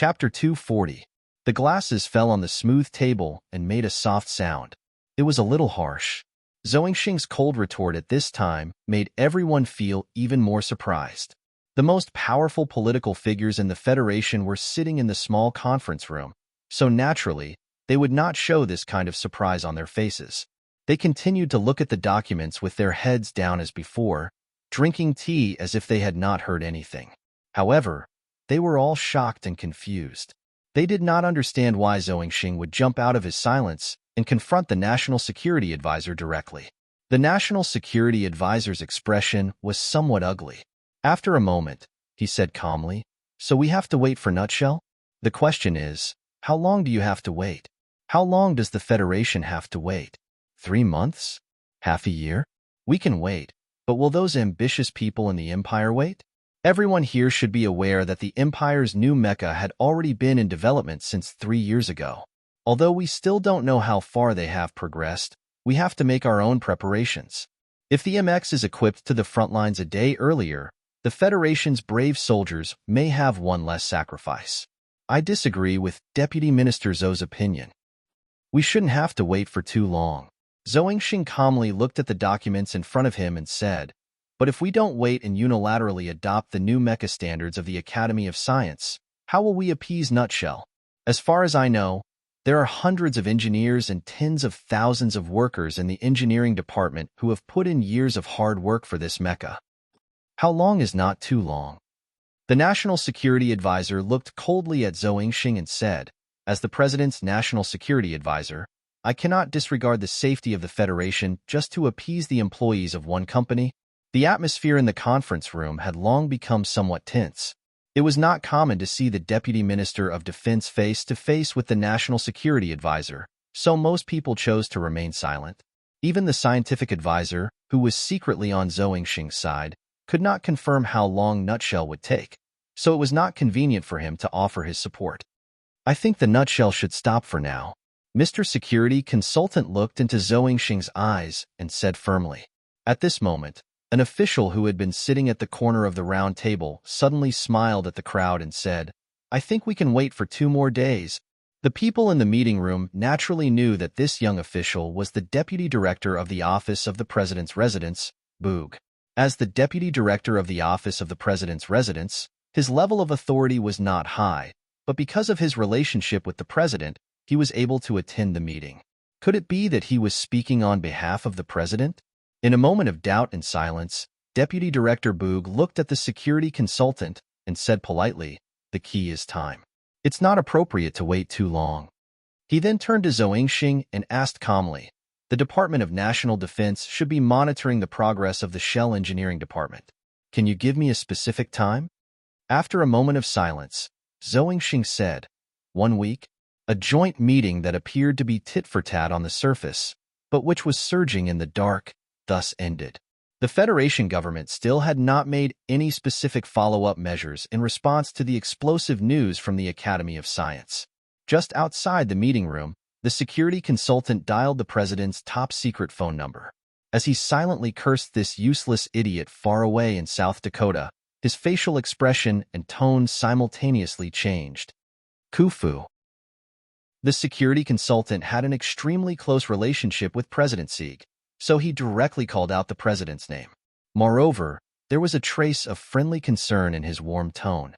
Chapter 240. The glasses fell on the smooth table and made a soft sound. It was a little harsh. Zhongxing's cold retort at this time made everyone feel even more surprised. The most powerful political figures in the Federation were sitting in the small conference room, so naturally, they would not show this kind of surprise on their faces. They continued to look at the documents with their heads down as before, drinking tea as if they had not heard anything. However, they were all shocked and confused. They did not understand why Zhongxing would jump out of his silence and confront the National Security Advisor directly. The National Security Advisor's expression was somewhat ugly. After a moment, he said calmly, "So we have to wait for Nutshell? The question is, how long do you have to wait? How long does the Federation have to wait? 3 months? Half a year? We can wait, but will those ambitious people in the Empire wait? Everyone here should be aware that the Empire's new mecha had already been in development since 3 years ago. Although we still don't know how far they have progressed, we have to make our own preparations. If the MX is equipped to the front lines a day earlier, the Federation's brave soldiers may have one less sacrifice." I disagree with Deputy Minister Zhou's opinion. We shouldn't have to wait for too long. Zhongxing calmly looked at the documents in front of him and said, "But if we don't wait and unilaterally adopt the new mecha standards of the Academy of Science, how will we appease Nutshell? As far as I know, there are hundreds of engineers and tens of thousands of workers in the engineering department who have put in years of hard work for this mecha. How long is not too long?" The National Security Advisor looked coldly at Zhongxing and said, "As the President's National Security Advisor, I cannot disregard the safety of the Federation just to appease the employees of one company." The atmosphere in the conference room had long become somewhat tense. It was not common to see the Deputy Minister of Defense face to face with the National Security Advisor, so most people chose to remain silent. Even the scientific advisor, who was secretly on Zhongxing's side, could not confirm how long Nutshell would take, so it was not convenient for him to offer his support. "I think the Nutshell should stop for now." Mr. Security Consultant looked into Zhongxing's eyes and said firmly. At this moment, an official who had been sitting at the corner of the round table suddenly smiled at the crowd and said, "I think we can wait for 2 more days." The people in the meeting room naturally knew that this young official was the Deputy Director of the Office of the President's Residence, Boog. As the Deputy Director of the Office of the President's Residence, his level of authority was not high, but because of his relationship with the President, he was able to attend the meeting. Could it be that he was speaking on behalf of the President? In a moment of doubt and silence, Deputy Director Boog looked at the security consultant and said politely, "The key is time. It's not appropriate to wait too long." He then turned to Zhongxing and asked calmly, "The Department of National Defense should be monitoring the progress of the Shell Engineering Department. Can you give me a specific time?" After a moment of silence, Zhongxing said, 1 week? A joint meeting that appeared to be tit-for-tat on the surface, but which was surging in the dark, thus ended. The Federation government still had not made any specific follow-up measures in response to the explosive news from the Academy of Science. Just outside the meeting room, the security consultant dialed the President's top-secret phone number. As he silently cursed this useless idiot far away in South Dakota, his facial expression and tone simultaneously changed. Khufu. The security consultant had an extremely close relationship with President Sieg, so he directly called out the President's name. Moreover, there was a trace of friendly concern in his warm tone.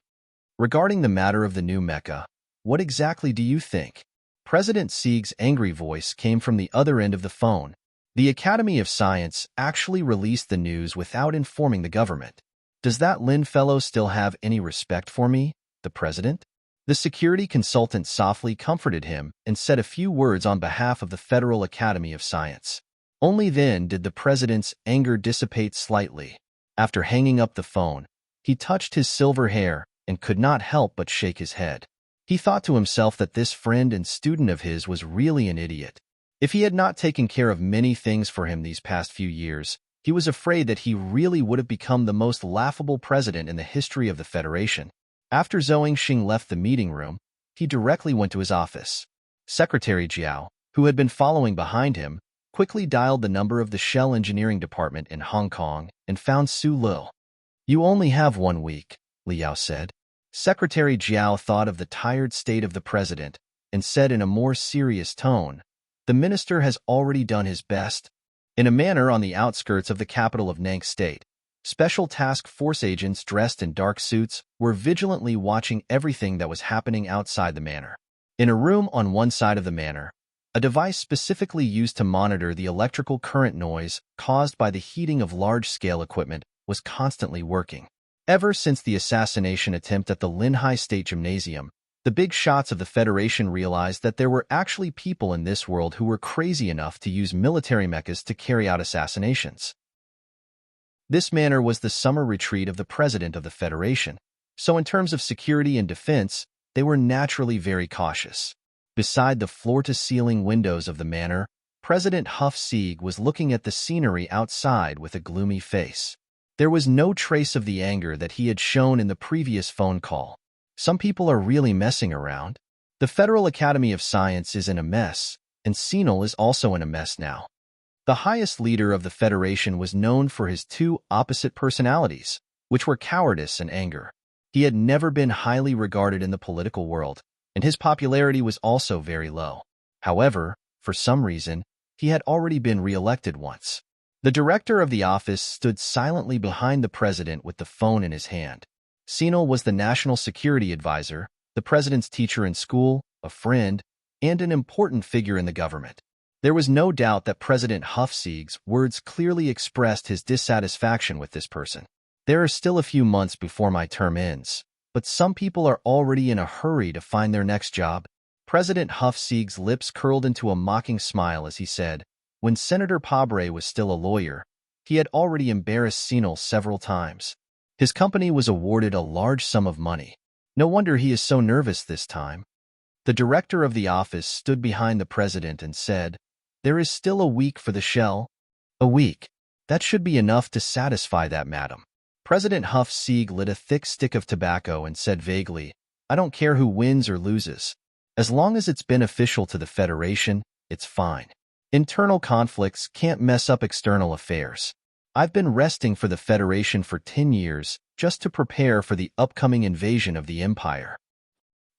"Regarding the matter of the new mecha, what exactly do you think?" President Sieg's angry voice came from the other end of the phone. "The Academy of Science actually released the news without informing the government. Does that Lin fellow still have any respect for me, the President?" The security consultant softly comforted him and said a few words on behalf of the Federal Academy of Science. Only then did the President's anger dissipate slightly. After hanging up the phone, he touched his silver hair and could not help but shake his head. He thought to himself that this friend and student of his was really an idiot. If he had not taken care of many things for him these past few years, he was afraid that he really would have become the most laughable president in the history of the Federation. After Zhongxing left the meeting room, he directly went to his office. Secretary Jiao, who had been following behind him, quickly dialed the number of the Shell Engineering Department in Hong Kong and found Su Lil. "You only have 1 week," Liao said. Secretary Jiao thought of the tired state of the president and said in a more serious tone, "The minister has already done his best." In a manor on the outskirts of the capital of Nank State, special task force agents dressed in dark suits were vigilantly watching everything that was happening outside the manor. In a room on one side of the manor, a device specifically used to monitor the electrical current noise caused by the heating of large-scale equipment was constantly working. Ever since the assassination attempt at the Linhai State Gymnasium, the big shots of the Federation realized that there were actually people in this world who were crazy enough to use military mechas to carry out assassinations. This manor was the summer retreat of the President of the Federation, so in terms of security and defense, they were naturally very cautious. Beside the floor-to-ceiling windows of the manor, President Huff Sieg was looking at the scenery outside with a gloomy face. There was no trace of the anger that he had shown in the previous phone call. Some people are really messing around. The Federal Academy of Science is in a mess, and Senil is also in a mess now. The highest leader of the Federation was known for his two opposite personalities, which were cowardice and anger. He had never been highly regarded in the political world, and his popularity was also very low. However, for some reason, he had already been re-elected once. The director of the office stood silently behind the president with the phone in his hand. Senil was the national security advisor, the president's teacher in school, a friend, and an important figure in the government. There was no doubt that President Huff Sieg's words clearly expressed his dissatisfaction with this person. There are still a few months before my term ends, but some people are already in a hurry to find their next job. President Huff Sieg's lips curled into a mocking smile as he said, when Senator Pabre was still a lawyer, he had already embarrassed Senil several times. His company was awarded a large sum of money. No wonder he is so nervous this time. The director of the office stood behind the president and said, "There is still a week for the shell." "A week? That should be enough to satisfy that, madam." President Huff Sieg lit a thick stick of tobacco and said vaguely, "I don't care who wins or loses. As long as it's beneficial to the Federation, it's fine. Internal conflicts can't mess up external affairs. I've been resting for the Federation for 10 years just to prepare for the upcoming invasion of the Empire."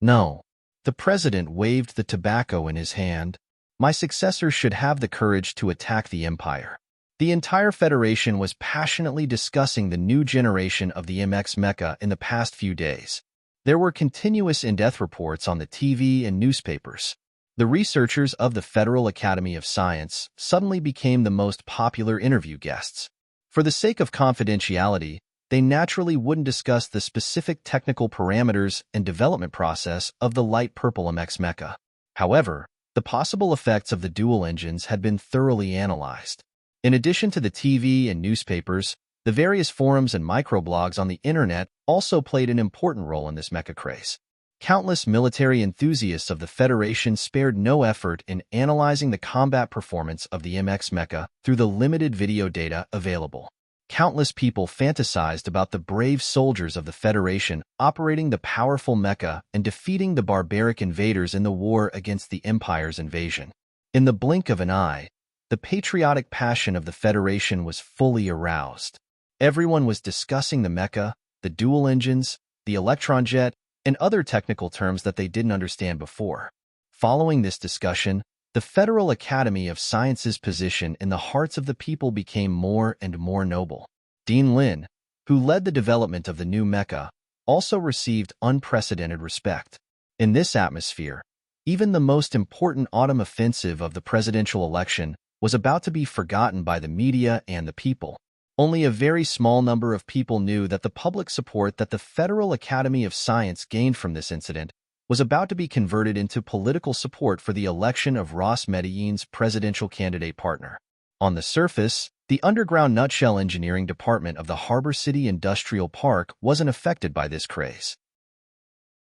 "No." The president waved the tobacco in his hand. "My successor should have the courage to attack the Empire." The entire Federation was passionately discussing the new generation of the MX mecha in the past few days. There were continuous in-depth reports on the TV and newspapers. The researchers of the Federal Academy of Science suddenly became the most popular interview guests. For the sake of confidentiality, they naturally wouldn't discuss the specific technical parameters and development process of the light purple MX mecha. However, the possible effects of the dual engines had been thoroughly analyzed. In addition to the TV and newspapers, the various forums and microblogs on the internet also played an important role in this mecha craze. Countless military enthusiasts of the Federation spared no effort in analyzing the combat performance of the MX mecha through the limited video data available. Countless people fantasized about the brave soldiers of the Federation operating the powerful mecha and defeating the barbaric invaders in the war against the Empire's invasion. In the blink of an eye, the patriotic passion of the Federation was fully aroused. Everyone was discussing the mecha, the dual engines, the electron jet, and other technical terms that they didn't understand before. Following this discussion, the Federal Academy of Science's position in the hearts of the people became more and more noble. Dean Lin, who led the development of the new mecha, also received unprecedented respect. In this atmosphere, even the most important autumn offensive of the presidential election was about to be forgotten by the media and the people. Only a very small number of people knew that the public support that the Federal Academy of Science gained from this incident was about to be converted into political support for the election of Ross Medellin's presidential candidate partner. On the surface, the underground nutshell engineering department of the Harbor City Industrial Park wasn't affected by this craze.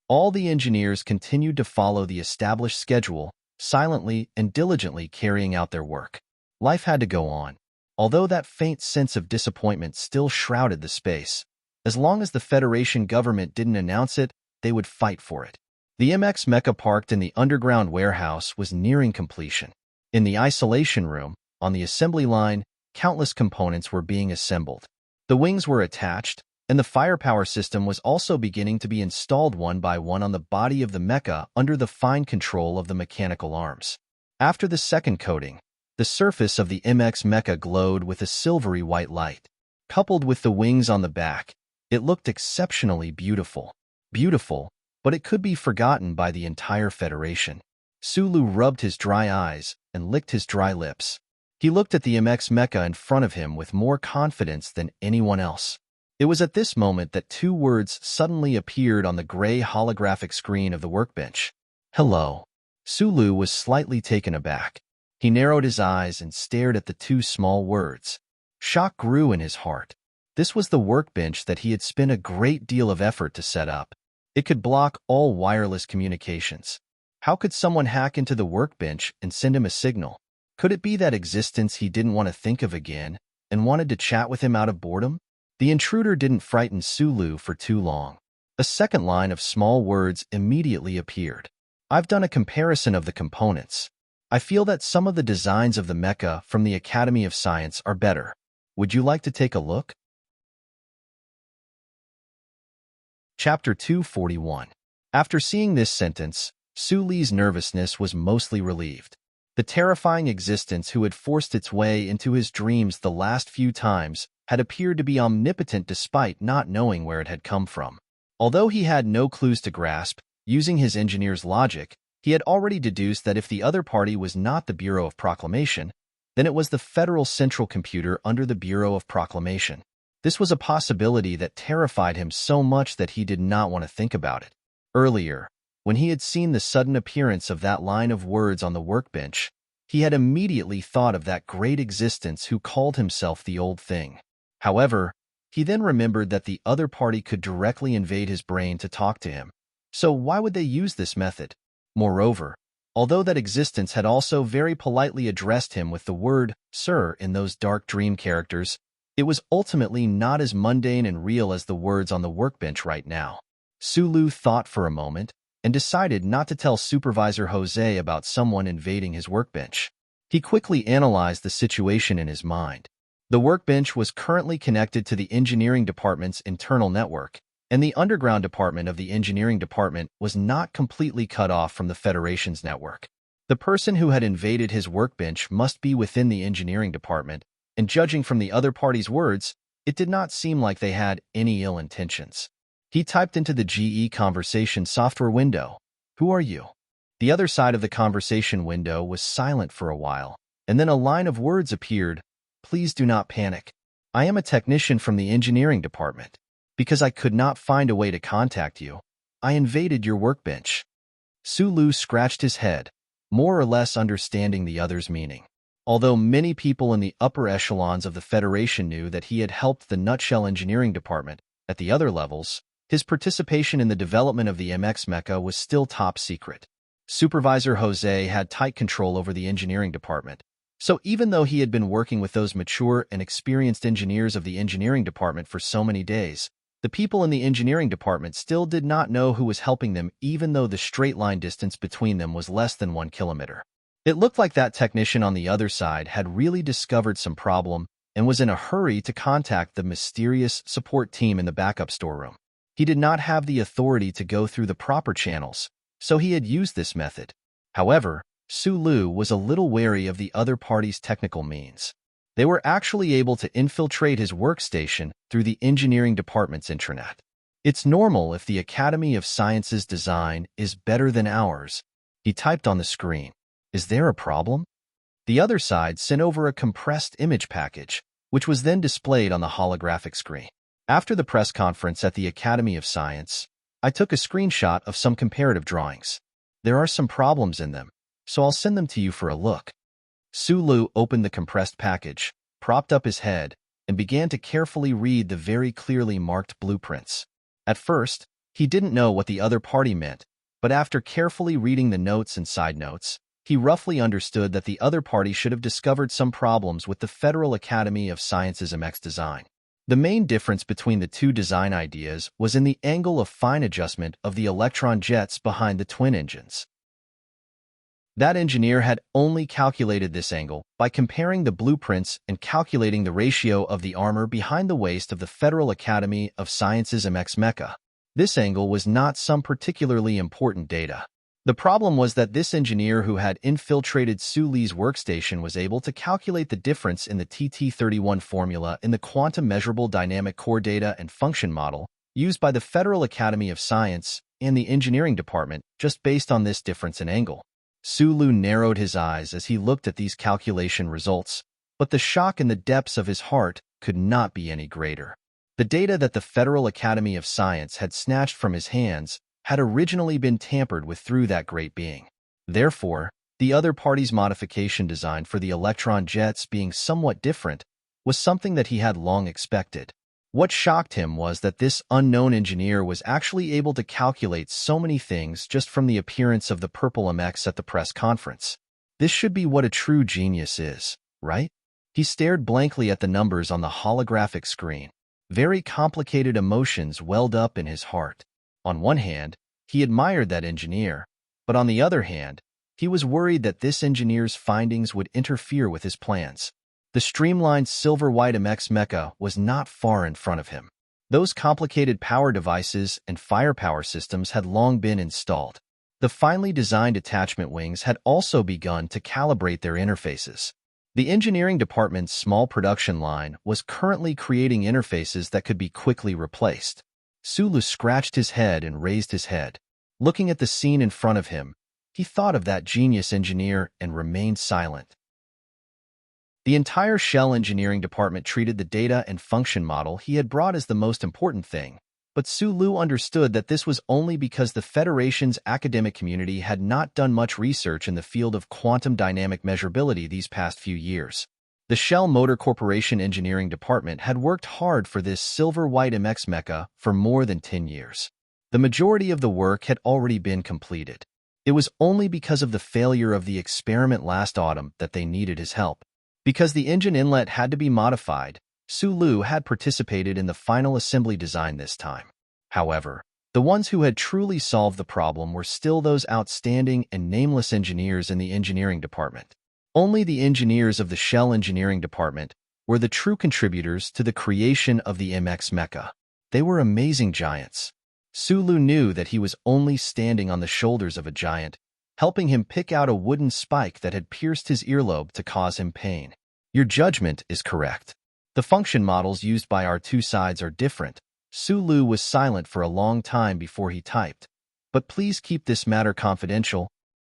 All the engineers continued to follow the established schedule, silently and diligently carrying out their work. Life had to go on. Although that faint sense of disappointment still shrouded the space, as long as the Federation government didn't announce it, they would fight for it. The MX mecha parked in the underground warehouse was nearing completion. In the isolation room, on the assembly line, countless components were being assembled. The wings were attached, and the firepower system was also beginning to be installed one by one on the body of the mecha under the fine control of the mechanical arms. After the second coating, the surface of the MX mecha glowed with a silvery white light. Coupled with the wings on the back, it looked exceptionally beautiful. Beautiful, but it could be forgotten by the entire Federation. Sulu rubbed his dry eyes and licked his dry lips. He looked at the MX mecha in front of him with more confidence than anyone else. It was at this moment that two words suddenly appeared on the gray holographic screen of the workbench. Hello. Sulu was slightly taken aback. He narrowed his eyes and stared at the two small words. Shock grew in his heart. This was the workbench that he had spent a great deal of effort to set up. It could block all wireless communications. How could someone hack into the workbench and send him a signal? Could it be that existence he didn't want to think of again and wanted to chat with him out of boredom? The intruder didn't frighten Sulu for too long. A second line of small words immediately appeared. I've done a comparison of the components. I feel that some of the designs of the mecha from the Academy of Science are better. Would you like to take a look? Chapter 241. After seeing this sentence, Suli's nervousness was mostly relieved. The terrifying existence who had forced its way into his dreams the last few times had appeared to be omnipotent despite not knowing where it had come from. Although he had no clues to grasp, using his engineer's logic, he had already deduced that if the other party was not the Bureau of Proclamation, then it was the Federal Central Computer under the Bureau of Proclamation. This was a possibility that terrified him so much that he did not want to think about it. Earlier, when he had seen the sudden appearance of that line of words on the workbench, he had immediately thought of that great existence who called himself the Old Thing. However, he then remembered that the other party could directly invade his brain to talk to him. So why would they use this method? Moreover, although that existence had also very politely addressed him with the word "sir" in those dark dream characters, it was ultimately not as mundane and real as the words on the workbench right now. Sulu thought for a moment and decided not to tell Supervisor Jose about someone invading his workbench. He quickly analyzed the situation in his mind. The workbench was currently connected to the engineering department's internal network, and the underground department of the engineering department was not completely cut off from the Federation's network. The person who had invaded his workbench must be within the engineering department, and judging from the other party's words, it did not seem like they had any ill intentions. He typed into the GE conversation software window, "Who are you?" The other side of the conversation window was silent for a while, and then a line of words appeared. Please do not panic. I am a technician from the engineering department. Because I could not find a way to contact you, I invaded your workbench. Sulu scratched his head, more or less understanding the other's meaning. Although many people in the upper echelons of the Federation knew that he had helped the Nutshell Engineering Department, at the other levels, his participation in the development of the MX mecha was still top secret. Supervisor Jose had tight control over the engineering department, so even though he had been working with those mature and experienced engineers of the engineering department for so many days, the people in the engineering department still did not know who was helping them even though the straight-line distance between them was less than 1 kilometer. It looked like that technician on the other side had really discovered some problem and was in a hurry to contact the mysterious support team in the backup storeroom. He did not have the authority to go through the proper channels, so he had used this method. However, Sulu was a little wary of the other party's technical means. They were actually able to infiltrate his workstation through the engineering department's intranet. It's normal if the Academy of Sciences design is better than ours, he typed on the screen. Is there a problem? The other side sent over a compressed image package, which was then displayed on the holographic screen. After the press conference at the Academy of Science, I took a screenshot of some comparative drawings. There are some problems in them, so I'll send them to you for a look. Sulu opened the compressed package, propped up his head, and began to carefully read the very clearly marked blueprints. At first, he didn't know what the other party meant, but after carefully reading the notes and side notes, he roughly understood that the other party should have discovered some problems with the Federal Academy of Sciences MX design. The main difference between the two design ideas was in the angle of fine adjustment of the electron jets behind the twin engines. That engineer had only calculated this angle by comparing the blueprints and calculating the ratio of the armor behind the waist of the Federal Academy of Sciences MX Mecha. This angle was not some particularly important data. The problem was that this engineer who had infiltrated Su Li's workstation was able to calculate the difference in the TT31 formula in the quantum measurable dynamic core data and function model used by the Federal Academy of Science and the engineering department just based on this difference in angle. Su Lu narrowed his eyes as he looked at these calculation results, but the shock in the depths of his heart could not be any greater. The data that the Federal Academy of Science had snatched from his hands had originally been tampered with through that great being. Therefore, the other party's modification design for the electron jets being somewhat different was something that he had long expected. What shocked him was that this unknown engineer was actually able to calculate so many things just from the appearance of the purple MX at the press conference. This should be what a true genius is, right? He stared blankly at the numbers on the holographic screen. Very complicated emotions welled up in his heart. On one hand, he admired that engineer, but on the other hand, he was worried that this engineer's findings would interfere with his plans. The streamlined silver-white MX Mecha was not far in front of him. Those complicated power devices and firepower systems had long been installed. The finely designed attachment wings had also begun to calibrate their interfaces. The engineering department's small production line was currently creating interfaces that could be quickly replaced. Sulu scratched his head and raised his head. Looking at the scene in front of him, he thought of that genius engineer and remained silent. The entire Shell engineering department treated the data and function model he had brought as the most important thing, but Sulu understood that this was only because the Federation's academic community had not done much research in the field of quantum dynamic measurability these past few years. The Shell Motor Corporation engineering department had worked hard for this silver-white MX Mecha for more than 10 years. The majority of the work had already been completed. It was only because of the failure of the experiment last autumn that they needed his help. Because the engine inlet had to be modified, Sulu had participated in the final assembly design this time. However, the ones who had truly solved the problem were still those outstanding and nameless engineers in the engineering department. Only the engineers of the Shell engineering department were the true contributors to the creation of the MX Mecha. They were amazing giants. Sulu knew that he was only standing on the shoulders of a giant, helping him pick out a wooden spike that had pierced his earlobe to cause him pain. Your judgment is correct. The function models used by our two sides are different. Sulu was silent for a long time before he typed. But please keep this matter confidential.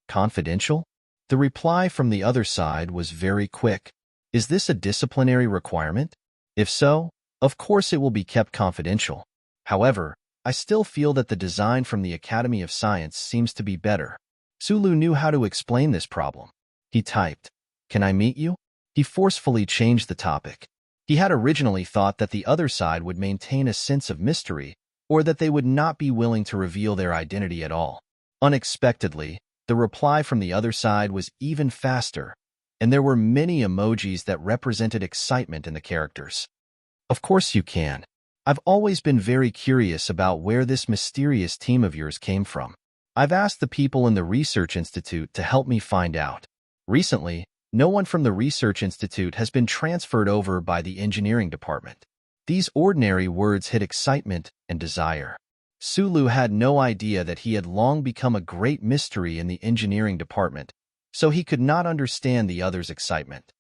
Confidential? The reply from the other side was very quick. Is this a disciplinary requirement? If so, of course it will be kept confidential. However, I still feel that the design from the Academy of Science seems to be better. Sulu knew how to explain this problem. He typed, "Can I meet you?" He forcefully changed the topic. He had originally thought that the other side would maintain a sense of mystery, or that they would not be willing to reveal their identity at all. Unexpectedly, the reply from the other side was even faster, and there were many emojis that represented excitement in the characters. Of course you can. I've always been very curious about where this mysterious team of yours came from. I've asked the people in the Research Institute to help me find out. Recently, no one from the Research Institute has been transferred over by the engineering department. These ordinary words hid excitement and desire. Sulu had no idea that he had long become a great mystery in the engineering department, so he could not understand the other's excitement.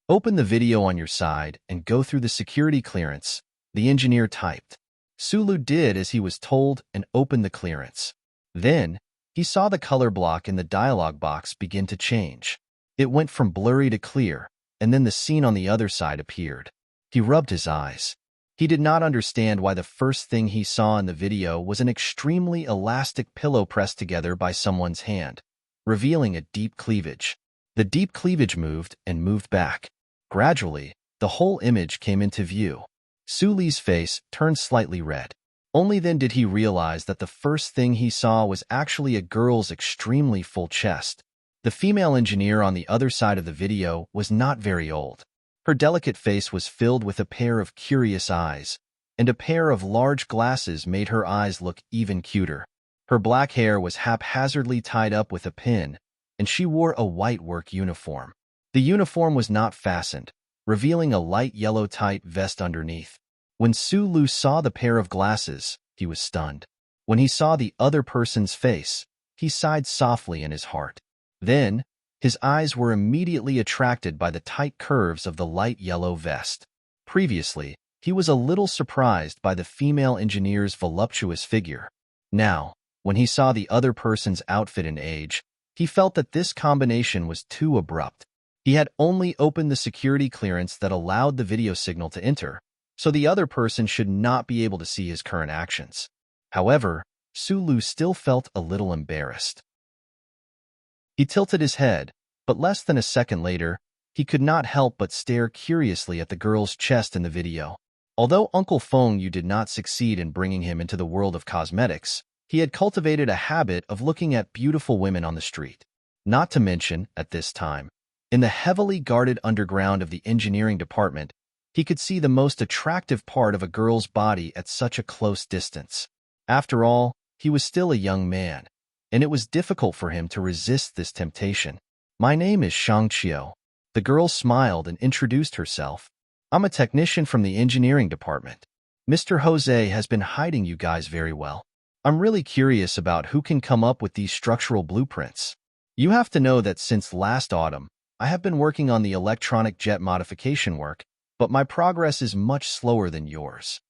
Open the video on your side and go through the security clearance, the engineer typed. Sulu did as he was told and opened the clearance. Then, he saw the color block in the dialog box begin to change. It went from blurry to clear, and then the scene on the other side appeared. He rubbed his eyes. He did not understand why the first thing he saw in the video was an extremely elastic pillow pressed together by someone's hand, revealing a deep cleavage. The deep cleavage moved and moved back. Gradually, the whole image came into view. Suli's face turned slightly red. Only then did he realize that the first thing he saw was actually a girl's extremely full chest. The female engineer on the other side of the video was not very old. Her delicate face was filled with a pair of curious eyes, and a pair of large glasses made her eyes look even cuter. Her black hair was haphazardly tied up with a pin, and she wore a white work uniform. The uniform was not fastened, revealing a light yellow tight vest underneath. When Su Lu saw the pair of glasses, he was stunned. When he saw the other person's face, he sighed softly in his heart. Then, his eyes were immediately attracted by the tight curves of the light yellow vest. Previously, he was a little surprised by the female engineer's voluptuous figure. Now, when he saw the other person's outfit and age, he felt that this combination was too abrupt. He had only opened the security clearance that allowed the video signal to enter, so the other person should not be able to see his current actions. However, Su Lu still felt a little embarrassed. He tilted his head, but less than a second later, he could not help but stare curiously at the girl's chest in the video. Although Uncle Feng Yu did not succeed in bringing him into the world of cosmetics, he had cultivated a habit of looking at beautiful women on the street. Not to mention, at this time, in the heavily guarded underground of the engineering department, he could see the most attractive part of a girl's body at such a close distance. After all, he was still a young man, and it was difficult for him to resist this temptation. "My name is Shang Qiu." The girl smiled and introduced herself. "I'm a technician from the engineering department. Mr. Jose has been hiding you guys very well. I'm really curious about who can come up with these structural blueprints. You have to know that since last autumn, I have been working on the electronic jet modification work, but my progress is much slower than yours."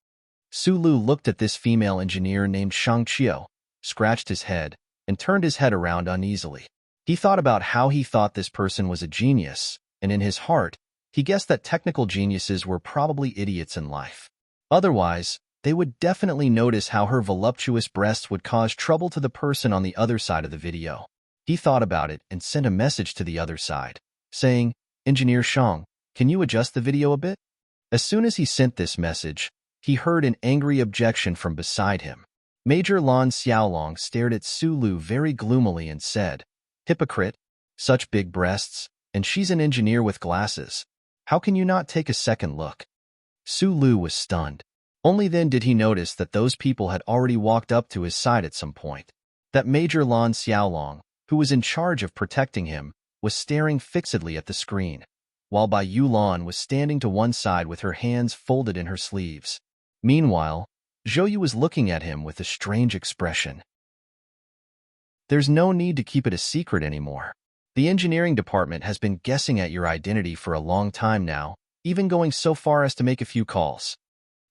Su Lu looked at this female engineer named Shang Qiu, scratched his head, and turned his head around uneasily. He thought about how he thought this person was a genius, and in his heart, he guessed that technical geniuses were probably idiots in life. Otherwise, they would definitely notice how her voluptuous breasts would cause trouble to the person on the other side of the video. He thought about it and sent a message to the other side, saying, "Engineer Shang, can you adjust the video a bit?" As soon as he sent this message, he heard an angry objection from beside him. Major Lan Xiaolong stared at Su Lu very gloomily and said, "Hypocrite, such big breasts, and she's an engineer with glasses. How can you not take a second look?" Su Lu was stunned. Only then did he notice that those people had already walked up to his side at some point. That Major Lan Xiaolong, who was in charge of protecting him, was staring fixedly at the screen, while Bai Yulan was standing to one side with her hands folded in her sleeves. Meanwhile, Zhou Yu was looking at him with a strange expression. "There's no need to keep it a secret anymore. The engineering department has been guessing at your identity for a long time now, even going so far as to make a few calls."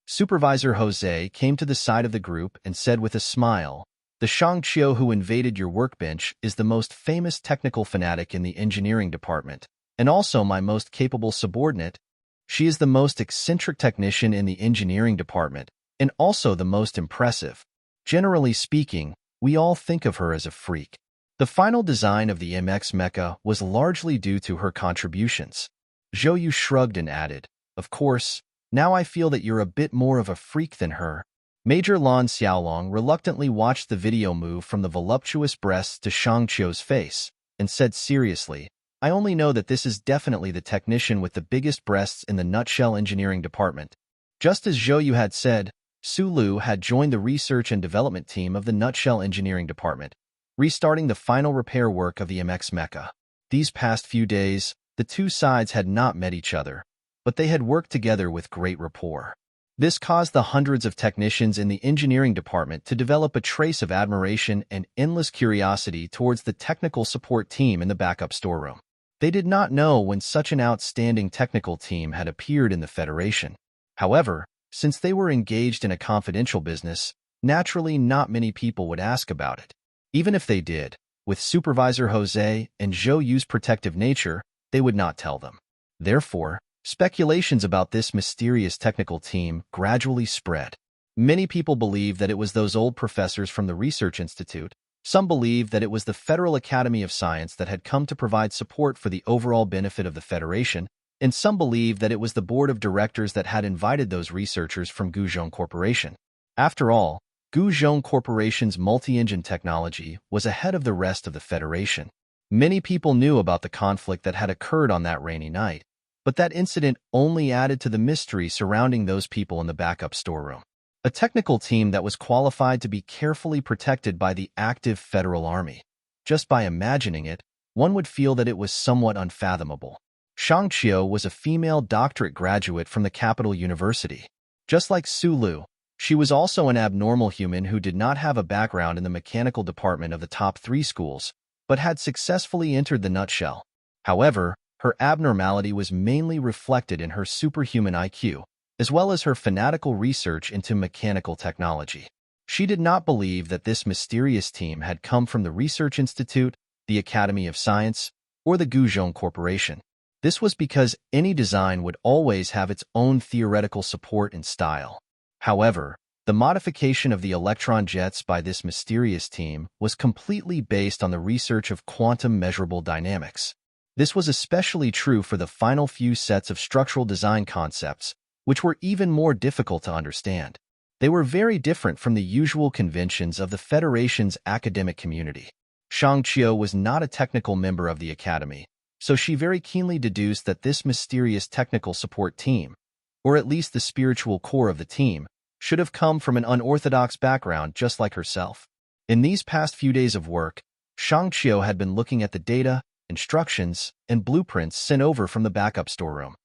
Supervisor Jose came to the side of the group and said with a smile, "The Shang Qiu who invaded your workbench is the most famous technical fanatic in the engineering department, and also my most capable subordinate. She is the most eccentric technician in the engineering department, and also the most impressive. Generally speaking, we all think of her as a freak." The final design of the MX mecha was largely due to her contributions. Zhou Yu shrugged and added, "Of course, now I feel that you're a bit more of a freak than her." Major Lan Xiaolong reluctantly watched the video move from the voluptuous breasts to Shang Qiu's face, and said seriously, "I only know that this is definitely the technician with the biggest breasts in the nutshell engineering department." Just as Zhou Yu had said, Su Lu had joined the research and development team of the nutshell engineering department, restarting the final repair work of the MX mecha. These past few days, the two sides had not met each other, but they had worked together with great rapport. This caused the hundreds of technicians in the engineering department to develop a trace of admiration and endless curiosity towards the technical support team in the backup storeroom. They did not know when such an outstanding technical team had appeared in the Federation. However, since they were engaged in a confidential business, naturally not many people would ask about it. Even if they did, with Supervisor Jose and Zhou Yu's protective nature, they would not tell them. Therefore, speculations about this mysterious technical team gradually spread. Many people believed that it was those old professors from the Research Institute. Some believed that it was the Federal Academy of Science that had come to provide support for the overall benefit of the Federation, and some believed that it was the board of directors that had invited those researchers from Guzhong Corporation. After all, Guzhong Corporation's multi-engine technology was ahead of the rest of the Federation. Many people knew about the conflict that had occurred on that rainy night, but that incident only added to the mystery surrounding those people in the backup storeroom. A technical team that was qualified to be carefully protected by the active Federal Army. Just by imagining it, one would feel that it was somewhat unfathomable. Shang Qiu was a female doctorate graduate from the capital university. Just like Su Lu, she was also an abnormal human who did not have a background in the mechanical department of the top 3 schools, but had successfully entered the nutshell. However, her abnormality was mainly reflected in her superhuman IQ, as well as her fanatical research into mechanical technology. She did not believe that this mysterious team had come from the Research Institute, the Academy of Science, or the Guzhong Corporation. This was because any design would always have its own theoretical support and style. However, the modification of the electron jets by this mysterious team was completely based on the research of quantum measurable dynamics. This was especially true for the final few sets of structural design concepts, which were even more difficult to understand. They were very different from the usual conventions of the Federation's academic community. Shang Qiu was not a technical member of the Academy, so she very keenly deduced that this mysterious technical support team, or at least the spiritual core of the team, should have come from an unorthodox background just like herself. In these past few days of work, Shang Qiu had been looking at the data, instructions, and blueprints sent over from the backup storeroom.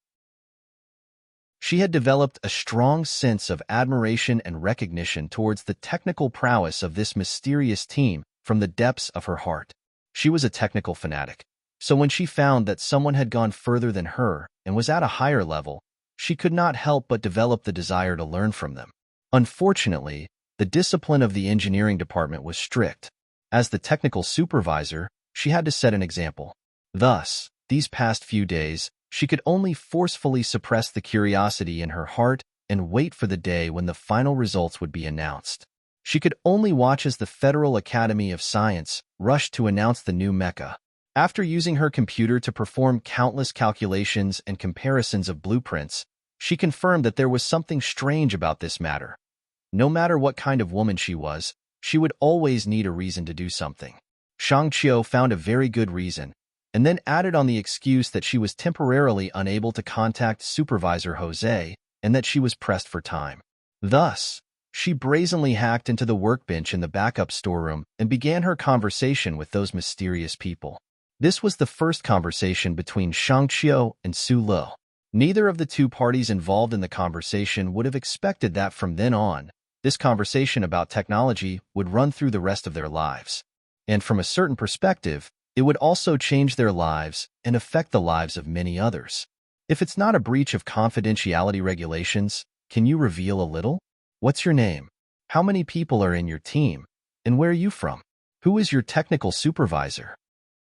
She had developed a strong sense of admiration and recognition towards the technical prowess of this mysterious team from the depths of her heart. She was a technical fanatic, so when she found that someone had gone further than her and was at a higher level, she could not help but develop the desire to learn from them. Unfortunately, the discipline of the engineering department was strict. As the technical supervisor, she had to set an example. Thus, these past few days, she could only forcefully suppress the curiosity in her heart and wait for the day when the final results would be announced. She could only watch as the Federal Academy of Science rushed to announce the new mecha. After using her computer to perform countless calculations and comparisons of blueprints, she confirmed that there was something strange about this matter. No matter what kind of woman she was, she would always need a reason to do something. Shang Qiu found a very good reason, and then added on the excuse that she was temporarily unable to contact Supervisor Jose and that she was pressed for time. Thus, she brazenly hacked into the workbench in the backup storeroom and began her conversation with those mysterious people. This was the first conversation between Shang Qiu and Su Lu. Neither of the two parties involved in the conversation would have expected that from then on, this conversation about technology would run through the rest of their lives. And from a certain perspective, it would also change their lives and affect the lives of many others. If it's not a breach of confidentiality regulations, can you reveal a little? What's your name? How many people are in your team? And where are you from? Who is your technical supervisor?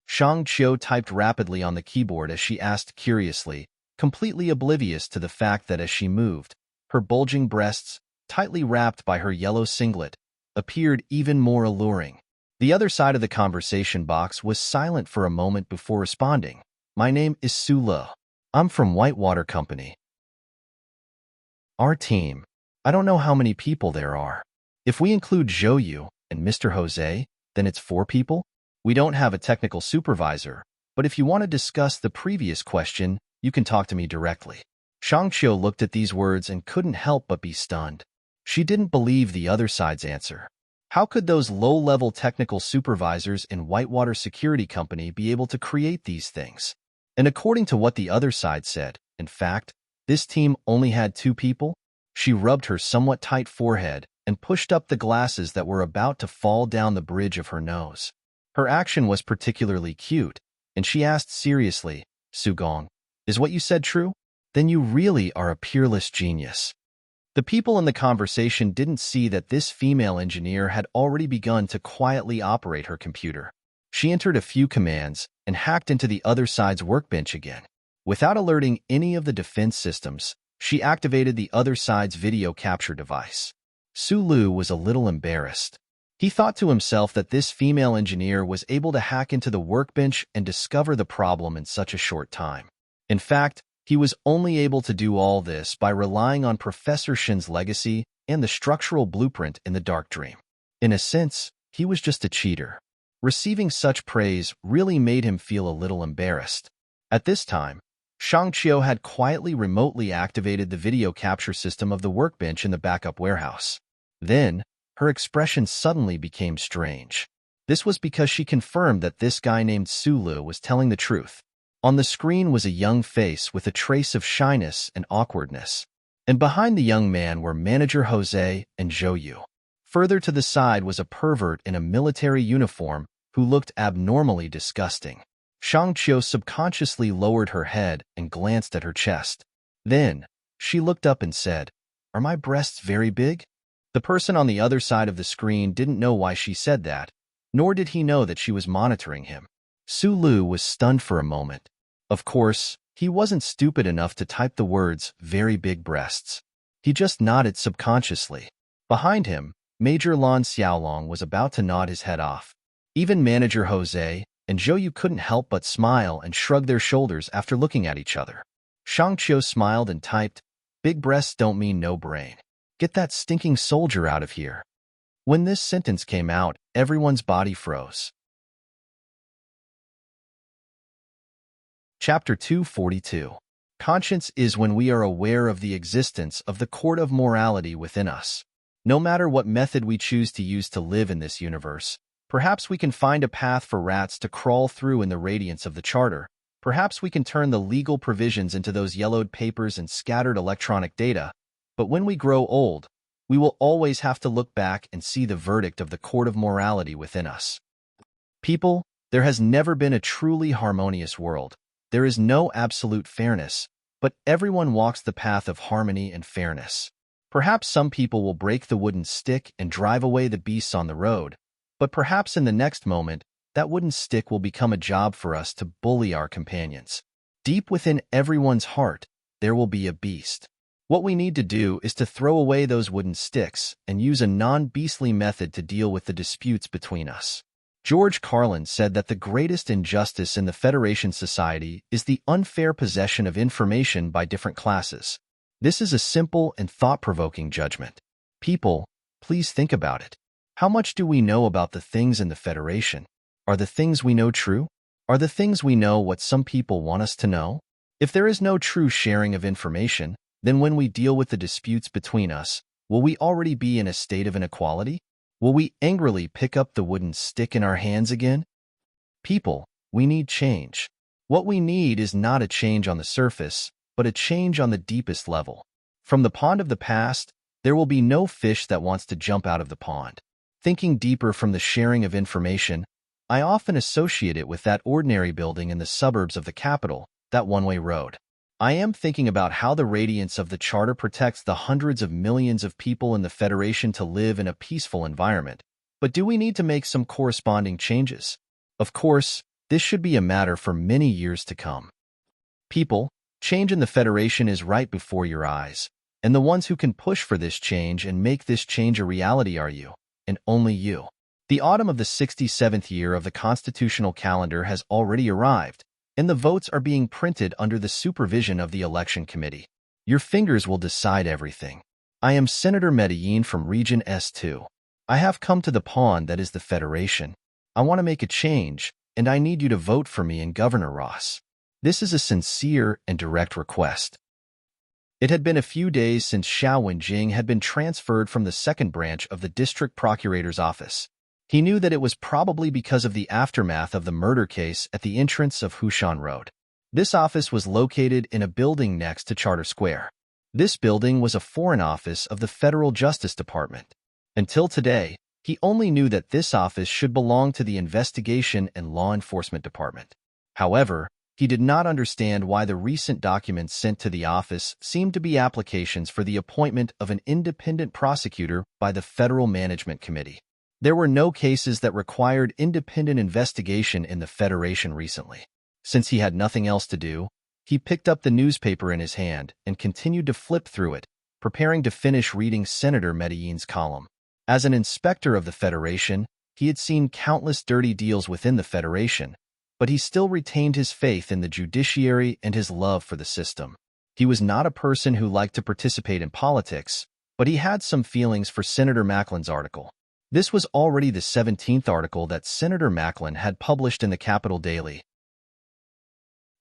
Shang Qiu typed rapidly on the keyboard as she asked curiously, completely oblivious to the fact that as she moved, her bulging breasts, tightly wrapped by her yellow singlet, appeared even more alluring. The other side of the conversation box was silent for a moment before responding. My name is Su Lu. I'm from Whitewater Company. Our team. I don't know how many people there are. If we include Zhou Yu and Mr. Jose, then it's 4 people. We don't have a technical supervisor, but if you want to discuss the previous question, you can talk to me directly. Shang Qiu looked at these words and couldn't help but be stunned. She didn't believe the other side's answer. How could those low-level technical supervisors in Whitewater Security Company be able to create these things? And according to what the other side said, in fact, this team only had 2 people? She rubbed her somewhat tight forehead and pushed up the glasses that were about to fall down the bridge of her nose. Her action was particularly cute, and she asked seriously, Sugong, is what you said true? Then you really are a peerless genius. The people in the conversation didn't see that this female engineer had already begun to quietly operate her computer. She entered a few commands and hacked into the other side's workbench again. Without alerting any of the defense systems, she activated the other side's video capture device. Su Lu was a little embarrassed. He thought to himself that this female engineer was able to hack into the workbench and discover the problem in such a short time. In fact, he was only able to do all this by relying on Professor Shin's legacy and the structural blueprint in the Dark Dream. In a sense, he was just a cheater. Receiving such praise really made him feel a little embarrassed. At this time, Shang Qiu had quietly remotely activated the video capture system of the workbench in the backup warehouse. Then, her expression suddenly became strange. This was because she confirmed that this guy named Sulu was telling the truth. On the screen was a young face with a trace of shyness and awkwardness. And behind the young man were manager Jose and Zhou. Further to the side was a pervert in a military uniform who looked abnormally disgusting. Shang Qiu subconsciously lowered her head and glanced at her chest. Then, she looked up and said, "Are my breasts very big?" The person on the other side of the screen didn't know why she said that, nor did he know that she was monitoring him. Sulu was stunned for a moment. Of course, he wasn't stupid enough to type the words, "very big breasts." He just nodded subconsciously. Behind him, Major Lan Xiaolong was about to nod his head off. Even Manager Jose and Zhou couldn't help but smile and shrug their shoulders after looking at each other. Shang Qiu smiled and typed, "Big breasts don't mean no brain. Get that stinking soldier out of here." When this sentence came out, everyone's body froze. Chapter 242. Conscience is when we are aware of the existence of the court of morality within us. No matter what method we choose to use to live in this universe, perhaps we can find a path for rats to crawl through in the radiance of the charter. Perhaps we can turn the legal provisions into those yellowed papers and scattered electronic data. But when we grow old, we will always have to look back and see the verdict of the court of morality within us. People, there has never been a truly harmonious world. There is no absolute fairness, but everyone walks the path of harmony and fairness. Perhaps some people will break the wooden stick and drive away the beasts on the road, but perhaps in the next moment, that wooden stick will become a job for us to bully our companions. Deep within everyone's heart, there will be a beast. What we need to do is to throw away those wooden sticks and use a non-beastly method to deal with the disputes between us. George Carlin said that the greatest injustice in the Federation society is the unfair possession of information by different classes. This is a simple and thought-provoking judgment. People, please think about it. How much do we know about the things in the Federation? Are the things we know true? Are the things we know what some people want us to know? If there is no true sharing of information, then when we deal with the disputes between us, will we already be in a state of inequality? Will we angrily pick up the wooden stick in our hands again? People, we need change. What we need is not a change on the surface, but a change on the deepest level. From the pond of the past, there will be no fish that wants to jump out of the pond. Thinking deeper from the sharing of information, I often associate it with that ordinary building in the suburbs of the capital, that one-way road. I am thinking about how the radiance of the Charter protects the hundreds of millions of people in the Federation to live in a peaceful environment. But do we need to make some corresponding changes? Of course, this should be a matter for many years to come. People, change in the Federation is right before your eyes, and the ones who can push for this change and make this change a reality are you, and only you. The autumn of the 67th year of the constitutional calendar has already arrived, and the votes are being printed under the supervision of the election committee. Your fingers will decide everything. I am Senator Medellin from Region S2. I have come to the pond that is the Federation. I want to make a change, and I need you to vote for me and Governor Ross. This is a sincere and direct request. It had been a few days since Xiao Wenjing had been transferred from the second branch of the district procurator's office. He knew that it was probably because of the aftermath of the murder case at the entrance of Hushan Road. This office was located in a building next to Charter Square. This building was a foreign office of the Federal Justice Department. Until today, he only knew that this office should belong to the Investigation and Law Enforcement Department. However, he did not understand why the recent documents sent to the office seemed to be applications for the appointment of an independent prosecutor by the Federal Management Committee. There were no cases that required independent investigation in the Federation recently. Since he had nothing else to do, he picked up the newspaper in his hand and continued to flip through it, preparing to finish reading Senator Medellin's column. As an inspector of the Federation, he had seen countless dirty deals within the Federation, but he still retained his faith in the judiciary and his love for the system. He was not a person who liked to participate in politics, but he had some feelings for Senator Macklin's article. This was already the 17th article that Senator Macklin had published in the Capital Daily.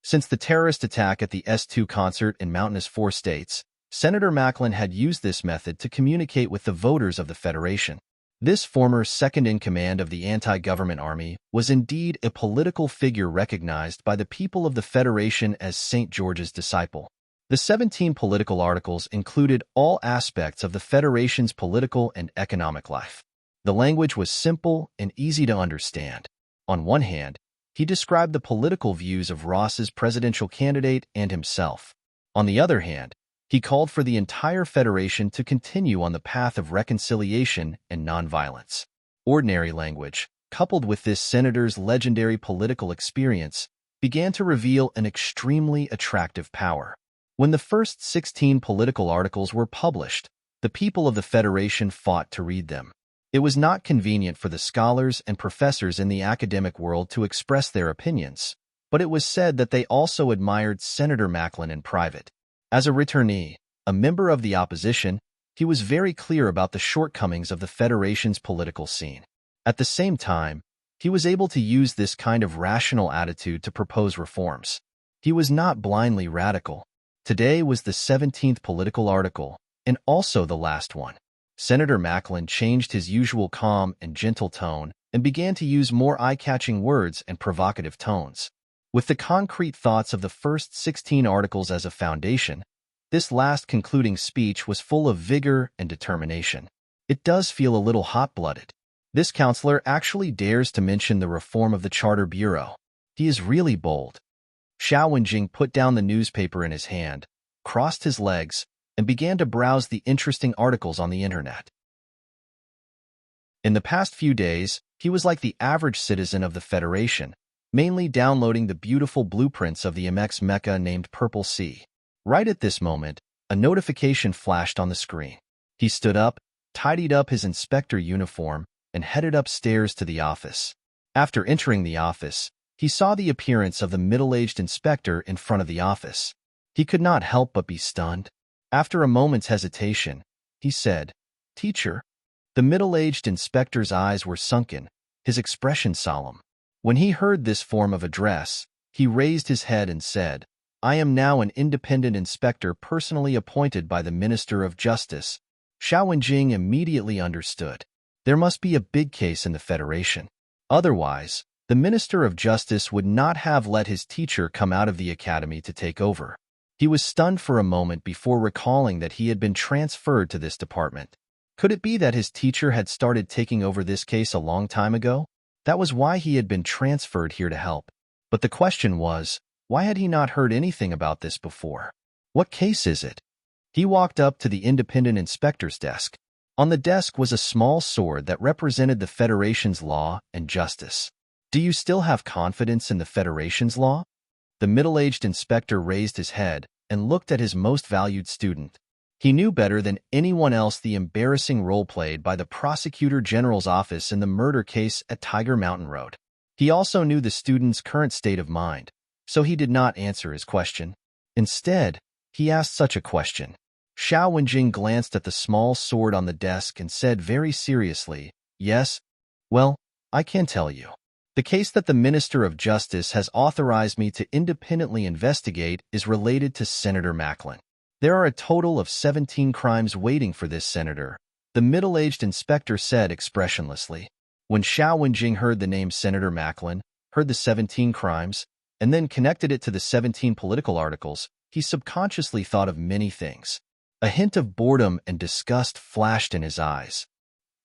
Since the terrorist attack at the S2 concert in mountainous 4 states, Senator Macklin had used this method to communicate with the voters of the Federation. This former second-in-command of the anti-government army was indeed a political figure recognized by the people of the Federation as St. George's disciple. The 17 political articles included all aspects of the Federation's political and economic life. The language was simple and easy to understand. On one hand, he described the political views of Ross's presidential candidate and himself. On the other hand, he called for the entire Federation to continue on the path of reconciliation and nonviolence. Ordinary language, coupled with this senator's legendary political experience, began to reveal an extremely attractive power. When the first 16 political articles were published, the people of the Federation fought to read them. It was not convenient for the scholars and professors in the academic world to express their opinions, but it was said that they also admired Senator Macklin in private. As a returnee, a member of the opposition, he was very clear about the shortcomings of the Federation's political scene. At the same time, he was able to use this kind of rational attitude to propose reforms. He was not blindly radical. Today was the 17th political article, and also the last one. Senator Macklin changed his usual calm and gentle tone and began to use more eye-catching words and provocative tones. With the concrete thoughts of the first 16 articles as a foundation, this last concluding speech was full of vigor and determination. It does feel a little hot-blooded. This counselor actually dares to mention the reform of the Charter Bureau. He is really bold. Xiao Wenjing put down the newspaper in his hand, crossed his legs, and began to browse the interesting articles on the internet. In the past few days, he was like the average citizen of the Federation, mainly downloading the beautiful blueprints of the MX mecha named Purple Sea. Right at this moment, a notification flashed on the screen. He stood up, tidied up his inspector uniform, and headed upstairs to the office. After entering the office, he saw the appearance of the middle-aged inspector in front of the office. He could not help but be stunned. After a moment's hesitation, he said, "Teacher." The middle-aged inspector's eyes were sunken, his expression solemn. When he heard this form of address, he raised his head and said, "I am now an independent inspector personally appointed by the Minister of Justice." Xiao Wenjing immediately understood. There must be a big case in the Federation. Otherwise, the Minister of Justice would not have let his teacher come out of the academy to take over. He was stunned for a moment before recalling that he had been transferred to this department. Could it be that his teacher had started taking over this case a long time ago? That was why he had been transferred here to help. But the question was, why had he not heard anything about this before? What case is it? He walked up to the independent inspector's desk. On the desk was a small sword that represented the Federation's law and justice. "Do you still have confidence in the Federation's law?" The middle-aged inspector raised his head and looked at his most valued student. He knew better than anyone else the embarrassing role played by the Prosecutor General's office in the murder case at Tiger Mountain Road. He also knew the student's current state of mind, so he did not answer his question. Instead, he asked such a question. Xiao Wenjing glanced at the small sword on the desk and said very seriously, "Yes, well, I can tell you. The case that the Minister of Justice has authorized me to independently investigate is related to Senator Macklin. There are a total of 17 crimes waiting for this senator," the middle-aged inspector said expressionlessly. When Xiao Wenjing heard the name Senator Macklin, heard the 17 crimes, and then connected it to the 17 political articles, he subconsciously thought of many things. A hint of boredom and disgust flashed in his eyes.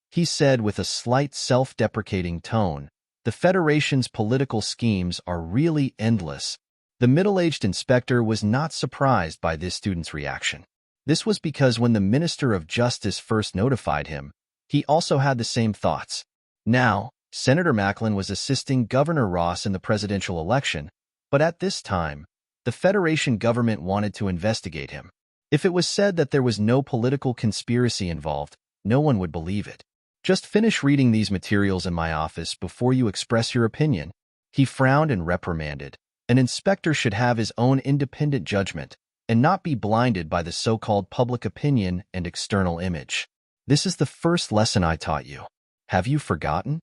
He said with a slight self-deprecating tone, "The Federation's political schemes are really endless." The middle-aged inspector was not surprised by this student's reaction. This was because when the Minister of Justice first notified him, he also had the same thoughts. Now, Senator Macklin was assisting Governor Ross in the presidential election, but at this time, the Federation government wanted to investigate him. If it was said that there was no political conspiracy involved, no one would believe it. "Just finish reading these materials in my office before you express your opinion." He frowned and reprimanded. An inspector should have his own independent judgment and not be blinded by the so-called public opinion and external image. "This is the first lesson I taught you. Have you forgotten?"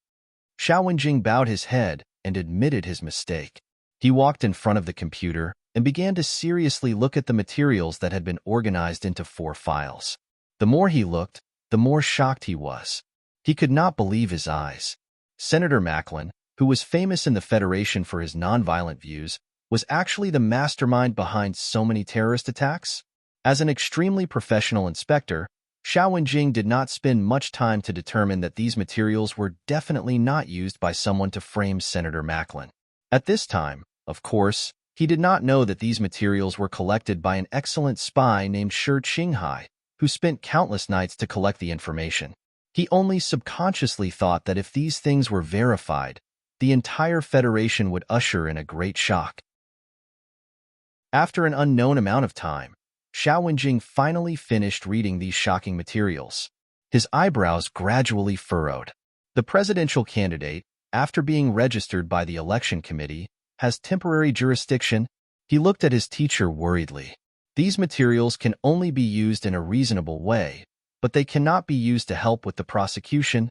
Xiao Wenjing bowed his head and admitted his mistake. He walked in front of the computer and began to seriously look at the materials that had been organized into 4 files. The more he looked, the more shocked he was. He could not believe his eyes. Senator Macklin, who was famous in the Federation for his nonviolent views, was actually the mastermind behind so many terrorist attacks? As an extremely professional inspector, Xiao Wenjing did not spend much time to determine that these materials were definitely not used by someone to frame Senator Macklin. At this time, of course, he did not know that these materials were collected by an excellent spy named Shi Qinghai, who spent countless nights to collect the information. He only subconsciously thought that if these things were verified, the entire Federation would usher in a great shock. After an unknown amount of time, Xiao Wenjing finally finished reading these shocking materials. His eyebrows gradually furrowed. The presidential candidate, after being registered by the election committee, has temporary jurisdiction. He looked at his teacher worriedly. These materials can only be used in a reasonable way, but they cannot be used to help with the prosecution.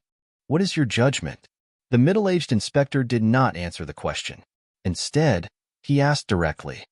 What is your judgment? The middle-aged inspector did not answer the question. Instead, he asked directly.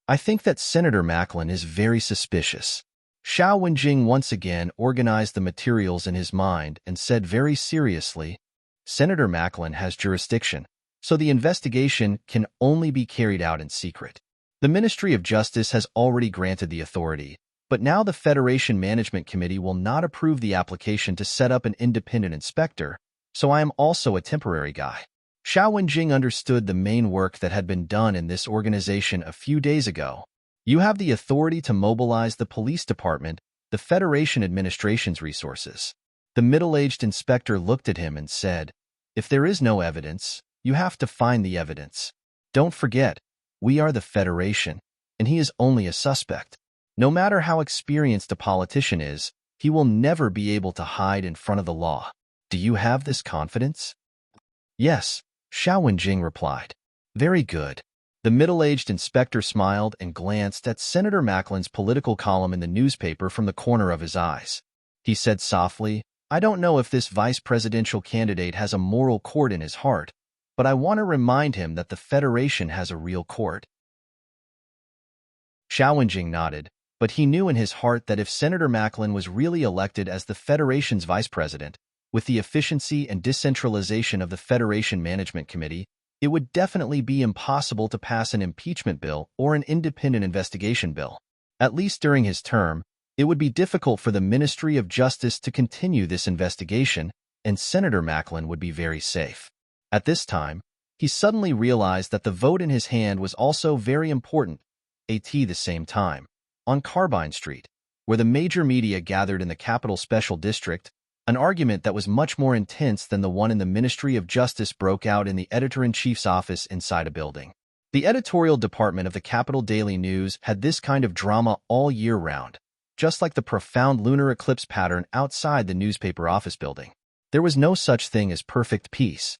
I think that Senator Macklin is very suspicious. Xiao Wenjing once again organized the materials in his mind and said very seriously, Senator Macklin has jurisdiction, so the investigation can only be carried out in secret. The Ministry of Justice has already granted the authority, but now the Federation Management Committee will not approve the application to set up an independent inspector, so I am also a temporary guy. Xiao Wenjing understood the main work that had been done in this organization a few days ago. You have the authority to mobilize the police department, the Federation administration's resources. The middle-aged inspector looked at him and said, if there is no evidence, you have to find the evidence. Don't forget, we are the Federation, and he is only a suspect. No matter how experienced a politician is, he will never be able to hide in front of the law. Do you have this confidence? Yes, Xiao Wenjing replied. Very good. The middle-aged inspector smiled and glanced at Senator Macklin's political column in the newspaper from the corner of his eyes. He said softly, I don't know if this vice presidential candidate has a moral court in his heart, but I want to remind him that the Federation has a real court. Xiao Wenjing nodded, but he knew in his heart that if Senator Macklin was really elected as the Federation's vice president, with the efficiency and decentralization of the Federation Management Committee, it would definitely be impossible to pass an impeachment bill or an independent investigation bill. At least during his term, it would be difficult for the Ministry of Justice to continue this investigation, and Senator Macklin would be very safe. At this time, he suddenly realized that the vote in his hand was also very important. At the same time, on Carbine Street, where the major media gathered in the Capital Special District, an argument that was much more intense than the one in the Ministry of Justice broke out in the editor-in-chief's office inside a building. The editorial department of the Capital Daily News had this kind of drama all year round, just like the profound lunar eclipse pattern outside the newspaper office building. There was no such thing as perfect peace.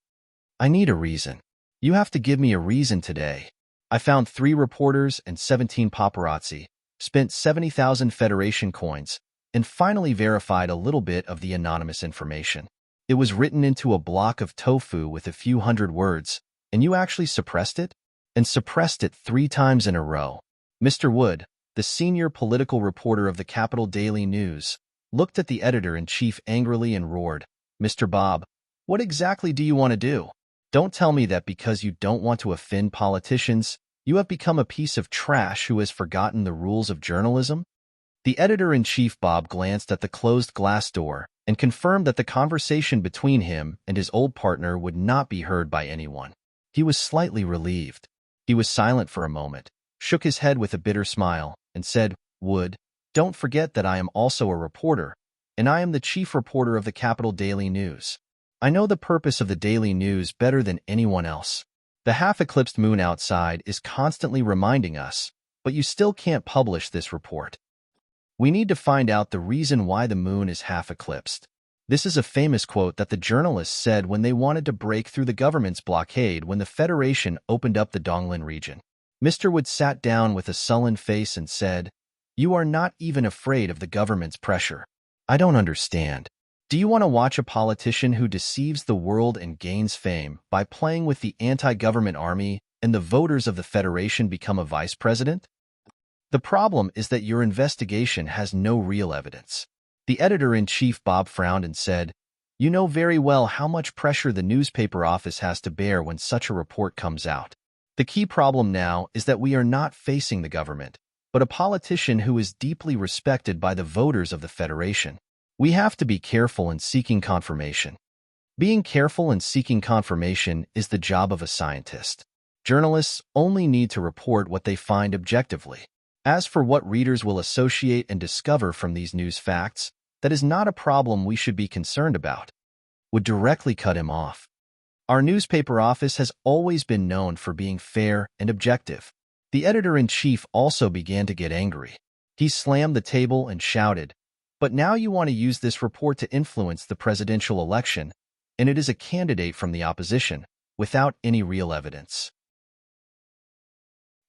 I need a reason. You have to give me a reason today. I found 3 reporters and 17 paparazzi, spent 70,000 Federation coins, and finally verified a little bit of the anonymous information. It was written into a block of tofu with a few hundred words, and you actually suppressed it? And suppressed it 3 times in a row. Mr. Wood, the senior political reporter of the Capital Daily News, looked at the editor-in-chief angrily and roared, Mr. Bob, what exactly do you want to do? Don't tell me that because you don't want to offend politicians, you have become a piece of trash who has forgotten the rules of journalism? The editor-in-chief Bob glanced at the closed glass door and confirmed that the conversation between him and his old partner would not be heard by anyone. He was slightly relieved. He was silent for a moment, shook his head with a bitter smile, and said, Wood, don't forget that I am also a reporter, and I am the chief reporter of the Capital Daily News. I know the purpose of the Daily News better than anyone else. The half-eclipsed moon outside is constantly reminding us, but you still can't publish this report. We need to find out the reason why the moon is half-eclipsed. This is a famous quote that the journalists said when they wanted to break through the government's blockade when the Federation opened up the Donglin region. Mr. Wood sat down with a sullen face and said, You are not even afraid of the government's pressure. I don't understand. Do you want to watch a politician who deceives the world and gains fame by playing with the anti-government army and the voters of the Federation become a vice president? The problem is that your investigation has no real evidence. The editor-in-chief Bob frowned and said, You know very well how much pressure the newspaper office has to bear when such a report comes out. The key problem now is that we are not facing the government, but a politician who is deeply respected by the voters of the Federation. We have to be careful in seeking confirmation. Being careful and seeking confirmation is the job of a scientist. Journalists only need to report what they find objectively. As for what readers will associate and discover from these news facts, that is not a problem we should be concerned about. Would directly cut him off. Our newspaper office has always been known for being fair and objective. The editor-in-chief also began to get angry. He slammed the table and shouted, "But now you want to use this report to influence the presidential election, and it is a candidate from the opposition, without any real evidence.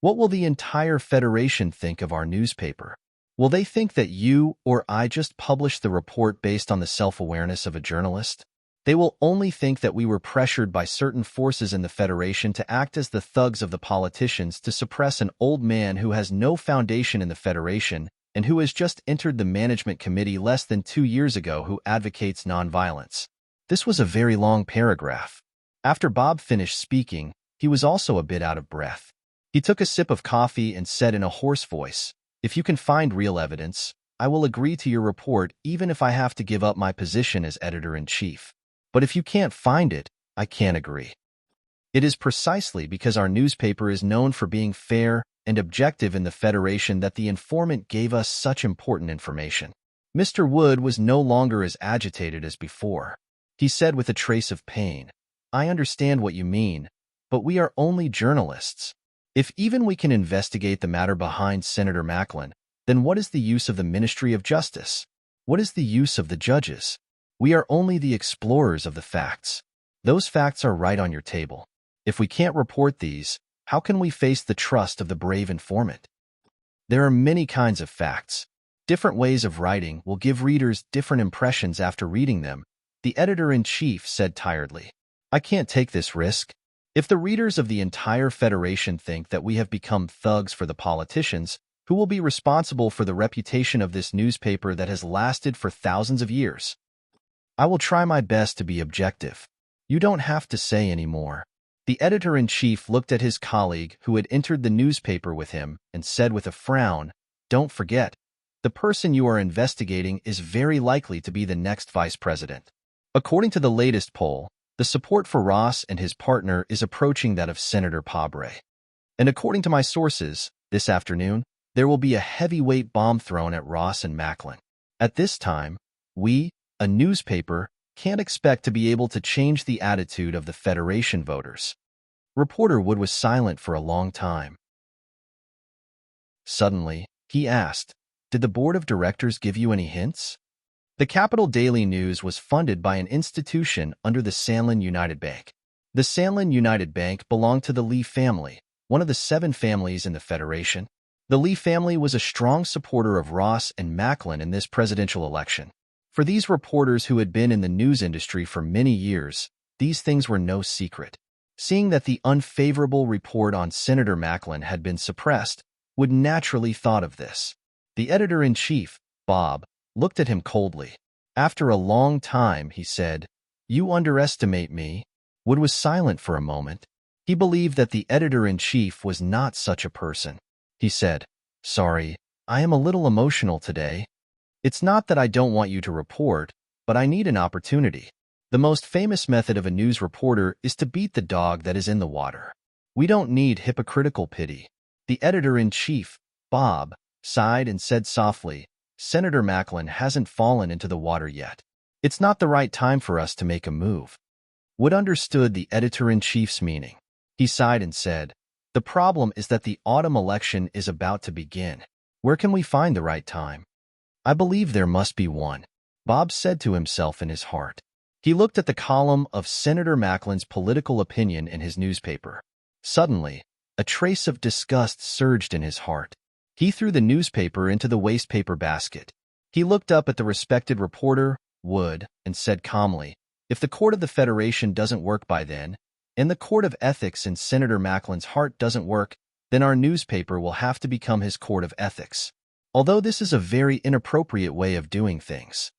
What will the entire Federation think of our newspaper? Will they think that you or I just published the report based on the self-awareness of a journalist? They will only think that we were pressured by certain forces in the Federation to act as the thugs of the politicians to suppress an old man who has no foundation in the Federation and who has just entered the management committee less than 2 years ago who advocates nonviolence." This was a very long paragraph. After Bob finished speaking, he was also a bit out of breath. He took a sip of coffee and said in a hoarse voice, "If you can find real evidence, I will agree to your report even if I have to give up my position as editor-in-chief. But if you can't find it, I can't agree." It is precisely because our newspaper is known for being fair and objective in the Federation that the informant gave us such important information. Mr. Wood was no longer as agitated as before. He said with a trace of pain, "I understand what you mean, but we are only journalists. If even we can investigate the matter behind Senator Macklin, then what is the use of the Ministry of Justice? What is the use of the judges? We are only the explorers of the facts. Those facts are right on your table. If we can't report these, how can we face the trust of the brave informant? There are many kinds of facts. Different ways of writing will give readers different impressions after reading them," the editor-in-chief said tiredly. "I can't take this risk. If the readers of the entire Federation think that we have become thugs for the politicians, who will be responsible for the reputation of this newspaper that has lasted for thousands of years? I will try my best to be objective. You don't have to say any more." The editor-in-chief looked at his colleague who had entered the newspaper with him and said with a frown, "Don't forget, the person you are investigating is very likely to be the next vice president. According to the latest poll, the support for Ross and his partner is approaching that of Senator Pabre. And according to my sources, this afternoon, there will be a heavyweight bomb thrown at Ross and Macklin. At this time, we, a newspaper, can't expect to be able to change the attitude of the Federation voters." Reporter Wood was silent for a long time. Suddenly, he asked, "Did the board of directors give you any hints?" The Capital Daily News was funded by an institution under the Sanlin United Bank. The Sanlin United Bank belonged to the Lee family, one of the 7 families in the Federation. The Lee family was a strong supporter of Ross and Macklin in this presidential election. For these reporters who had been in the news industry for many years, these things were no secret. Seeing that the unfavorable report on Senator Macklin had been suppressed, Wood naturally thought of this. The editor-in-chief, Bob, looked at him coldly. After a long time, he said, "You underestimate me." Wood was silent for a moment. He believed that the editor-in-chief was not such a person. He said, "Sorry, I am a little emotional today. It's not that I don't want you to report, but I need an opportunity. The most famous method of a news reporter is to beat the dog that is in the water. We don't need hypocritical pity." The editor-in-chief, Bob, sighed and said softly, "Senator Macklin hasn't fallen into the water yet. It's not the right time for us to make a move." Wood understood the editor-in-chief's meaning. He sighed and said, "The problem is that the autumn election is about to begin. Where can we find the right time?" "I believe there must be one," Bob said to himself in his heart. He looked at the column of Senator Macklin's political opinion in his newspaper. Suddenly, a trace of disgust surged in his heart. He threw the newspaper into the wastepaper basket. He looked up at the respected reporter, Wood, and said calmly, "If the court of the Federation doesn't work by then, and the court of ethics in Senator Macklin's heart doesn't work, then our newspaper will have to become his court of ethics. Although this is a very inappropriate way of doing things."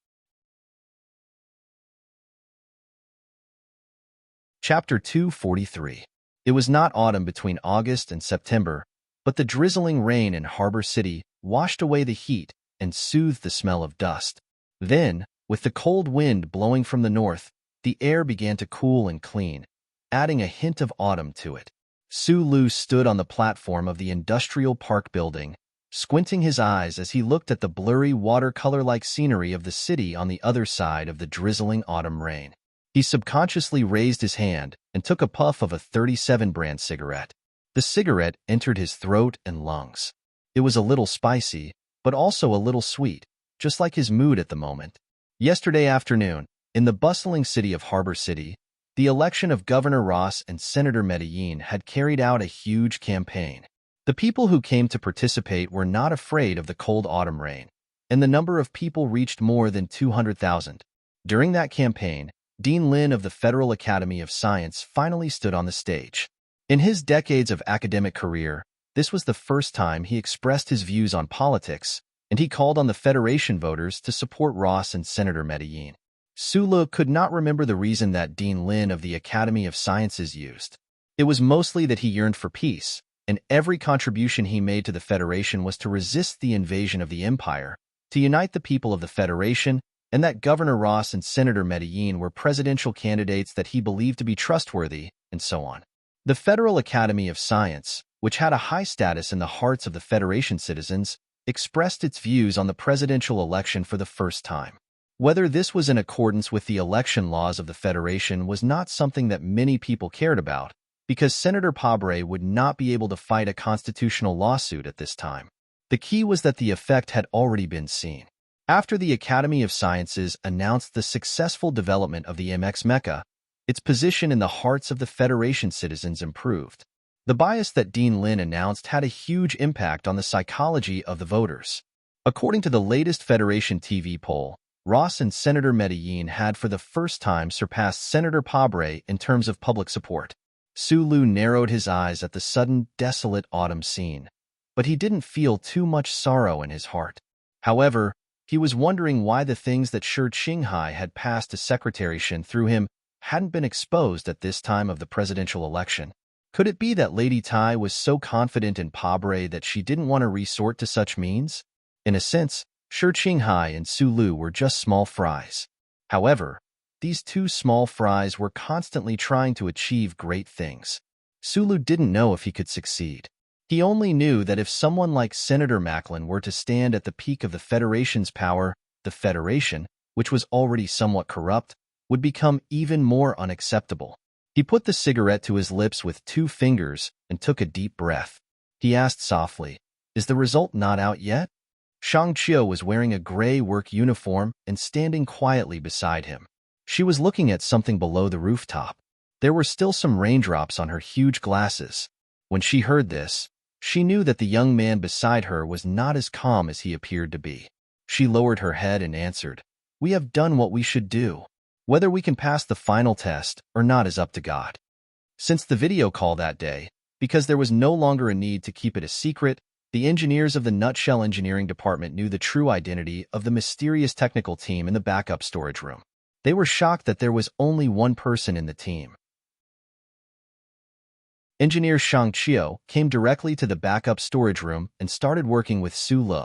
Chapter 243. It was not autumn between August and September, but the drizzling rain in Harbor City washed away the heat and soothed the smell of dust. Then, with the cold wind blowing from the north, the air began to cool and clean, adding a hint of autumn to it. Su Lu stood on the platform of the industrial park building, squinting his eyes as he looked at the blurry watercolor-like scenery of the city on the other side of the drizzling autumn rain. He subconsciously raised his hand and took a puff of a 37 brand cigarette. The cigarette entered his throat and lungs. It was a little spicy, but also a little sweet, just like his mood at the moment. Yesterday afternoon, in the bustling city of Harbor City, the election of Governor Ross and Senator Medellin had carried out a huge campaign. The people who came to participate were not afraid of the cold autumn rain, and the number of people reached more than 200,000. During that campaign, Dean Lin of the Federal Academy of Science finally stood on the stage. In his decades of academic career, this was the first time he expressed his views on politics, and he called on the Federation voters to support Ross and Senator Medellin. Su Lu could not remember the reason that Dean Lin of the Academy of Sciences used. It was mostly that he yearned for peace, and every contribution he made to the Federation was to resist the invasion of the Empire, to unite the people of the Federation, and that Governor Ross and Senator Medellin were presidential candidates that he believed to be trustworthy, and so on. The Federal Academy of Science, which had a high status in the hearts of the Federation citizens, expressed its views on the presidential election for the first time. Whether this was in accordance with the election laws of the Federation was not something that many people cared about, because Senator Pabre would not be able to fight a constitutional lawsuit at this time. The key was that the effect had already been seen. After the Academy of Sciences announced the successful development of the MX Mecha, its position in the hearts of the Federation citizens improved. The bias that Dean Lin announced had a huge impact on the psychology of the voters. According to the latest Federation TV poll, Ross and Senator Medellin had for the first time surpassed Senator Pabre in terms of public support. Su Lu narrowed his eyes at the sudden, desolate autumn scene, but he didn't feel too much sorrow in his heart. However, he was wondering why the things that Shi Qinghai had passed to Secretary Shin through him hadn't been exposed at this time of the presidential election. Could it be that Lady Tai was so confident in Pabre that she didn't want to resort to such means? In a sense, Shi Qinghai and Su Lu were just small fries. However, these two small fries were constantly trying to achieve great things. Su Lu didn't know if he could succeed. He only knew that if someone like Senator Macklin were to stand at the peak of the Federation's power, the Federation, which was already somewhat corrupt, would become even more unacceptable. He put the cigarette to his lips with 2 fingers and took a deep breath. He asked softly, "Is the result not out yet?" Shang Qiu was wearing a gray work uniform and standing quietly beside him. She was looking at something below the rooftop. There were still some raindrops on her huge glasses. When she heard this, she knew that the young man beside her was not as calm as he appeared to be. She lowered her head and answered, "We have done what we should do. Whether we can pass the final test or not is up to God." Since the video call that day, because there was no longer a need to keep it a secret, the engineers of the Nutshell Engineering Department knew the true identity of the mysterious technical team in the backup storage room. They were shocked that there was only one person in the team. Engineer Shang Qiu came directly to the backup storage room and started working with Su Lu.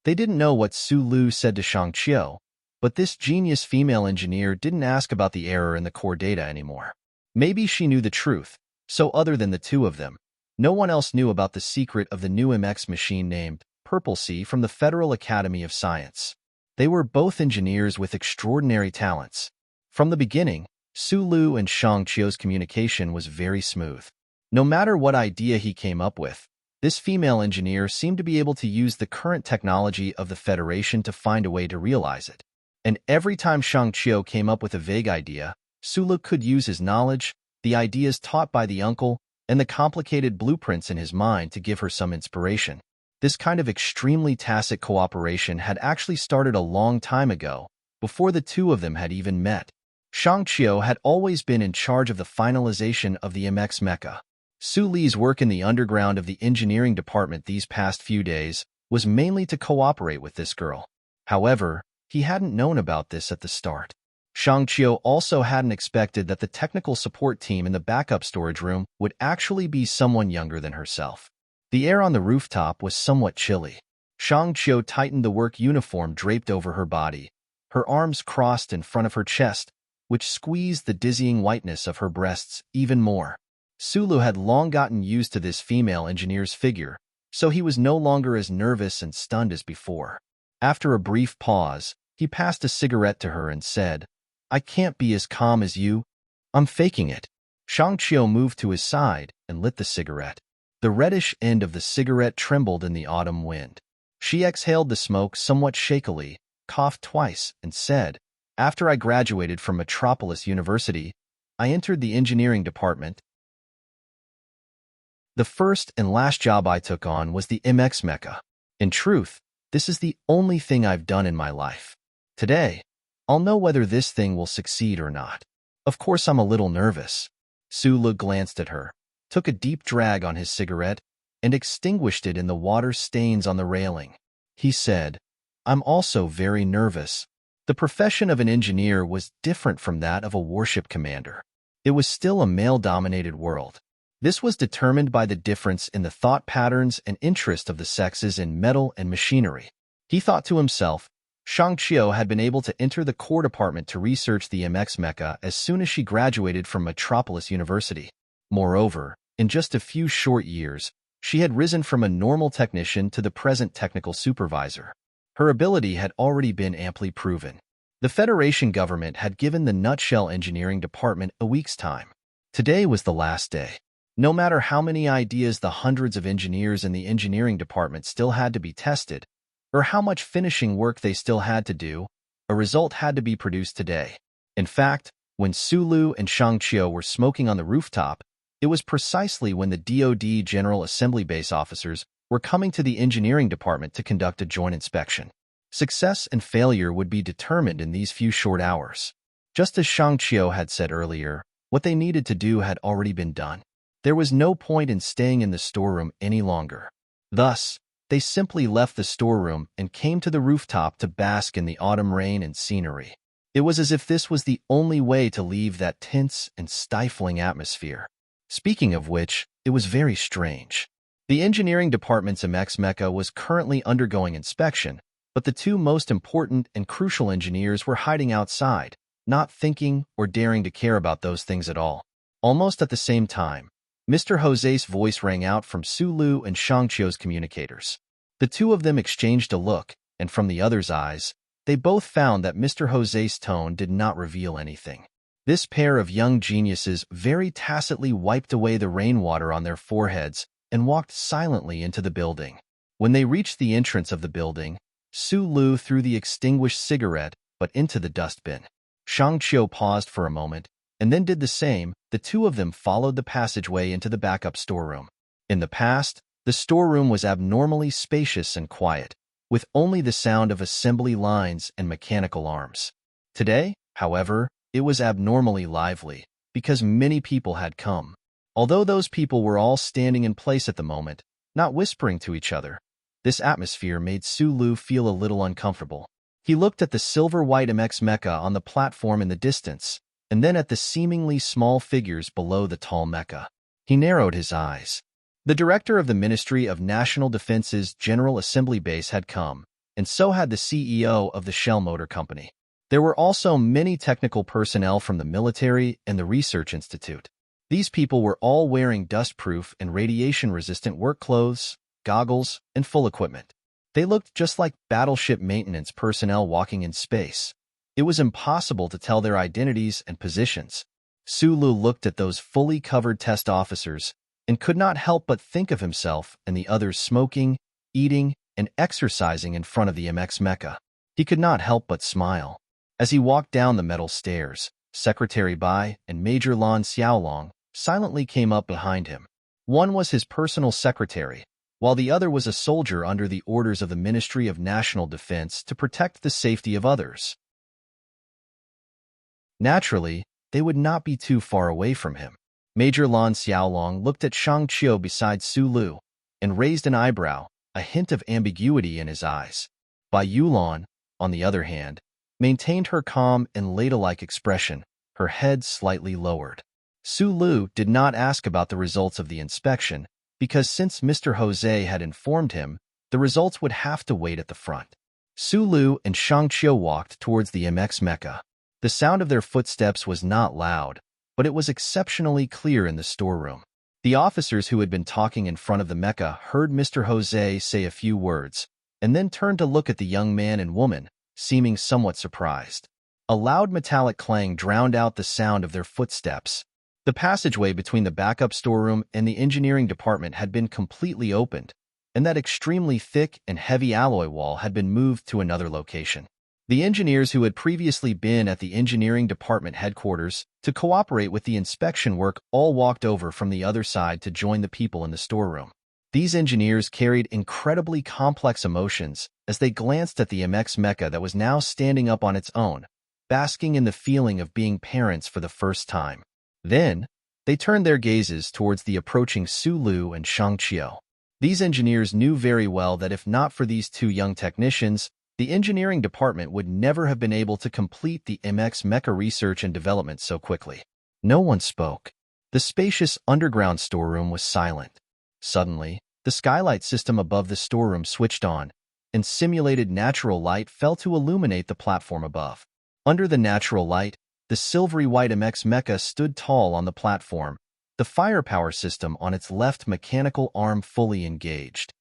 They didn't know what Su Lu said to Shang Qiu, but this genius female engineer didn't ask about the error in the core data anymore. Maybe she knew the truth, so other than the two of them, no one else knew about the secret of the new MX machine named Purple Sea from the Federal Academy of Science. They were both engineers with extraordinary talents. From the beginning, Su Lu and Shang Qiu's communication was very smooth. No matter what idea he came up with, this female engineer seemed to be able to use the current technology of the Federation to find a way to realize it. And every time Shang Qiu came up with a vague idea, Su Lu could use his knowledge, the ideas taught by the uncle, and the complicated blueprints in his mind to give her some inspiration. This kind of extremely tacit cooperation had actually started a long time ago, before the two of them had even met. Shang Qiu had always been in charge of the finalization of the MX Mecha. Su Li's work in the underground of the engineering department these past few days was mainly to cooperate with this girl. However, he hadn't known about this at the start. Shang Qiu also hadn't expected that the technical support team in the backup storage room would actually be someone younger than herself. The air on the rooftop was somewhat chilly. Shang Qiu tightened the work uniform draped over her body, her arms crossed in front of her chest, which squeezed the dizzying whiteness of her breasts even more. Sulu had long gotten used to this female engineer's figure, so he was no longer as nervous and stunned as before. After a brief pause, he passed a cigarette to her and said, "I can't be as calm as you. I'm faking it." Shang Qiu moved to his side and lit the cigarette. The reddish end of the cigarette trembled in the autumn wind. She exhaled the smoke somewhat shakily, coughed twice, and said, "After I graduated from Metropolis University, I entered the engineering department. The first and last job I took on was the MX Mecha. In truth, this is the only thing I've done in my life. Today, I'll know whether this thing will succeed or not. Of course I'm a little nervous." Sulu glanced at her, took a deep drag on his cigarette, and extinguished it in the water stains on the railing. He said, "I'm also very nervous." The profession of an engineer was different from that of a warship commander. It was still a male-dominated world. This was determined by the difference in the thought patterns and interest of the sexes in metal and machinery. He thought to himself, Shang Qiu had been able to enter the core department to research the MX Mecha as soon as she graduated from Metropolis University. Moreover, in just a few short years, she had risen from a normal technician to the present technical supervisor. Her ability had already been amply proven. The Federation government had given the Nutshell Engineering Department a week's time. Today was the last day. No matter how many ideas the hundreds of engineers in the engineering department still had to be tested, or how much finishing work they still had to do, a result had to be produced today. In fact, when Sulu and Shang Qiu were smoking on the rooftop, it was precisely when the DoD General Assembly Base officers were coming to the engineering department to conduct a joint inspection. Success and failure would be determined in these few short hours. Just as Shang Qiu had said earlier, what they needed to do had already been done. There was no point in staying in the storeroom any longer. Thus, they simply left the storeroom and came to the rooftop to bask in the autumn rain and scenery. It was as if this was the only way to leave that tense and stifling atmosphere. Speaking of which, it was very strange. The engineering department's MX Mecha was currently undergoing inspection, but the two most important and crucial engineers were hiding outside, not thinking or daring to care about those things at all. Almost at the same time, Mr. Jose's voice rang out from Sulu and Shang Qiu's communicators. The two of them exchanged a look, and from the other's eyes, they both found that Mr. Jose's tone did not reveal anything. This pair of young geniuses very tacitly wiped away the rainwater on their foreheads and walked silently into the building. When they reached the entrance of the building, Sulu threw the extinguished cigarette but into the dustbin. Shang Qiu paused for a moment, and then did the same. The two of them followed the passageway into the backup storeroom. In the past, the storeroom was abnormally spacious and quiet, with only the sound of assembly lines and mechanical arms. Today, however, it was abnormally lively, because many people had come. Although those people were all standing in place at the moment, not whispering to each other, this atmosphere made Sulu feel a little uncomfortable. He looked at the silver-white MX Mecha on the platform in the distance, and then at the seemingly small figures below the tall mecha. He narrowed his eyes. The director of the Ministry of National Defense's General Assembly Base had come, and so had the CEO of the Shell Motor Company. There were also many technical personnel from the military and the Research Institute. These people were all wearing dust-proof and radiation-resistant work clothes, goggles, and full equipment. They looked just like battleship maintenance personnel walking in space. It was impossible to tell their identities and positions. Sulu looked at those fully covered test officers and could not help but think of himself and the others smoking, eating, and exercising in front of the MX Mecha. He could not help but smile. As he walked down the metal stairs, Secretary Bai and Major Lan Xiaolong silently came up behind him. One was his personal secretary, while the other was a soldier under the orders of the Ministry of National Defense to protect the safety of others. Naturally, they would not be too far away from him. Major Lan Xiaolong looked at Shang Qiu beside Sulu and raised an eyebrow, a hint of ambiguity in his eyes. Bai Yulan, on the other hand, maintained her calm and ladle-like expression, her head slightly lowered. Sulu did not ask about the results of the inspection, because since Mr. Jose had informed him, the results would have to wait at the front. Sulu and Shangqiu walked towards the MX Mecha. The sound of their footsteps was not loud, but it was exceptionally clear in the storeroom. The officers who had been talking in front of the mecha heard Mr. Jose say a few words, and then turned to look at the young man and woman, seeming somewhat surprised. A loud metallic clang drowned out the sound of their footsteps. The passageway between the backup storeroom and the engineering department had been completely opened, and that extremely thick and heavy alloy wall had been moved to another location. The engineers who had previously been at the engineering department headquarters to cooperate with the inspection work all walked over from the other side to join the people in the storeroom. These engineers carried incredibly complex emotions as they glanced at the MX Mecha that was now standing up on its own, basking in the feeling of being parents for the first time. Then, they turned their gazes towards the approaching Sulu and Shangqiu. These engineers knew very well that if not for these two young technicians, the engineering department would never have been able to complete the MX Mecha research and development so quickly. No one spoke. The spacious underground storeroom was silent. Suddenly, the skylight system above the storeroom switched on, and simulated natural light fell to illuminate the platform above. Under the natural light, the silvery white MX Mecha stood tall on the platform, the firepower system on its left mechanical arm fully engaged.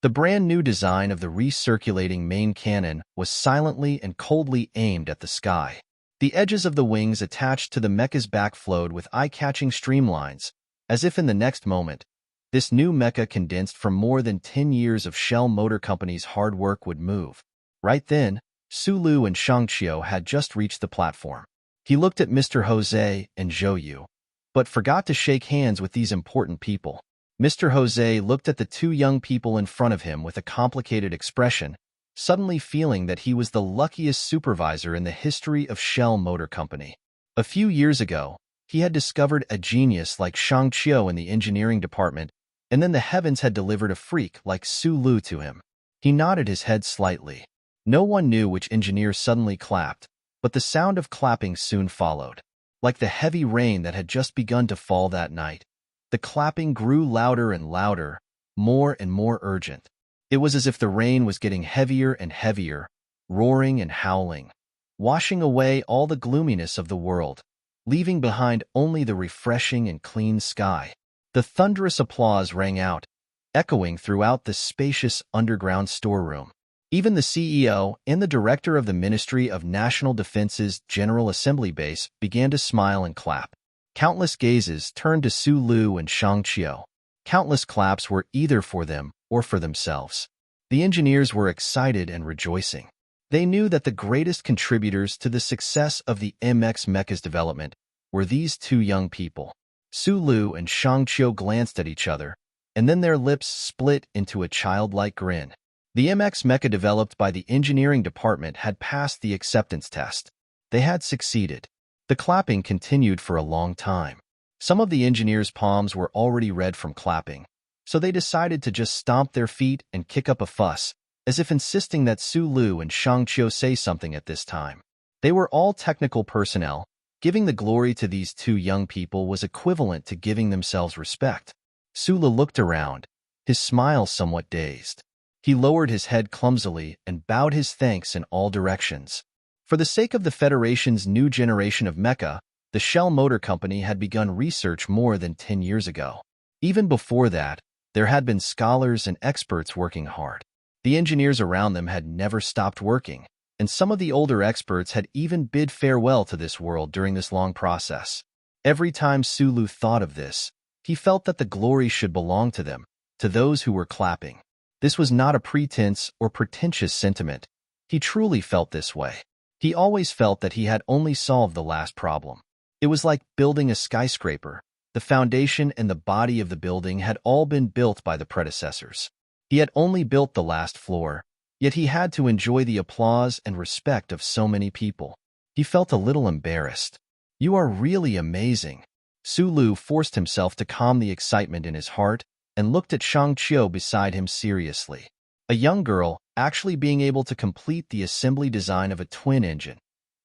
The brand new design of the recirculating main cannon was silently and coldly aimed at the sky. The edges of the wings attached to the mecha's back flowed with eye-catching streamlines, as if in the next moment, this new mecha condensed from more than 10 years of Shell Motor Company's hard work would move. Right then, Sulu and Shangqiu had just reached the platform. He looked at Mr. Jose and Zhou, but forgot to shake hands with these important people. Mr. Jose looked at the two young people in front of him with a complicated expression, suddenly feeling that he was the luckiest supervisor in the history of Shell Motor Company. A few years ago, he had discovered a genius like Shangqiu in the engineering department, and then the heavens had delivered a freak like Sulu to him. He nodded his head slightly. No one knew which engineer suddenly clapped, but the sound of clapping soon followed. Like the heavy rain that had just begun to fall that night, the clapping grew louder and louder, more and more urgent. It was as if the rain was getting heavier and heavier, roaring and howling, washing away all the gloominess of the world, leaving behind only the refreshing and clean sky. The thunderous applause rang out, echoing throughout the spacious underground storeroom. Even the CEO and the director of the Ministry of National Defense's General Assembly Base began to smile and clap. Countless gazes turned to Sulu and Shangqiu. Countless claps were either for them or for themselves. The engineers were excited and rejoicing. They knew that the greatest contributors to the success of the MX Mecha's development were these two young people. Sulu and Shangqiu glanced at each other, and then their lips split into a childlike grin. The MX Mecha developed by the engineering department had passed the acceptance test. They had succeeded. The clapping continued for a long time. Some of the engineers' palms were already red from clapping, so they decided to just stomp their feet and kick up a fuss, as if insisting that Sulu and Shangqiu say something at this time. They were all technical personnel. Giving the glory to these two young people was equivalent to giving themselves respect. Sulu looked around, his smile somewhat dazed. He lowered his head clumsily and bowed his thanks in all directions. For the sake of the Federation's new generation of mecha, the Shell Motor Company had begun research more than 10 years ago. Even before that, there had been scholars and experts working hard. The engineers around them had never stopped working, and some of the older experts had even bid farewell to this world during this long process. Every time Sulu thought of this, he felt that the glory should belong to them, to those who were clapping. This was not a pretense or pretentious sentiment. He truly felt this way. He always felt that he had only solved the last problem. It was like building a skyscraper. The foundation and the body of the building had all been built by the predecessors. He had only built the last floor, yet he had to enjoy the applause and respect of so many people. He felt a little embarrassed. "You are really amazing." Sulu forced himself to calm the excitement in his heart and looked at Shangqiu beside him seriously. a young girl actually being able to complete the assembly design of a twin engine.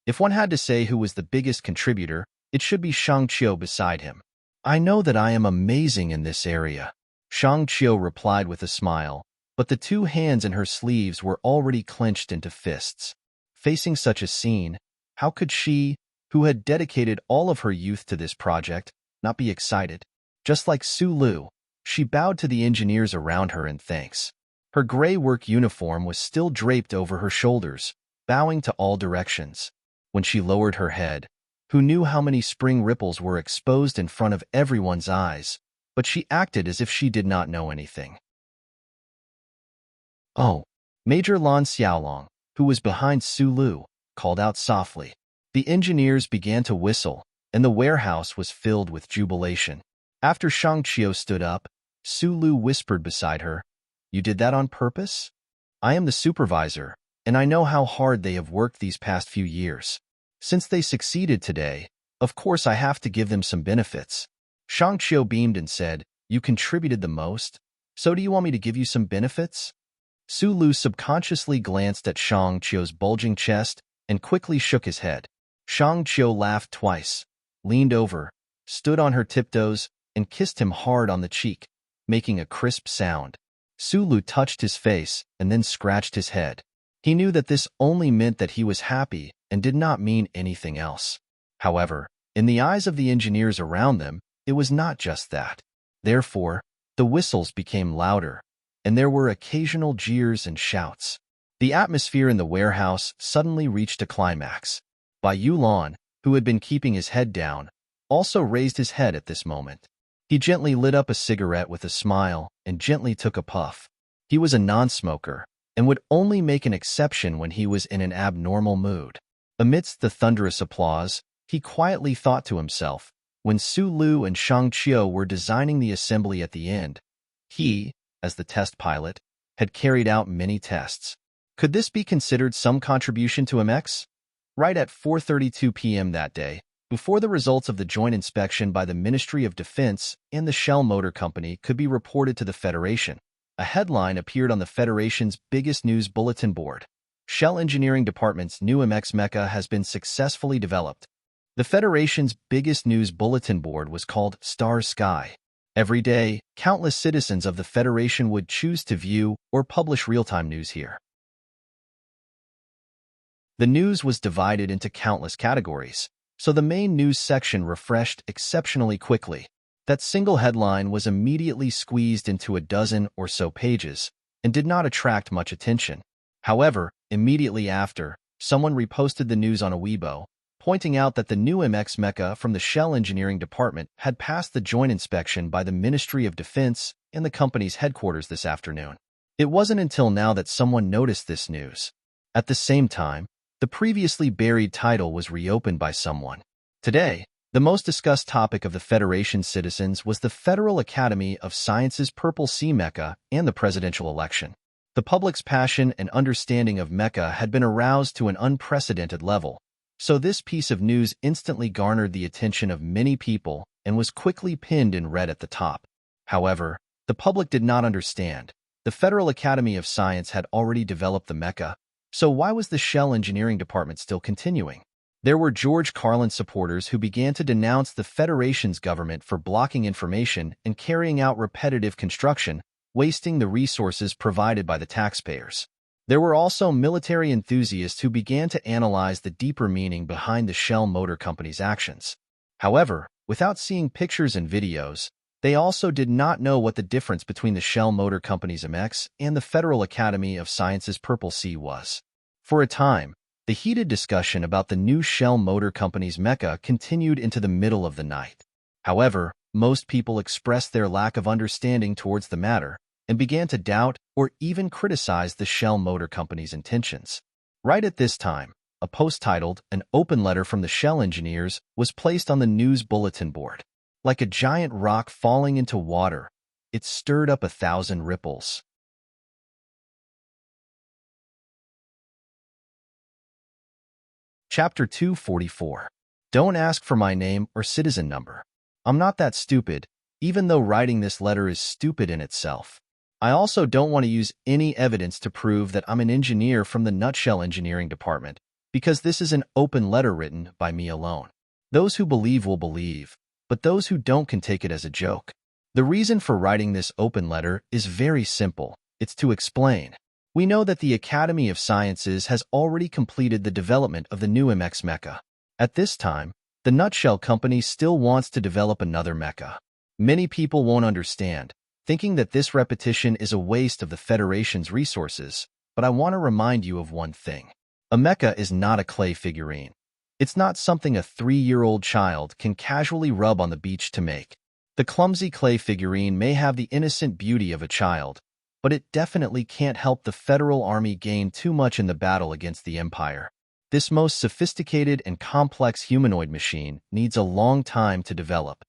If one had to say who was the biggest contributor, it should be Shang Qiu beside him. I know that I am amazing in this area, Shang Qiu replied with a smile, but the two hands in her sleeves were already clenched into fists. Facing such a scene, how could she, who had dedicated all of her youth to this project, not be excited? Just like Su Lu, she bowed to the engineers around her in thanks. Her gray work uniform was still draped over her shoulders, bowing to all directions. When she lowered her head, who knew how many spring ripples were exposed in front of everyone's eyes, but she acted as if she did not know anything. Oh, Major Lan Xiaolong, who was behind Su Lu, called out softly. The engineers began to whistle, and the warehouse was filled with jubilation. After Shang Qiu stood up, Su Lu whispered beside her, "You did that on purpose? I am the supervisor, and I know how hard they have worked these past few years. Since they succeeded today, of course I have to give them some benefits." Shang Qiu beamed and said, "You contributed the most, so do you want me to give you some benefits?" Su Lu subconsciously glanced at Shang Qiu's bulging chest and quickly shook his head. Shang Qiu laughed twice, leaned over, stood on her tiptoes, and kissed him hard on the cheek, making a crisp sound. Su Lu touched his face and then scratched his head. He knew that this only meant that he was happy and did not mean anything else. However, in the eyes of the engineers around them, it was not just that. Therefore, the whistles became louder, and there were occasional jeers and shouts. The atmosphere in the warehouse suddenly reached a climax. Bai Yulan, who had been keeping his head down, also raised his head at this moment. He gently lit up a cigarette with a smile and gently took a puff. He was a non-smoker and would only make an exception when he was in an abnormal mood. Amidst the thunderous applause, he quietly thought to himself, when Su Lu and Shang Qiu were designing the assembly at the end, he, as the test pilot, had carried out many tests. Could this be considered some contribution to MX? Right at 4:32 p.m. that day, before the results of the joint inspection by the Ministry of Defense and the Shell Motor Company could be reported to the Federation, a headline appeared on the Federation's biggest news bulletin board. Shell Engineering Department's new MX mecha has been successfully developed. The Federation's biggest news bulletin board was called Star Sky. Every day, countless citizens of the Federation would choose to view or publish real-time news here. The news was divided into countless categories, so the main news section refreshed exceptionally quickly. That single headline was immediately squeezed into a dozen or so pages and did not attract much attention. However, immediately after, someone reposted the news on a Weibo, pointing out that the new MX mecha from the Shell Engineering Department had passed the joint inspection by the Ministry of Defense and the company's headquarters this afternoon. It wasn't until now that someone noticed this news. At the same time, the previously buried title was reopened by someone. Today, the most discussed topic of the Federation's citizens was the Federal Academy of Sciences Purple Sea mecha and the presidential election. The public's passion and understanding of mecha had been aroused to an unprecedented level, so this piece of news instantly garnered the attention of many people and was quickly pinned in red at the top. However, the public did not understand. The Federal Academy of Science had already developed the mecha, so why was the Shell Engineering Department still continuing? There were George Carlin supporters who began to denounce the Federation's government for blocking information and carrying out repetitive construction, wasting the resources provided by the taxpayers. There were also military enthusiasts who began to analyze the deeper meaning behind the Shell Motor Company's actions. However, without seeing pictures and videos, they also did not know what the difference between the Shell Motor Company's MX and the Federal Academy of Sciences Purple Sea was. For a time, the heated discussion about the new Shell Motor Company's mecha continued into the middle of the night. However, most people expressed their lack of understanding towards the matter and began to doubt or even criticize the Shell Motor Company's intentions. Right at this time, a post titled "An Open Letter from the Shell Engineers" was placed on the news bulletin board. Like a giant rock falling into water, it stirred up 1,000 ripples. Chapter 244. Don't ask for my name or citizen number. I'm not that stupid, even though writing this letter is stupid in itself. I also don't want to use any evidence to prove that I'm an engineer from the Nutshell Engineering Department, because this is an open letter written by me alone. Those who believe will believe, but those who don't can take it as a joke. The reason for writing this open letter is very simple. It's to explain. We know that the Academy of Sciences has already completed the development of the new MX mecha. At this time, the Nutshell Company still wants to develop another mecha. Many people won't understand, thinking that this repetition is a waste of the Federation's resources, but I want to remind you of one thing. A mecha is not a clay figurine. It's not something a 3-year-old child can casually rub on the beach to make. The clumsy clay figurine may have the innocent beauty of a child, but it definitely can't help the Federal Army gain too much in the battle against the Empire. This most sophisticated and complex humanoid machine needs a long time to develop.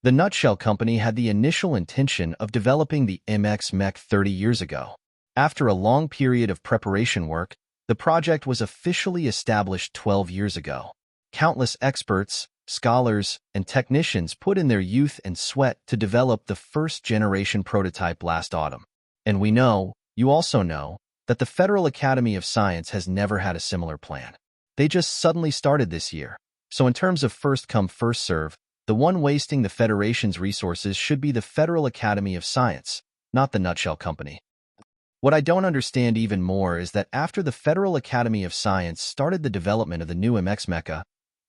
The Nutshell Company had the initial intention of developing the MX mech 30 years ago. After a long period of preparation work, the project was officially established 12 years ago. Countless experts, scholars, and technicians put in their youth and sweat to develop the first-generation prototype last autumn. And we know, you also know, that the Federal Academy of Science has never had a similar plan. They just suddenly started this year. So in terms of first come, first serve, the one wasting the Federation's resources should be the Federal Academy of Science, not the Nutshell Company. What I don't understand even more is that after the Federal Academy of Science started the development of the new MX mecha,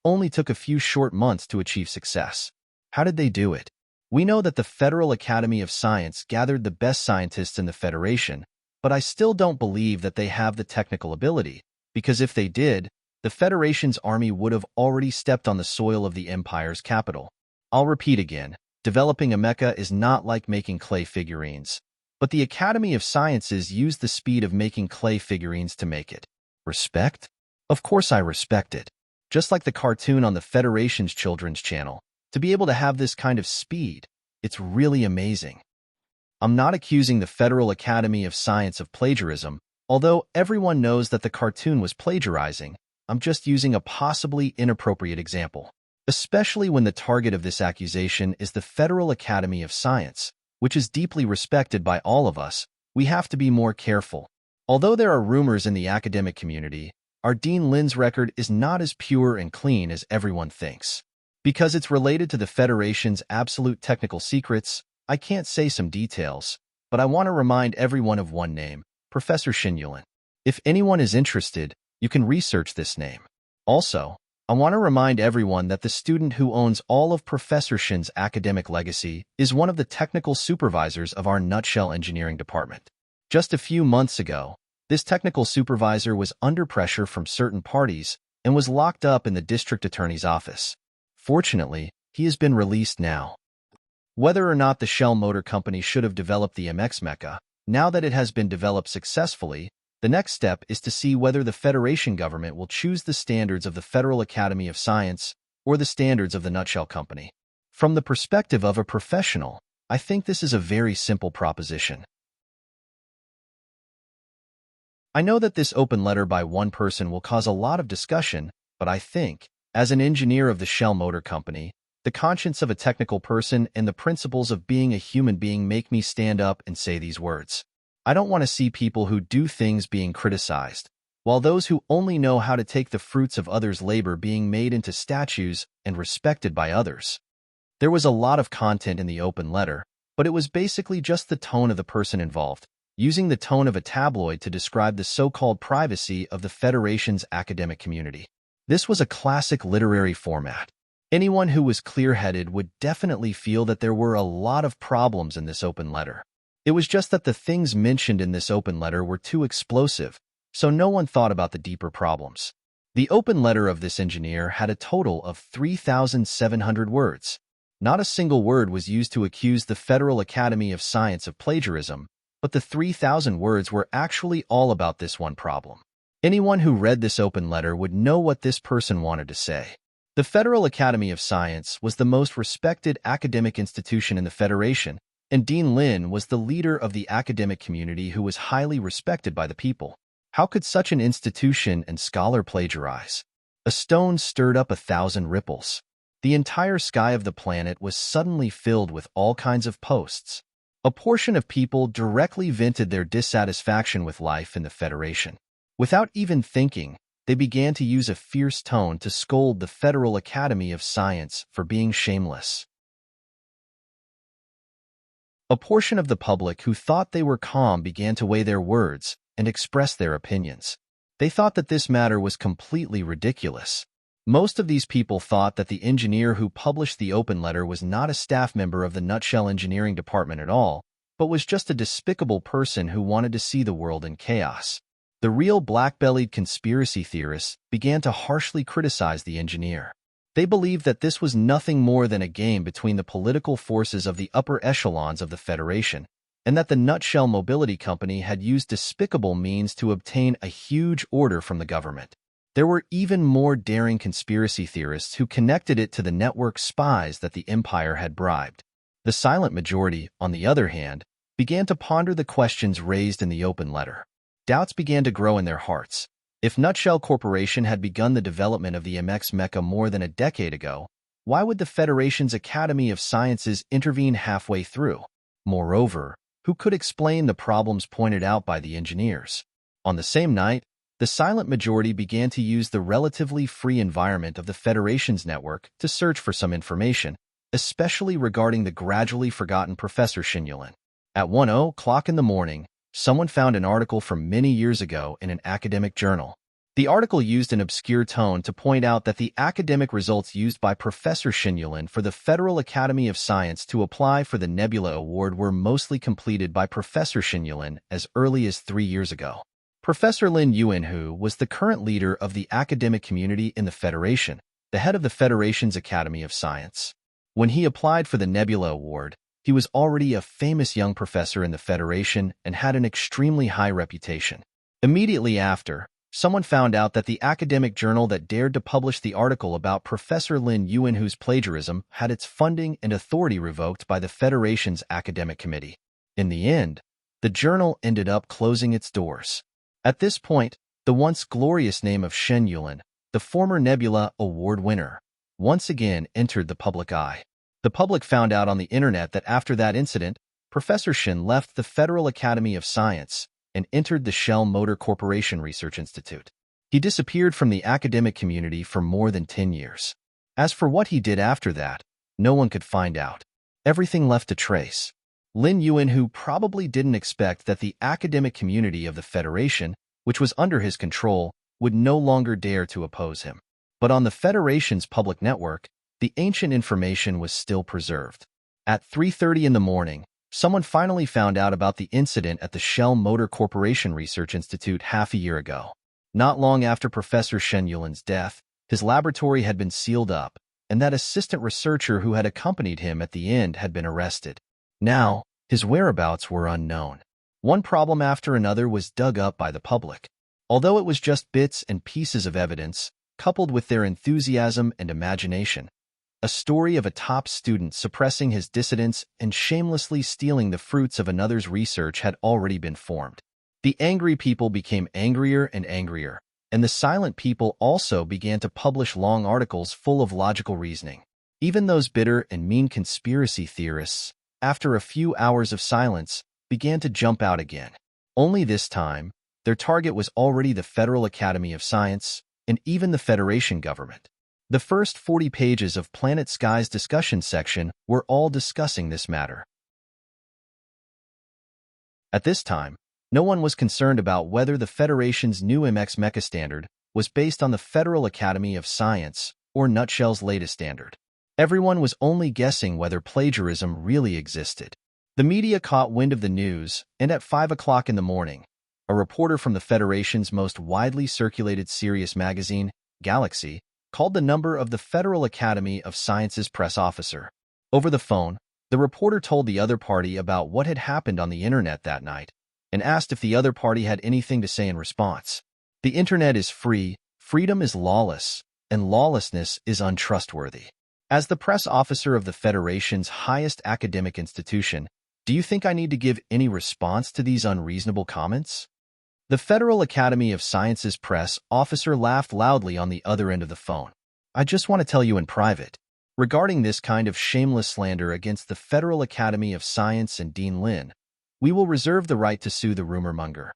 only took a few short months to achieve success. How did they do it? We know that the Federal Academy of Science gathered the best scientists in the Federation, but I still don't believe that they have the technical ability, because if they did, the Federation's army would have already stepped on the soil of the Empire's capital. I'll repeat again, developing a mecha is not like making clay figurines, but the Academy of Sciences used the speed of making clay figurines to make it. Respect? Of course I respect it. Just like the cartoon on the Federation's children's channel, to be able to have this kind of speed, it's really amazing. I'm not accusing the Federal Academy of Science of plagiarism, although everyone knows that the cartoon was plagiarizing. I'm just using a possibly inappropriate example, especially when the target of this accusation is the Federal Academy of Science, which is deeply respected by all of us. We have to be more careful. Although there are rumors in the academic community, our Dean Lin's record is not as pure and clean as everyone thinks. Because it's related to the Federation's absolute technical secrets, I can't say some details, but I want to remind everyone of one name, Professor Shin Yulin. If anyone is interested, you can research this name. Also, I want to remind everyone that the student who owns all of Professor Shin's academic legacy is one of the technical supervisors of our Nutshell Engineering Department. Just a few months ago, this technical supervisor was under pressure from certain parties and was locked up in the district attorney's office. Fortunately, he has been released now. Whether or not the Shell Motor Company should have developed the MX mecha, now that it has been developed successfully, the next step is to see whether the Federation government will choose the standards of the Federal Academy of Science or the standards of the Nutshell Company. From the perspective of a professional, I think this is a very simple proposition. I know that this open letter by one person will cause a lot of discussion, but I think, as an engineer of the Shell Motor Company, the conscience of a technical person and the principles of being a human being make me stand up and say these words. I don't want to see people who do things being criticized, while those who only know how to take the fruits of others' labor being made into statues and respected by others. There was a lot of content in the open letter, but it was basically just the tone of the person involved, using the tone of a tabloid to describe the so-called privacy of the Federation's academic community. This was a classic literary format. Anyone who was clear-headed would definitely feel that there were a lot of problems in this open letter. It was just that the things mentioned in this open letter were too explosive, so no one thought about the deeper problems. The open letter of this engineer had a total of 3,700 words. Not a single word was used to accuse the Federal Academy of Science of plagiarism, but the 3,000 words were actually all about this one problem. Anyone who read this open letter would know what this person wanted to say. The Federal Academy of Science was the most respected academic institution in the Federation, and Dean Lin was the leader of the academic community who was highly respected by the people. How could such an institution and scholar plagiarize? A stone stirred up 1,000 ripples. The entire sky of the planet was suddenly filled with all kinds of posts. A portion of people directly vented their dissatisfaction with life in the Federation. Without even thinking, they began to use a fierce tone to scold the Federal Academy of Science for being shameless. A portion of the public who thought they were calm began to weigh their words and express their opinions. They thought that this matter was completely ridiculous. Most of these people thought that the engineer who published the open letter was not a staff member of the Nutshell Engineering Department at all, but was just a despicable person who wanted to see the world in chaos. The real black-bellied conspiracy theorists began to harshly criticize the engineer. They believed that this was nothing more than a game between the political forces of the upper echelons of the Federation, and that the Nutshell Mobility Company had used despicable means to obtain a huge order from the government. There were even more daring conspiracy theorists who connected it to the network spies that the Empire had bribed. The silent majority, on the other hand, began to ponder the questions raised in the open letter. Doubts began to grow in their hearts. If Nutshell Corporation had begun the development of the MX Mecha more than a decade ago, why would the Federation's Academy of Sciences intervene halfway through? Moreover, who could explain the problems pointed out by the engineers? On the same night, the silent majority began to use the relatively free environment of the Federation's network to search for some information, especially regarding the gradually forgotten Professor Shinyulin. At 1:00 in the morning, someone found an article from many years ago in an academic journal. The article used an obscure tone to point out that the academic results used by Professor Shinyulin for the Federal Academy of Science to apply for the Nebula Award were mostly completed by Professor Shinyulin as early as 3 years ago. Professor Lin Yuanhu was the current leader of the academic community in the Federation, the head of the Federation's Academy of Science. When he applied for the Nebula Award, he was already a famous young professor in the Federation and had an extremely high reputation. Immediately after, someone found out that the academic journal that dared to publish the article about Professor Lin Yuanhu's plagiarism had its funding and authority revoked by the Federation's academic committee. In the end, the journal ended up closing its doors. At this point, the once glorious name of Shen Yulin, the former Nebula Award winner, once again entered the public eye. The public found out on the internet that after that incident, Professor Shen left the Federal Academy of Science and entered the Shell Motor Corporation Research Institute. He disappeared from the academic community for more than 10 years. As for what he did after that, no one could find out. Everything left a trace. Lin Yuanhu probably didn't expect that the academic community of the Federation, which was under his control, would no longer dare to oppose him. But on the Federation's public network, the ancient information was still preserved. At 3:30 in the morning, someone finally found out about the incident at the Shell Motor Corporation Research Institute half a year ago. Not long after Professor Shen Yulin's death, his laboratory had been sealed up, and that assistant researcher who had accompanied him at the end had been arrested. Now, his whereabouts were unknown. One problem after another was dug up by the public. Although it was just bits and pieces of evidence, coupled with their enthusiasm and imagination, a story of a top student suppressing his dissidence and shamelessly stealing the fruits of another's research had already been formed. The angry people became angrier and angrier, and the silent people also began to publish long articles full of logical reasoning. Even those bitter and mean conspiracy theorists, after a few hours of silence, began to jump out again. Only this time, their target was already the Federal Academy of Science and even the Federation government. The first 40 pages of Planet Sky's discussion section were all discussing this matter. At this time, no one was concerned about whether the Federation's new MX Mecha standard was based on the Federal Academy of Science or Nutshell's latest standard. Everyone was only guessing whether plagiarism really existed. The media caught wind of the news, and at 5:00 in the morning, a reporter from the Federation's most widely circulated serious magazine, Galaxy, called the number of the Federal Academy of Sciences press officer. Over the phone, the reporter told the other party about what had happened on the internet that night, and asked if the other party had anything to say in response. The internet is free, freedom is lawless, and lawlessness is untrustworthy. As the press officer of the Federation's highest academic institution, do you think I need to give any response to these unreasonable comments? The Federal Academy of Sciences press officer laughed loudly on the other end of the phone. I just want to tell you in private. Regarding this kind of shameless slander against the Federal Academy of Science and Dean Lin, we will reserve the right to sue the rumor monger."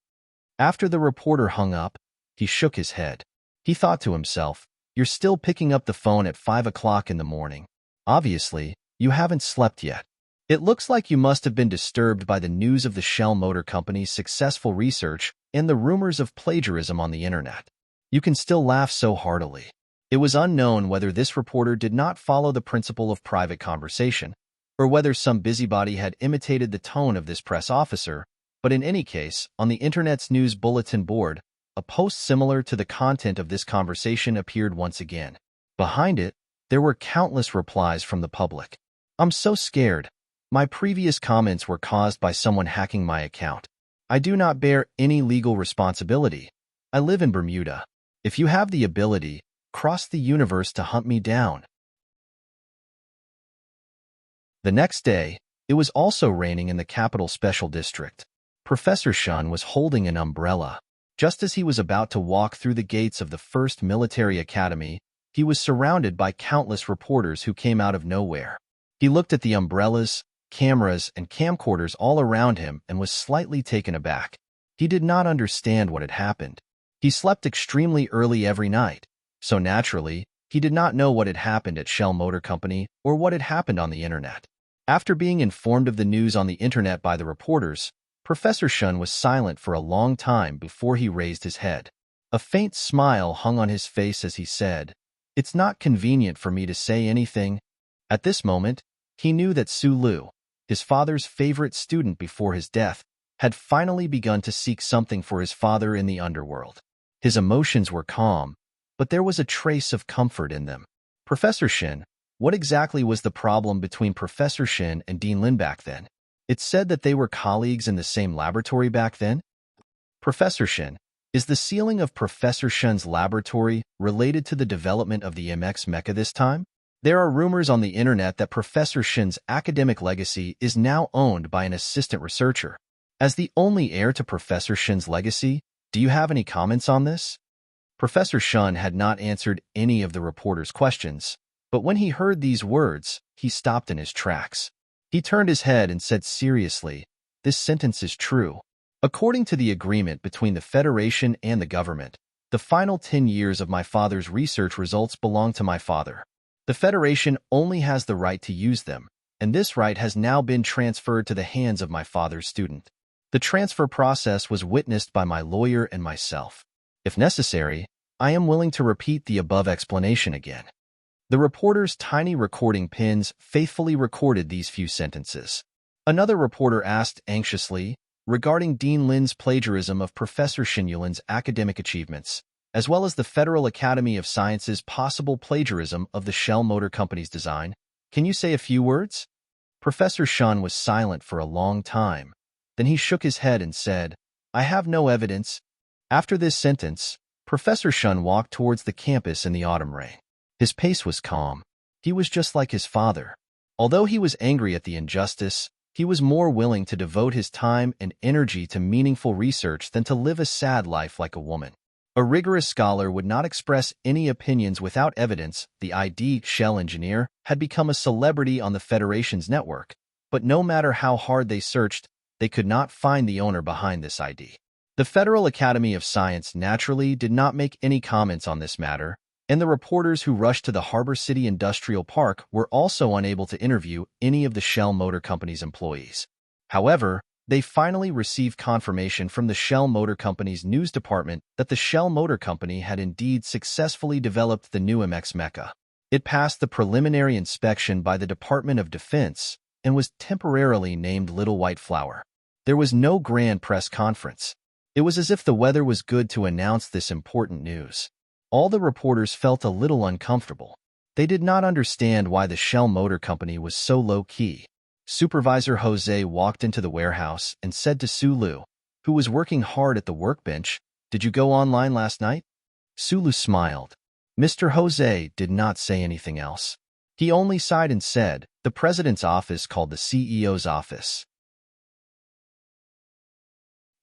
After the reporter hung up, he shook his head. He thought to himself, "You're still picking up the phone at 5 o'clock in the morning. Obviously, you haven't slept yet. It looks like you must have been disturbed by the news of the Shell Motor Company's successful research and the rumors of plagiarism on the internet. You can still laugh so heartily." It was unknown whether this reporter did not follow the principle of private conversation, or whether some busybody had imitated the tone of this press officer, but in any case, on the internet's news bulletin board, a post similar to the content of this conversation appeared once again. Behind it, there were countless replies from the public. "I'm so scared. My previous comments were caused by someone hacking my account. I do not bear any legal responsibility. I live in Bermuda. If you have the ability, cross the universe to hunt me down." The next day, it was also raining in the Capital Special District. Professor Shun was holding an umbrella. Just as he was about to walk through the gates of the first military academy, he was surrounded by countless reporters who came out of nowhere. He looked at the umbrellas, cameras, and camcorders all around him and was slightly taken aback. He did not understand what had happened. He slept extremely early every night, so naturally, he did not know what had happened at Shell Motor Company or what had happened on the internet. After being informed of the news on the internet by the reporters, Professor Shun was silent for a long time before he raised his head. A faint smile hung on his face as he said, "It's not convenient for me to say anything." At this moment, he knew that Su Lu, his father's favorite student before his death, had finally begun to seek something for his father in the underworld. His emotions were calm, but there was a trace of comfort in them. "Professor Shin, what exactly was the problem between Professor Shin and Dean Lin back then? It's said that they were colleagues in the same laboratory back then." "Professor Shin, is the ceiling of Professor Shin's laboratory related to the development of the MX mecha this time? There are rumors on the internet that Professor Shin's academic legacy is now owned by an assistant researcher. As the only heir to Professor Shin's legacy, do you have any comments on this?" Professor Shun had not answered any of the reporter's questions, but when he heard these words, he stopped in his tracks. He turned his head and said seriously, "This sentence is true. According to the agreement between the Federation and the government, the final 10 years of my father's research results belong to my father. The Federation only has the right to use them, and this right has now been transferred to the hands of my father's student. The transfer process was witnessed by my lawyer and myself. If necessary, I am willing to repeat the above explanation again." The reporter's tiny recording pins faithfully recorded these few sentences. Another reporter asked anxiously, regarding Dean Lin's plagiarism of Professor Shin Yulin's academic achievements, as well as the Federal Academy of Science's possible plagiarism of the Shell Motor Company's design, "Can you say a few words?" Professor Shun was silent for a long time. Then he shook his head and said, "I have no evidence." After this sentence, Professor Shun walked towards the campus in the autumn rain. His pace was calm. He was just like his father. Although he was angry at the injustice, he was more willing to devote his time and energy to meaningful research than to live a sad life like a woman. A rigorous scholar would not express any opinions without evidence. The ID Shell engineer had become a celebrity on the Federation's network, but no matter how hard they searched, they could not find the owner behind this ID. The Federal Academy of Science naturally did not make any comments on this matter, and the reporters who rushed to the Harbor City Industrial Park were also unable to interview any of the Shell Motor Company's employees. However, they finally received confirmation from the Shell Motor Company's news department that the Shell Motor Company had indeed successfully developed the new MX mecha. It passed the preliminary inspection by the Department of Defense and was temporarily named Little White Flower. There was no grand press conference. It was as if the weather was good to announce this important news. All the reporters felt a little uncomfortable. They did not understand why the Shell Motor Company was so low-key. Supervisor Jose walked into the warehouse and said to Sulu, who was working hard at the workbench, "Did you go online last night?" Sulu smiled. Mr. Jose did not say anything else. He only sighed and said, "The president's office called the CEO's office."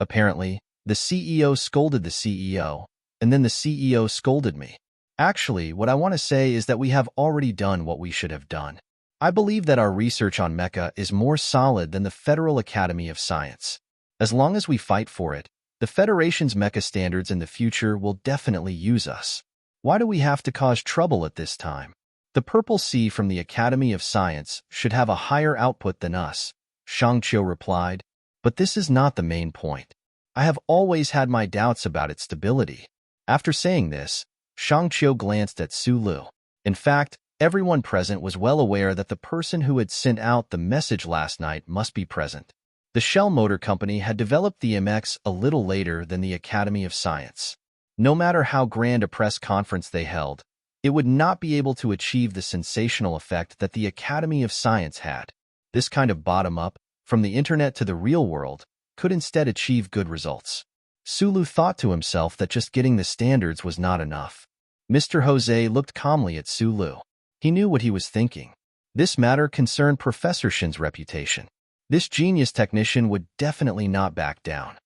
Apparently, the CEO scolded the CEO, and then the CEO scolded me. Actually, what I want to say is that we have already done what we should have done. I believe that our research on mecha is more solid than the Federal Academy of Science. As long as we fight for it, the Federation's mecha standards in the future will definitely use us. Why do we have to cause trouble at this time? The Purple Sea from the Academy of Science should have a higher output than us, Shangqiu replied, but this is not the main point. I have always had my doubts about its stability. After saying this, Shangqiu glanced at Su Lu. In fact, everyone present was well aware that the person who had sent out the message last night must be present. The Shell Motor Company had developed the MX a little later than the Academy of Science. No matter how grand a press conference they held, it would not be able to achieve the sensational effect that the Academy of Science had. This kind of bottom-up, from the internet to the real world, could instead achieve good results. Sulu thought to himself that just getting the standards was not enough. Mr. Jose looked calmly at Sulu. He knew what he was thinking. This matter concerned Professor Shin's reputation. This genius technician would definitely not back down.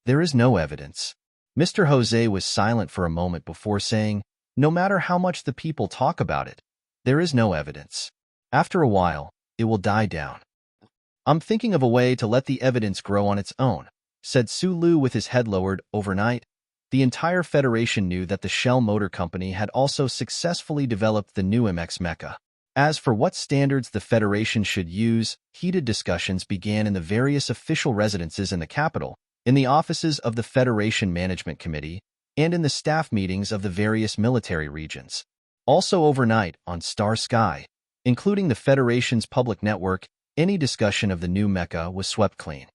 There is no evidence. Mr. Jose was silent for a moment before saying, no matter how much the people talk about it, there is no evidence. After a while, it will die down. I'm thinking of a way to let the evidence grow on its own, said Sulu with his head lowered. Overnight, the entire Federation knew that the Shell Motor Company had also successfully developed the new MX Mecha. As for what standards the Federation should use, heated discussions began in the various official residences in the capital, in the offices of the Federation Management Committee, and in the staff meetings of the various military regions. Also overnight, on Star Sky, including the Federation's public network, any discussion of the new mecha was swept clean.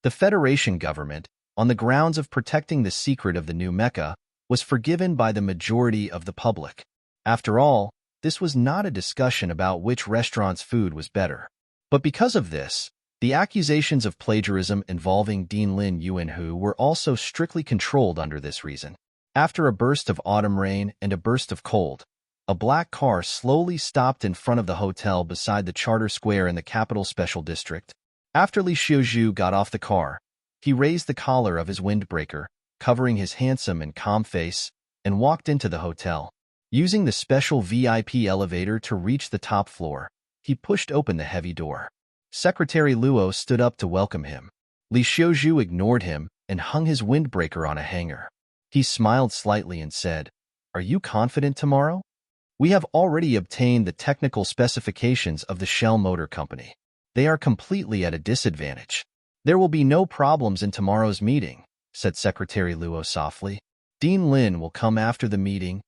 The Federation government, on the grounds of protecting the secret of the new mecha, was forgiven by the majority of the public. After all, this was not a discussion about which restaurant's food was better. But because of this, the accusations of plagiarism involving Dean Lin Yuanhu were also strictly controlled under this reason. After a burst of autumn rain and a burst of cold, a black car slowly stopped in front of the hotel beside the Charter Square in the Capital Special District. After Li Xiuzhu got off the car, he raised the collar of his windbreaker, covering his handsome and calm face, and walked into the hotel. Using the special VIP elevator to reach the top floor, he pushed open the heavy door. Secretary Luo stood up to welcome him. Li Xiuzhu ignored him and hung his windbreaker on a hanger. He smiled slightly and said, "Are you confident tomorrow? We have already obtained the technical specifications of the Shell Motor Company. They are completely at a disadvantage. There will be no problems in tomorrow's meeting," said Secretary Luo softly. "Dean Lin will come after the meeting.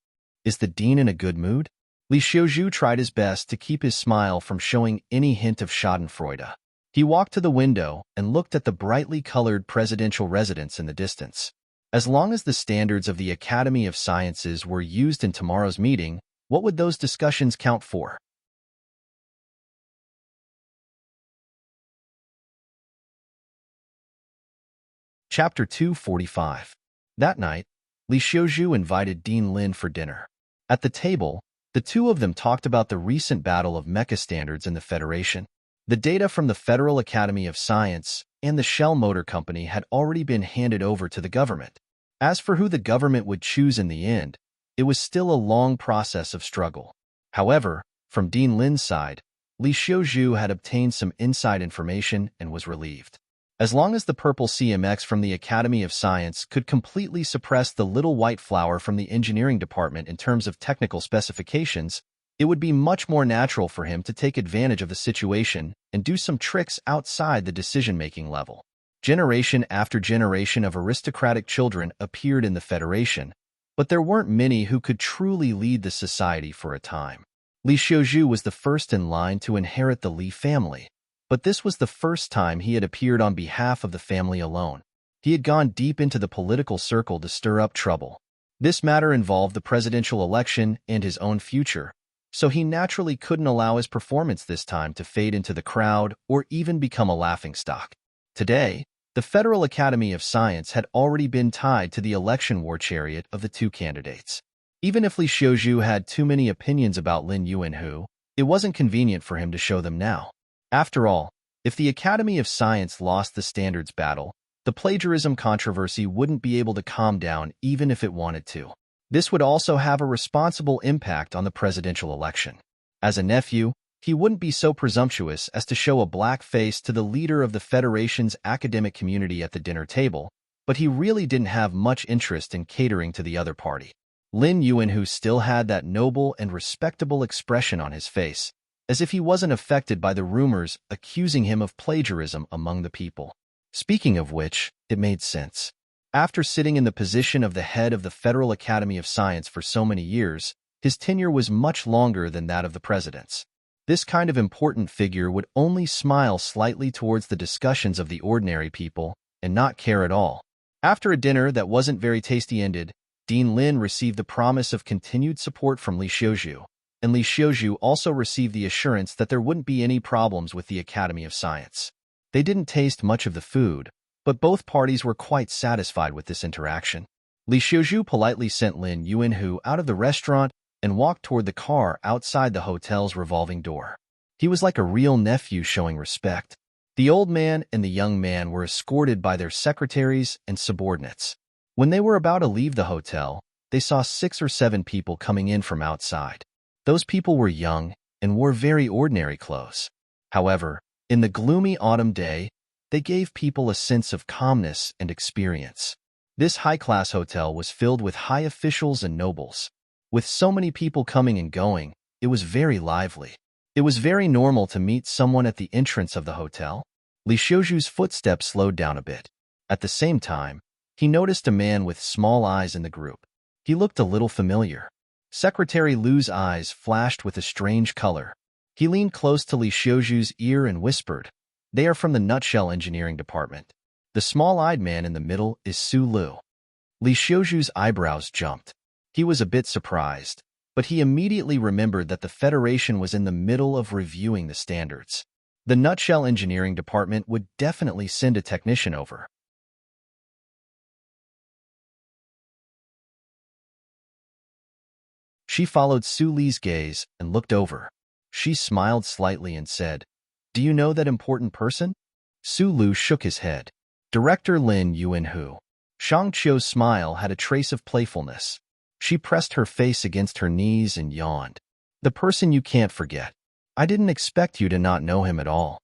Is the dean in a good mood?" Li Xiuzhu tried his best to keep his smile from showing any hint of schadenfreude. He walked to the window and looked at the brightly colored presidential residence in the distance. As long as the standards of the Academy of Sciences were used in tomorrow's meeting, what would those discussions count for? Chapter 245. That night, Li Xiuzhu invited Dean Lin for dinner. At the table, the two of them talked about the recent battle of mecha standards in the Federation. The data from the Federal Academy of Science and the Shell Motor Company had already been handed over to the government. As for who the government would choose in the end, it was still a long process of struggle. However, from Dean Lin's side, Li Xiuzhu had obtained some inside information and was relieved. As long as the purple CMX from the Academy of Science could completely suppress the little white flower from the engineering department in terms of technical specifications, it would be much more natural for him to take advantage of the situation and do some tricks outside the decision-making level. Generation after generation of aristocratic children appeared in the Federation, but there weren't many who could truly lead the society for a time. Li Xiuzhu was the first in line to inherit the Li family, but this was the first time he had appeared on behalf of the family alone. He had gone deep into the political circle to stir up trouble. This matter involved the presidential election and his own future, so he naturally couldn't allow his performance this time to fade into the crowd or even become a laughingstock. Today, the Federal Academy of Science had already been tied to the election war chariot of the two candidates. Even if Li Xiuzhu had too many opinions about Lin Yuanhu, it wasn't convenient for him to show them now. After all, if the Academy of Science lost the standards battle, The plagiarism controversy wouldn't be able to calm down even if it wanted to. This would also have a responsible impact on the presidential election. As a nephew, he wouldn't be so presumptuous as to show a black face to the leader of the Federation's academic community at the dinner table, but he really didn't have much interest in catering to the other party. Lin Yuanhu still had that noble and respectable expression on his face, as if he wasn't affected by the rumors accusing him of plagiarism among the people. Speaking of which, it made sense. After sitting in the position of the head of the Federal Academy of Science for so many years, his tenure was much longer than that of the president's. This kind of important figure would only smile slightly towards the discussions of the ordinary people and not care at all. After a dinner that wasn't very tasty ended, Dean Lin received the promise of continued support from Li Xiuzhu, and Li Xiuzhu also received the assurance that there wouldn't be any problems with the Academy of Science. They didn't taste much of the food, but both parties were quite satisfied with this interaction. Li Xiuzhu politely sent Lin Yuanhu out of the restaurant and walked toward the car outside the hotel's revolving door. He was like a real nephew showing respect. The old man and the young man were escorted by their secretaries and subordinates. When they were about to leave the hotel, they saw 6 or 7 people coming in from outside. Those people were young and wore very ordinary clothes. However, in the gloomy autumn day, they gave people a sense of calmness and experience. This high-class hotel was filled with high officials and nobles. With so many people coming and going, it was very lively. It was very normal to meet someone at the entrance of the hotel. Li Xiuzhu's footsteps slowed down a bit. At the same time, he noticed a man with small eyes in the group. He looked a little familiar. Secretary Lu's eyes flashed with a strange color. He leaned close to Li Xiuzhu's ear and whispered, "They are from the Nutshell Engineering Department. The small-eyed man in the middle is Su Lu." Li Xiuzhu's eyebrows jumped. He was a bit surprised, but he immediately remembered that the Federation was in the middle of reviewing the standards. The Nutshell Engineering Department would definitely send a technician over. She followed Su Li's gaze and looked over. She smiled slightly and said, "Do you know that important person?" Su Lu shook his head. Director Lin Yuanhu. Shang Qiu's smile had a trace of playfulness. She pressed her face against her knees and yawned. "The person you can't forget. I didn't expect you to not know him at all."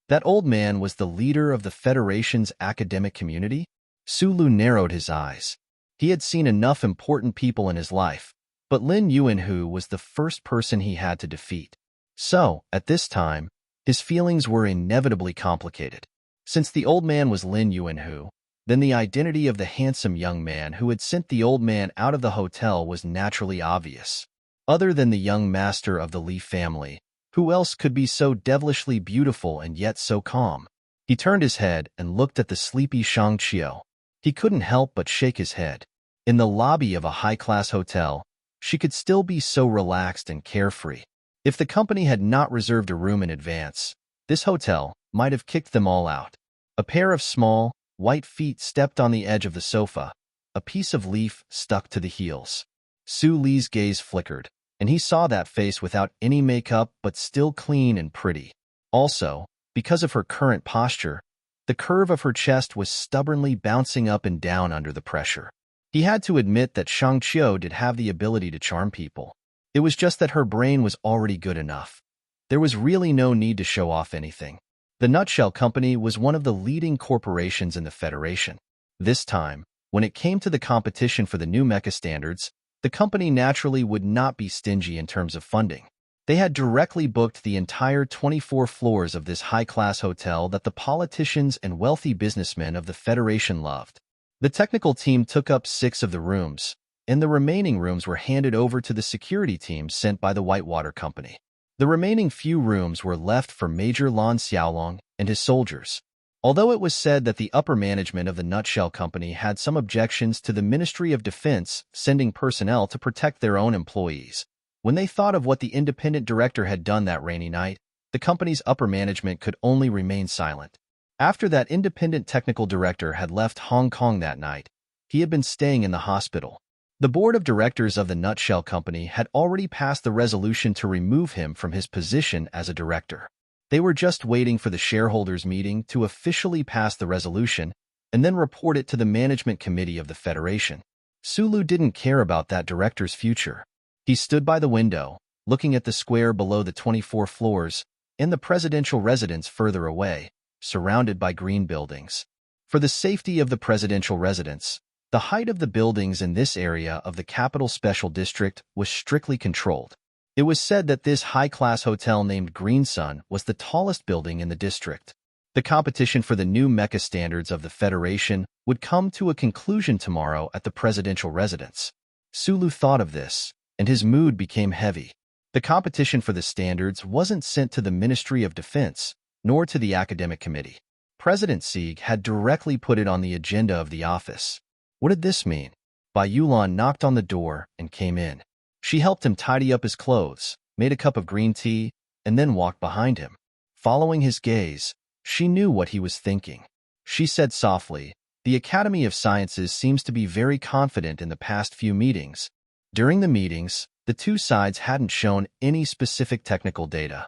That old man was the leader of the Federation's academic community? Su Lu narrowed his eyes. He had seen enough important people in his life, but Lin Yuanhu was the first person he had to defeat. So, at this time, his feelings were inevitably complicated. Since the old man was Lin Yuanhu, then the identity of the handsome young man who had sent the old man out of the hotel was naturally obvious. Other than the young master of the Li family, who else could be so devilishly beautiful and yet so calm? He turned his head and looked at the sleepy Shang Qiu. He couldn't help but shake his head. In the lobby of a high-class hotel, she could still be so relaxed and carefree. If the company had not reserved a room in advance, this hotel might have kicked them all out. A pair of small, white feet stepped on the edge of the sofa. A piece of leaf stuck to the heels. Su Li's gaze flickered, and he saw that face without any makeup but still clean and pretty. Also, because of her current posture, the curve of her chest was stubbornly bouncing up and down under the pressure. He had to admit that Shang Qiu did have the ability to charm people. It was just that her brain was already good enough. There was really no need to show off anything. The Nutshell Company was one of the leading corporations in the Federation. This time, when it came to the competition for the new mecha standards, the company naturally would not be stingy in terms of funding. They had directly booked the entire 24 floors of this high-class hotel that the politicians and wealthy businessmen of the Federation loved. The technical team took up 6 of the rooms, and the remaining rooms were handed over to the security team sent by the Whitewater Company. The remaining few rooms were left for Major Lan Xiaolong and his soldiers. Although it was said that the upper management of the Nutshell Company had some objections to the Ministry of Defense sending personnel to protect their own employees, when they thought of what the independent director had done that rainy night, the company's upper management could only remain silent. After that independent technical director had left Hong Kong that night, he had been staying in the hospital. The board of directors of the Nutshell Company had already passed the resolution to remove him from his position as a director. They were just waiting for the shareholders' meeting to officially pass the resolution, and then report it to the management committee of the Federation. Sulu didn't care about that director's future. He stood by the window, looking at the square below the 24 floors and the presidential residence further away, surrounded by green buildings. For the safety of the presidential residence, the height of the buildings in this area of the Capital Special District was strictly controlled. It was said that this high-class hotel named Green Sun was the tallest building in the district. The competition for the new mecha standards of the Federation would come to a conclusion tomorrow at the presidential residence. Sulu thought of this, and his mood became heavy. The competition for the standards wasn't sent to the Ministry of Defense, nor to the Academic Committee. President Sieg had directly put it on the agenda of the office. What did this mean? Bai Yulan knocked on the door and came in. She helped him tidy up his clothes, made a cup of green tea, and then walked behind him. Following his gaze, she knew what he was thinking. She said softly, "The Academy of Sciences seems to be very confident in the past few meetings." During the meetings, the two sides hadn't shown any specific technical data.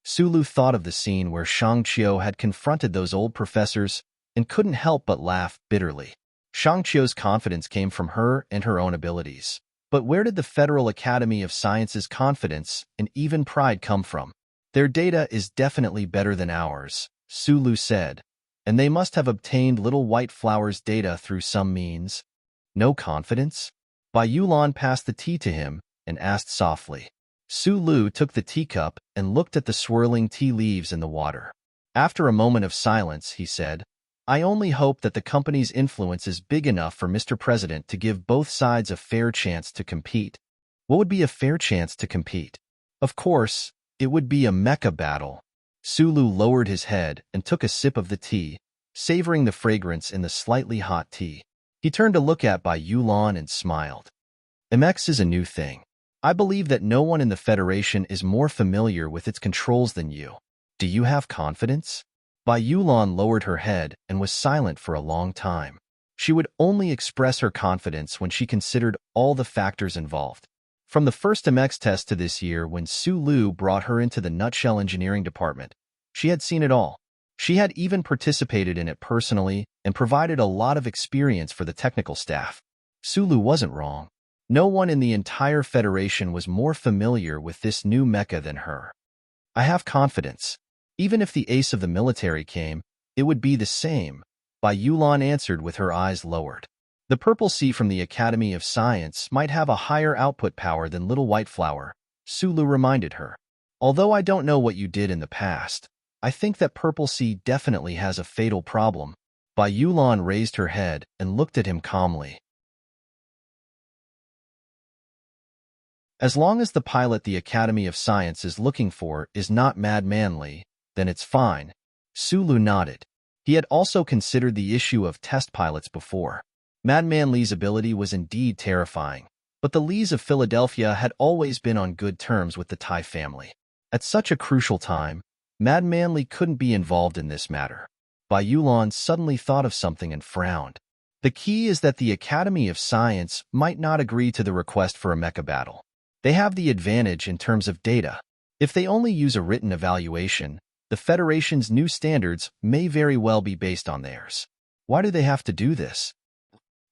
Sulu thought of the scene where Shang Qiu had confronted those old professors and couldn't help but laugh bitterly. Shang Qiu's confidence came from her and her own abilities. But where did the Federal Academy of Sciences' confidence and even pride come from? Their data is definitely better than ours, Sulu said, and they must have obtained Little White Flower's data through some means. No confidence? Bai Yulan passed the tea to him and asked softly. Sulu took the teacup and looked at the swirling tea leaves in the water. After a moment of silence, he said, "I only hope that the company's influence is big enough for Mr. President to give both sides a fair chance to compete." What would be a fair chance to compete? Of course, it would be a mecha battle. Sulu lowered his head and took a sip of the tea, savoring the fragrance in the slightly hot tea. He turned to look at Bai Yulan and smiled. MX is a new thing. I believe that no one in the Federation is more familiar with its controls than you. Do you have confidence? Bai Yulan lowered her head and was silent for a long time. She would only express her confidence when she considered all the factors involved. From the first MX test to this year when Sulu brought her into the Nutshell Engineering Department, she had seen it all. She had even participated in it personally and provided a lot of experience for the technical staff. Sulu wasn't wrong. No one in the entire Federation was more familiar with this new mecha than her. I have confidence. Even if the ace of the military came, it would be the same, Bai Yulan answered with her eyes lowered. The Purple Sea from the Academy of Science might have a higher output power than Little White Flower, Sulu reminded her. Although I don't know what you did in the past, I think that Purple Sea definitely has a fatal problem. Bai Yulan raised her head and looked at him calmly. As long as the pilot the Academy of Science is looking for is not Mad Manly, then it's fine. Sulu nodded. He had also considered the issue of test pilots before. Mad Manly's ability was indeed terrifying, but the Lees of Philadelphia had always been on good terms with the Tai family. At such a crucial time, Mad Manly couldn't be involved in this matter. Bai Yulan suddenly thought of something and frowned. The key is that the Academy of Science might not agree to the request for a mecha battle. They have the advantage in terms of data. If they only use a written evaluation, the Federation's new standards may very well be based on theirs. Why do they have to do this?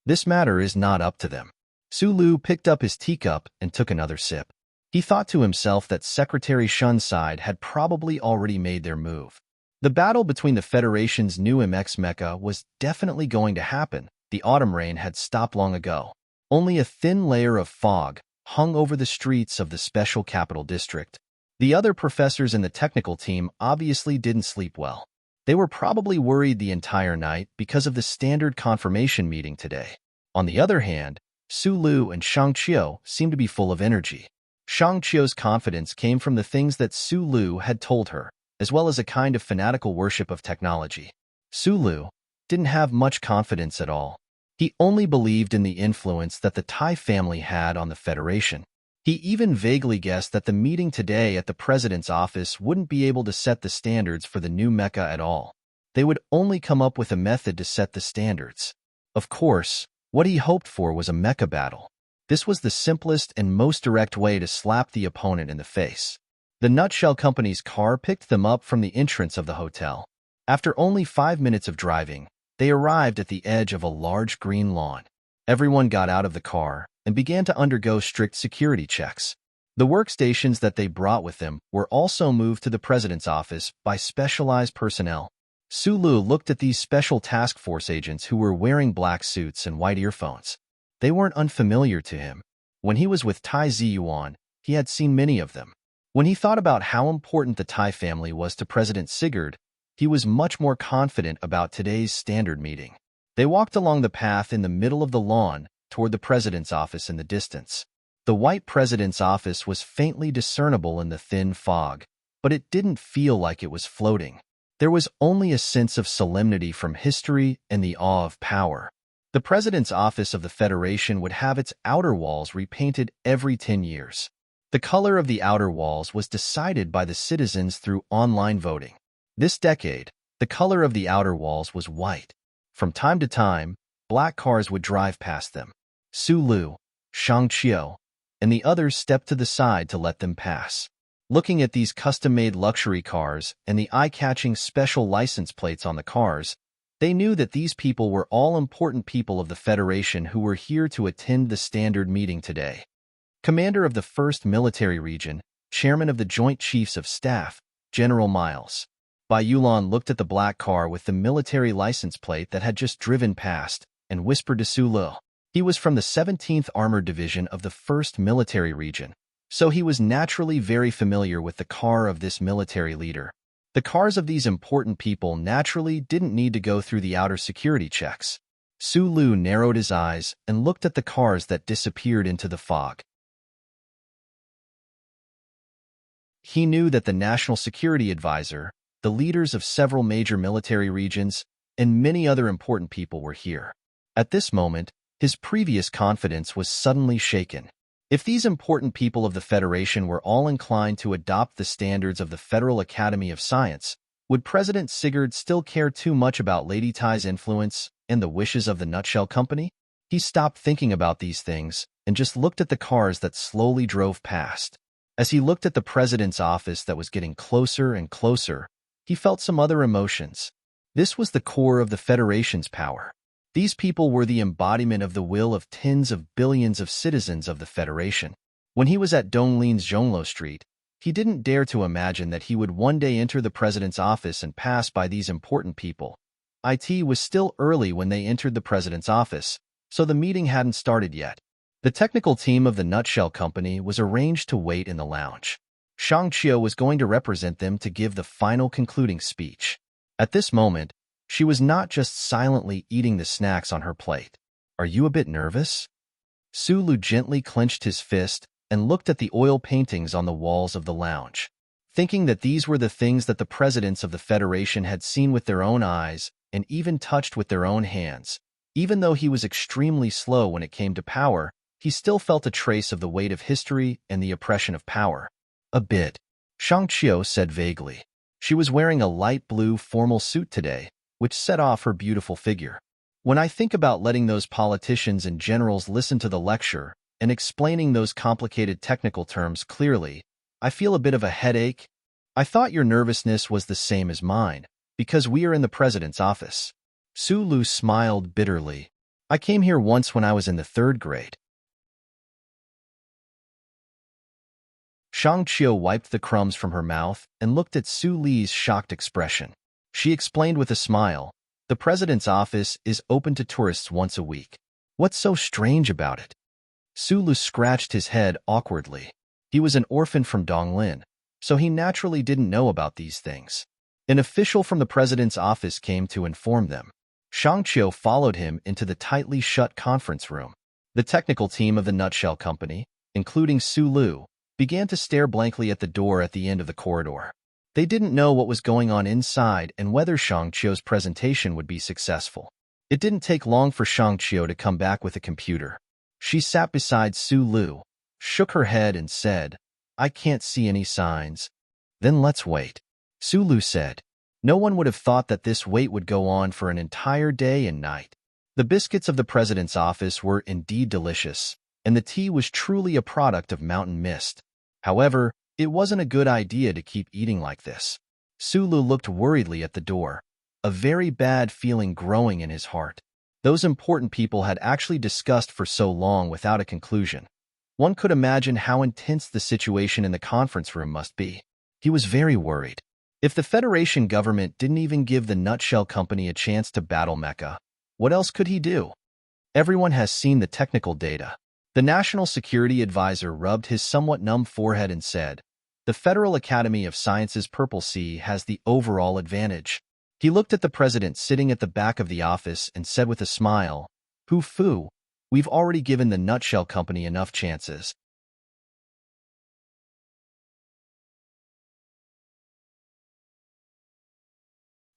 This matter is not up to them. Sulu picked up his teacup and took another sip. He thought to himself that Secretary Shun's side had probably already made their move. The battle between the Federation's new MX mecha was definitely going to happen. The autumn rain had stopped long ago. Only a thin layer of fog hung over the streets of the Special Capital District. The other professors in the technical team obviously didn't sleep well. They were probably worried the entire night because of the standard confirmation meeting today. On the other hand, Sulu and Shang Qiu seemed to be full of energy. Shang Qiu's confidence came from the things that Sulu had told her, as well as a kind of fanatical worship of technology. Sulu didn't have much confidence at all. He only believed in the influence that the Tai family had on the Federation. He even vaguely guessed that the meeting today at the president's office wouldn't be able to set the standards for the new mecha at all. They would only come up with a method to set the standards. Of course, what he hoped for was a mecha battle. This was the simplest and most direct way to slap the opponent in the face. The Nutshell Company's car picked them up from the entrance of the hotel. After only 5 minutes of driving, they arrived at the edge of a large green lawn. Everyone got out of the car and began to undergo strict security checks. The workstations that they brought with them were also moved to the president's office by specialized personnel. Sulu looked at these special task force agents who were wearing black suits and white earphones. They weren't unfamiliar to him. When he was with Tai Ziyuan, he had seen many of them. When he thought about how important the Tai family was to President Sigurd, he was much more confident about today's standard meeting. They walked along the path in the middle of the lawn toward the president's office in the distance. The white president's office was faintly discernible in the thin fog, but it didn't feel like it was floating. There was only a sense of solemnity from history and the awe of power. The president's office of the Federation would have its outer walls repainted every 10 years. The color of the outer walls was decided by the citizens through online voting. This decade, the color of the outer walls was white. From time to time, black cars would drive past them. Su Lu, Shang Qiu, and the others stepped to the side to let them pass. Looking at these custom-made luxury cars and the eye-catching special license plates on the cars, they knew that these people were all important people of the Federation who were here to attend the standard meeting today. Commander of the 1st Military Region, Chairman of the Joint Chiefs of Staff, General Miles. Bai Yulan looked at the black car with the military license plate that had just driven past and whispered to Su Lu. He was from the 17th Armored Division of the 1st Military Region, so he was naturally very familiar with the car of this military leader. The cars of these important people naturally didn't need to go through the outer security checks. Su Lu narrowed his eyes and looked at the cars that disappeared into the fog. He knew that the National Security Advisor, the leaders of several major military regions, and many other important people were here. At this moment, his previous confidence was suddenly shaken. If these important people of the Federation were all inclined to adopt the standards of the Federal Academy of Science, would President Sigurd still care too much about Lady Tai's influence and the wishes of the Nutshell Company? He stopped thinking about these things and just looked at the cars that slowly drove past. As he looked at the president's office that was getting closer and closer, he felt some other emotions. This was the core of the Federation's power. These people were the embodiment of the will of tens of billions of citizens of the Federation. When he was at Donglin's Zhonglo Street, he didn't dare to imagine that he would one day enter the president's office and pass by these important people. It was still early when they entered the president's office, so the meeting hadn't started yet. The technical team of the Nutshell Company was arranged to wait in the lounge. Shang Qiu was going to represent them to give the final concluding speech. At this moment, she was not just silently eating the snacks on her plate. "Are you a bit nervous?" Su Lu gently clenched his fist and looked at the oil paintings on the walls of the lounge. Thinking that these were the things that the presidents of the Federation had seen with their own eyes and even touched with their own hands. Even though he was extremely slow when it came to power, he still felt a trace of the weight of history and the oppression of power. "A bit," Shang Qiu said vaguely. She was wearing a light blue formal suit today, which set off her beautiful figure. "When I think about letting those politicians and generals listen to the lecture and explaining those complicated technical terms clearly, I feel a bit of a headache. I thought your nervousness was the same as mine, because we are in the president's office." Su Lu smiled bitterly. "I came here once when I was in the 3rd grade. Shang Qiu wiped the crumbs from her mouth and looked at Su Li's shocked expression. She explained with a smile, "The president's office is open to tourists once a week. What's so strange about it?" Su Lu scratched his head awkwardly. He was an orphan from Donglin, so he naturally didn't know about these things. An official from the president's office came to inform them. Shang Qiu followed him into the tightly shut conference room. The technical team of the Nutshell Company, including Su Lu, began to stare blankly at the door at the end of the corridor. They didn't know what was going on inside and whether Shang Qiu's presentation would be successful. It didn't take long for Shang Qiu to come back with a computer. She sat beside Su Lu, shook her head and said, "I can't see any signs." "Then let's wait," Su Lu said. No one would have thought that this wait would go on for an entire day and night. The biscuits of the president's office were indeed delicious, and the tea was truly a product of mountain mist. However, it wasn't a good idea to keep eating like this. Su Lu looked worriedly at the door. a very bad feeling growing in his heart. Those important people had actually discussed for so long without a conclusion. One could imagine how intense the situation in the conference room must be. He was very worried. If the Federation government didn't even give the Nutshell Company a chance to battle Mecha, what else could he do? Everyone has seen the technical data. The National Security Advisor rubbed his somewhat numb forehead and said, "The Federal Academy of Sciences Purple Sea has the overall advantage." He looked at the president sitting at the back of the office and said with a smile, "Hoo-foo, we've already given the Nutshell Company enough chances."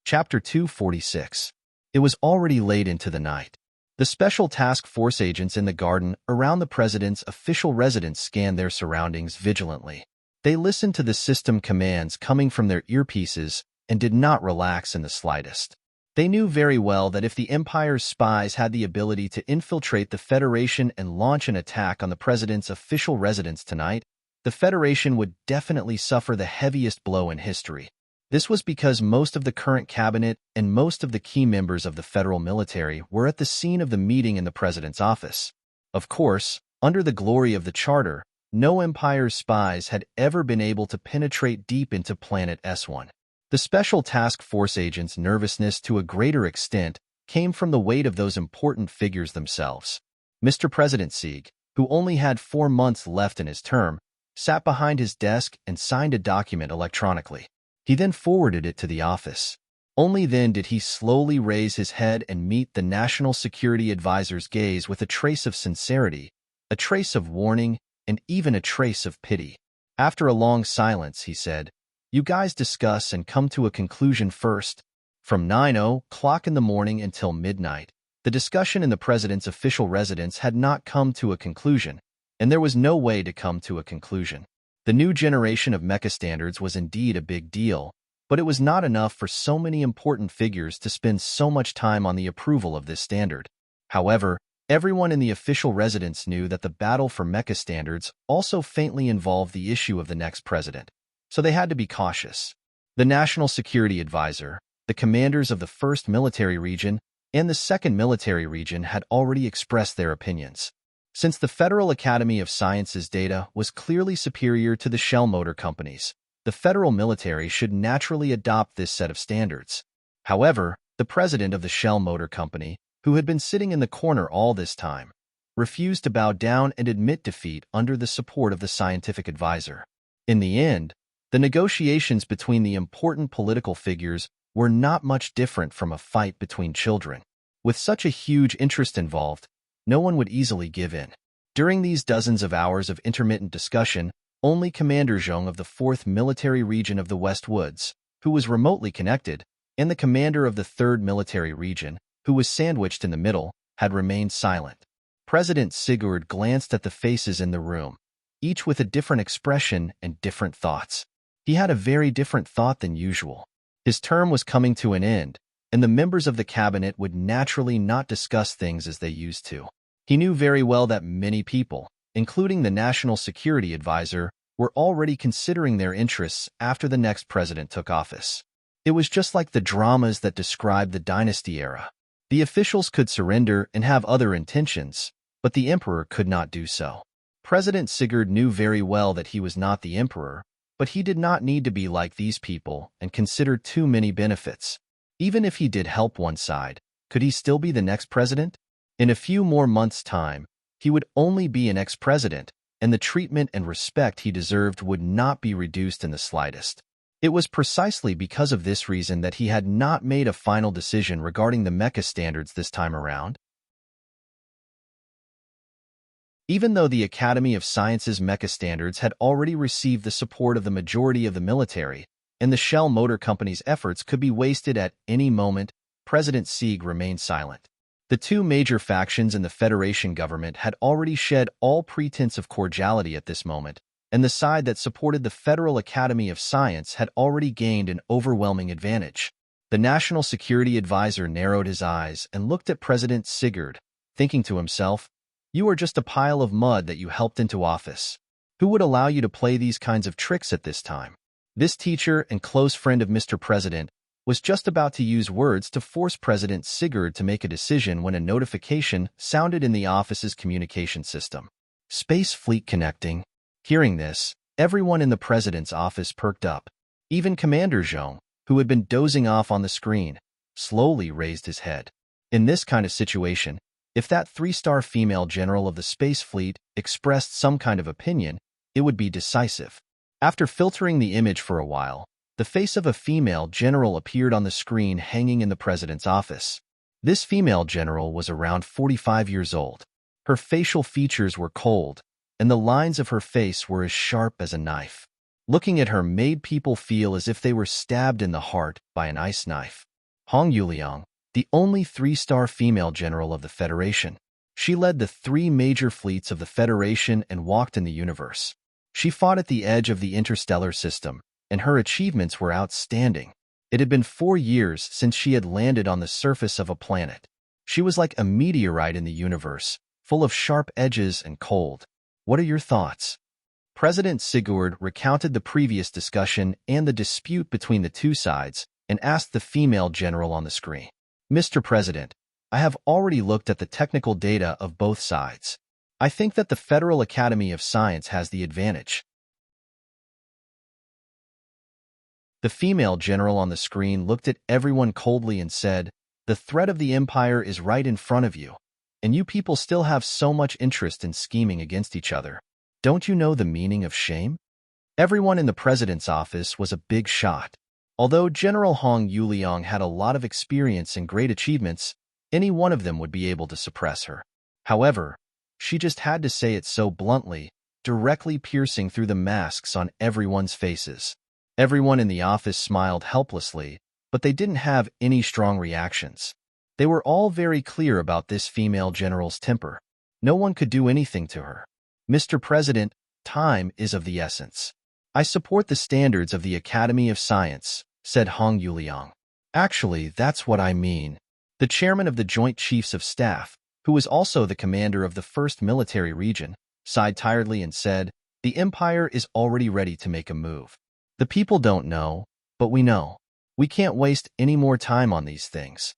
Chapter 246. It was already late into the night. The Special Task Force agents in the garden around the president's official residence scanned their surroundings vigilantly. They listened to the system commands coming from their earpieces and did not relax in the slightest. They knew very well that if the Empire's spies had the ability to infiltrate the Federation and launch an attack on the president's official residence tonight, the Federation would definitely suffer the heaviest blow in history. This was because most of the current cabinet and most of the key members of the federal military were at the scene of the meeting in the president's office. Of course, under the glory of the Charter, no Empire's spies had ever been able to penetrate deep into Planet S1. The Special Task Force agents' nervousness to a greater extent came from the weight of those important figures themselves. Mr. President Sieg, who only had 4 months left in his term, sat behind his desk and signed a document electronically. He then forwarded it to the office. Only then did he slowly raise his head and meet the National Security Advisor's gaze with a trace of sincerity, a trace of warning, and even a trace of pity. After a long silence, he said, "You guys discuss and come to a conclusion first." From 9:00 in the morning until midnight, the discussion in the president's official residence had not come to a conclusion, and there was no way to come to a conclusion. The new generation of mecha standards was indeed a big deal, but it was not enough for so many important figures to spend so much time on the approval of this standard. However, everyone in the official residence knew that the battle for mecha standards also faintly involved the issue of the next president, so they had to be cautious. The National Security Advisor, the commanders of the 1st Military Region, and the 2nd Military Region had already expressed their opinions. Since the Federal Academy of Sciences data was clearly superior to the Shell Motor Company's, the federal military should naturally adopt this set of standards. However, the president of the Shell Motor Company, who had been sitting in the corner all this time, refused to bow down and admit defeat under the support of the scientific advisor. In the end, the negotiations between the important political figures were not much different from a fight between children. With such a huge interest involved, no one would easily give in. During these dozens of hours of intermittent discussion, only Commander Zhong of the 4th Military Region of the West Woods, who was remotely connected, and the commander of the 3rd Military Region, who was sandwiched in the middle, had remained silent. President Sigurd glanced at the faces in the room, each with a different expression and different thoughts. He had a very different thought than usual. His term was coming to an end, and the members of the cabinet would naturally not discuss things as they used to. He knew very well that many people, including the National Security Advisor, were already considering their interests after the next president took office. It was just like the dramas that described the dynasty era. The officials could surrender and have other intentions, but the emperor could not do so. President Sigurd knew very well that he was not the emperor, but he did not need to be like these people and consider too many benefits. Even if he did help one side, could he still be the next president? In a few more months' time, he would only be an ex-president, and the treatment and respect he deserved would not be reduced in the slightest. It was precisely because of this reason that he had not made a final decision regarding the mecha standards this time around. Even though the Academy of Sciences mecha standards had already received the support of the majority of the military, and the Shell Motor Company's efforts could be wasted at any moment, President Sieg remained silent. The two major factions in the Federation government had already shed all pretense of cordiality at this moment, and the side that supported the Federal Academy of Science had already gained an overwhelming advantage. The National Security Advisor narrowed his eyes and looked at President Sigurd, thinking to himself, "You are just a pile of mud that you helped into office. Who would allow you to play these kinds of tricks at this time?" This teacher and close friend of Mr. President was just about to use words to force President Sigurd to make a decision when a notification sounded in the office's communication system. Space fleet connecting. Hearing this, everyone in the president's office perked up. Even Commander Zhong, who had been dozing off on the screen, slowly raised his head. In this kind of situation, if that 3-star female general of the space fleet expressed some kind of opinion, it would be decisive. After filtering the image for a while, the face of a female general appeared on the screen hanging in the president's office. This female general was around 45 years old. Her facial features were cold, and the lines of her face were as sharp as a knife. Looking at her made people feel as if they were stabbed in the heart by an ice knife. Hong Yuliang, the only 3-star female general of the Federation. She led the 3 major fleets of the Federation and walked in the universe. She fought at the edge of the interstellar system, and her achievements were outstanding. It had been 4 years since she had landed on the surface of a planet. She was like a meteorite in the universe, full of sharp edges and cold. What are your thoughts? President Sigurd recounted the previous discussion and the dispute between the two sides and asked the female general on the screen. Mr. President, I have already looked at the technical data of both sides. I think that the Federal Academy of Science has the advantage. The female general on the screen looked at everyone coldly and said, "The threat of the Empire is right in front of you, and you people still have so much interest in scheming against each other. Don't you know the meaning of shame?" Everyone in the president's office was a big shot. Although General Hong Yuliang had a lot of experience and great achievements, any one of them would be able to suppress her. However, she just had to say it so bluntly, directly piercing through the masks on everyone's faces. Everyone in the office smiled helplessly, but they didn't have any strong reactions. They were all very clear about this female general's temper. No one could do anything to her. Mr. President, time is of the essence. I support the standards of the Academy of Science, said Hong Yuliang. Actually, that's what I mean. The chairman of the Joint Chiefs of Staff, who was also the commander of the 1st Military Region, sighed tiredly and said, "The Empire is already ready to make a move. The people don't know, but we know. We can't waste any more time on these things."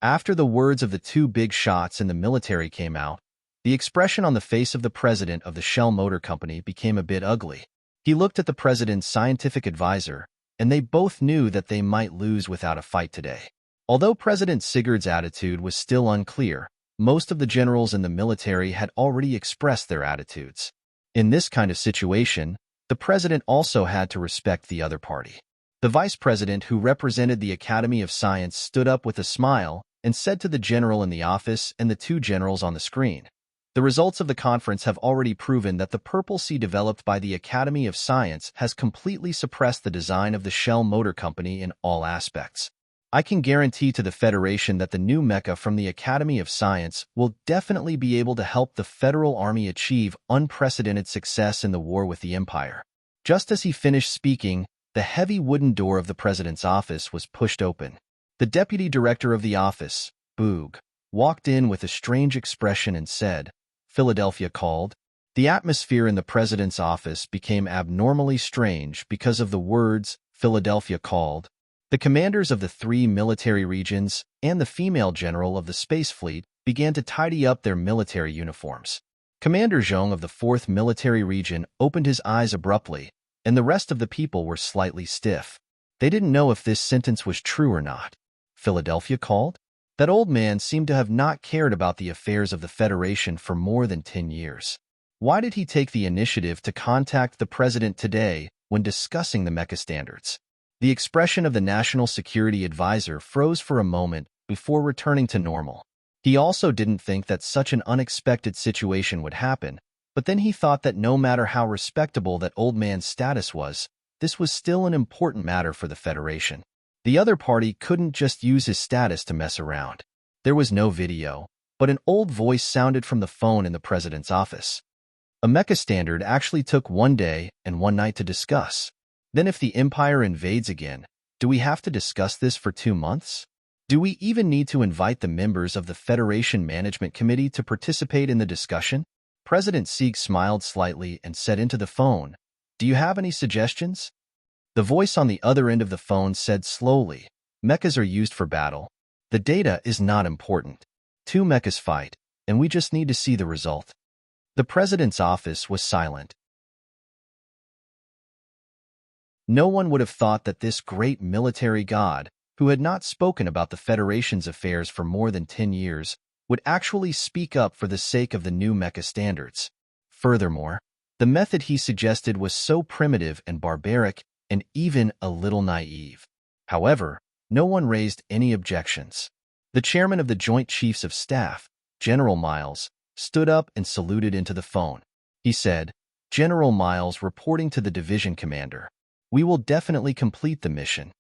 After the words of the 2 big shots in the military came out, the expression on the face of the president of the Shell Motor Company became a bit ugly. He looked at the president's scientific advisor, and they both knew that they might lose without a fight today. Although President Sigurd's attitude was still unclear, most of the generals in the military had already expressed their attitudes. In this kind of situation, the president also had to respect the other party. The vice president who represented the Academy of Science stood up with a smile and said to the general in the office and the 2 generals on the screen, "The results of the conference have already proven that the Purple Sea developed by the Academy of Science has completely suppressed the design of the Shell Motor Company in all aspects. I can guarantee to the Federation that the new mecha from the Academy of Science will definitely be able to help the Federal Army achieve unprecedented success in the war with the Empire." Just as he finished speaking, the heavy wooden door of the president's office was pushed open. The deputy director of the office, Boog, walked in with a strange expression and said, "Philadelphia called." The atmosphere in the president's office became abnormally strange because of the words, "Philadelphia called." The commanders of the 3 military regions and the female general of the space fleet began to tidy up their military uniforms. Commander Zhong of the 4th Military Region opened his eyes abruptly, and the rest of the people were slightly stiff. They didn't know if this sentence was true or not. Philadelphia called? That old man seemed to have not cared about the affairs of the Federation for more than 10 years. Why did he take the initiative to contact the president today when discussing the mecha standards? The expression of the National Security Advisor froze for a moment before returning to normal. He also didn't think that such an unexpected situation would happen, but then he thought that no matter how respectable that old man's status was, this was still an important matter for the Federation. The other party couldn't just use his status to mess around. There was no video, but an old voice sounded from the phone in the president's office. A mecha standard actually took 1 day and 1 night to discuss. Then if the Empire invades again, do we have to discuss this for 2 months? Do we even need to invite the members of the Federation Management Committee to participate in the discussion? President Sieg smiled slightly and said into the phone, "Do you have any suggestions?" The voice on the other end of the phone said slowly, Mechas are used for battle. The data is not important. Two mechas fight, and we just need to see the result. The president's office was silent. No one would have thought that this great military god, who had not spoken about the Federation's affairs for more than 10 years, would actually speak up for the sake of the new mecha standards. Furthermore, the method he suggested was so primitive and barbaric and even a little naive. However, no one raised any objections. The chairman of the Joint Chiefs of Staff, General Miles, stood up and saluted into the phone. He said, "General Miles reporting to the division commander. We will definitely complete the mission."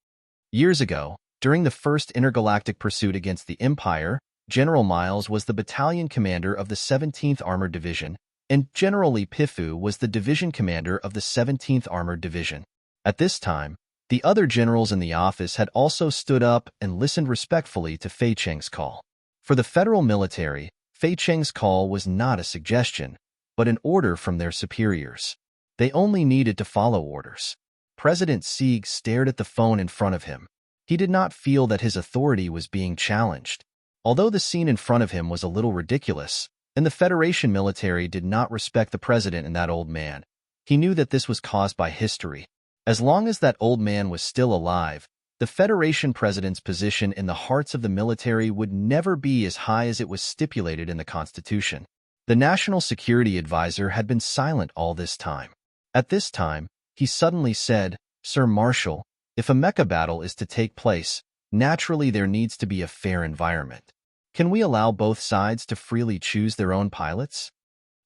Years ago, during the first intergalactic pursuit against the Empire, General Miles was the battalion commander of the 17th Armored Division, and General Li Pifu was the division commander of the 17th Armored Division. At this time, the other generals in the office had also stood up and listened respectfully to Fei Cheng's call. For the federal military, Fei Cheng's call was not a suggestion, but an order from their superiors. They only needed to follow orders. President Sieg stared at the phone in front of him. He did not feel that his authority was being challenged. Although the scene in front of him was a little ridiculous, and the Federation military did not respect the president and that old man, he knew that this was caused by history. As long as that old man was still alive, the Federation president's position in the hearts of the military would never be as high as it was stipulated in the Constitution. The National Security Advisor had been silent all this time. At this time, he suddenly said, "Sir Marshal, if a mecha battle is to take place, naturally there needs to be a fair environment. Can we allow both sides to freely choose their own pilots?"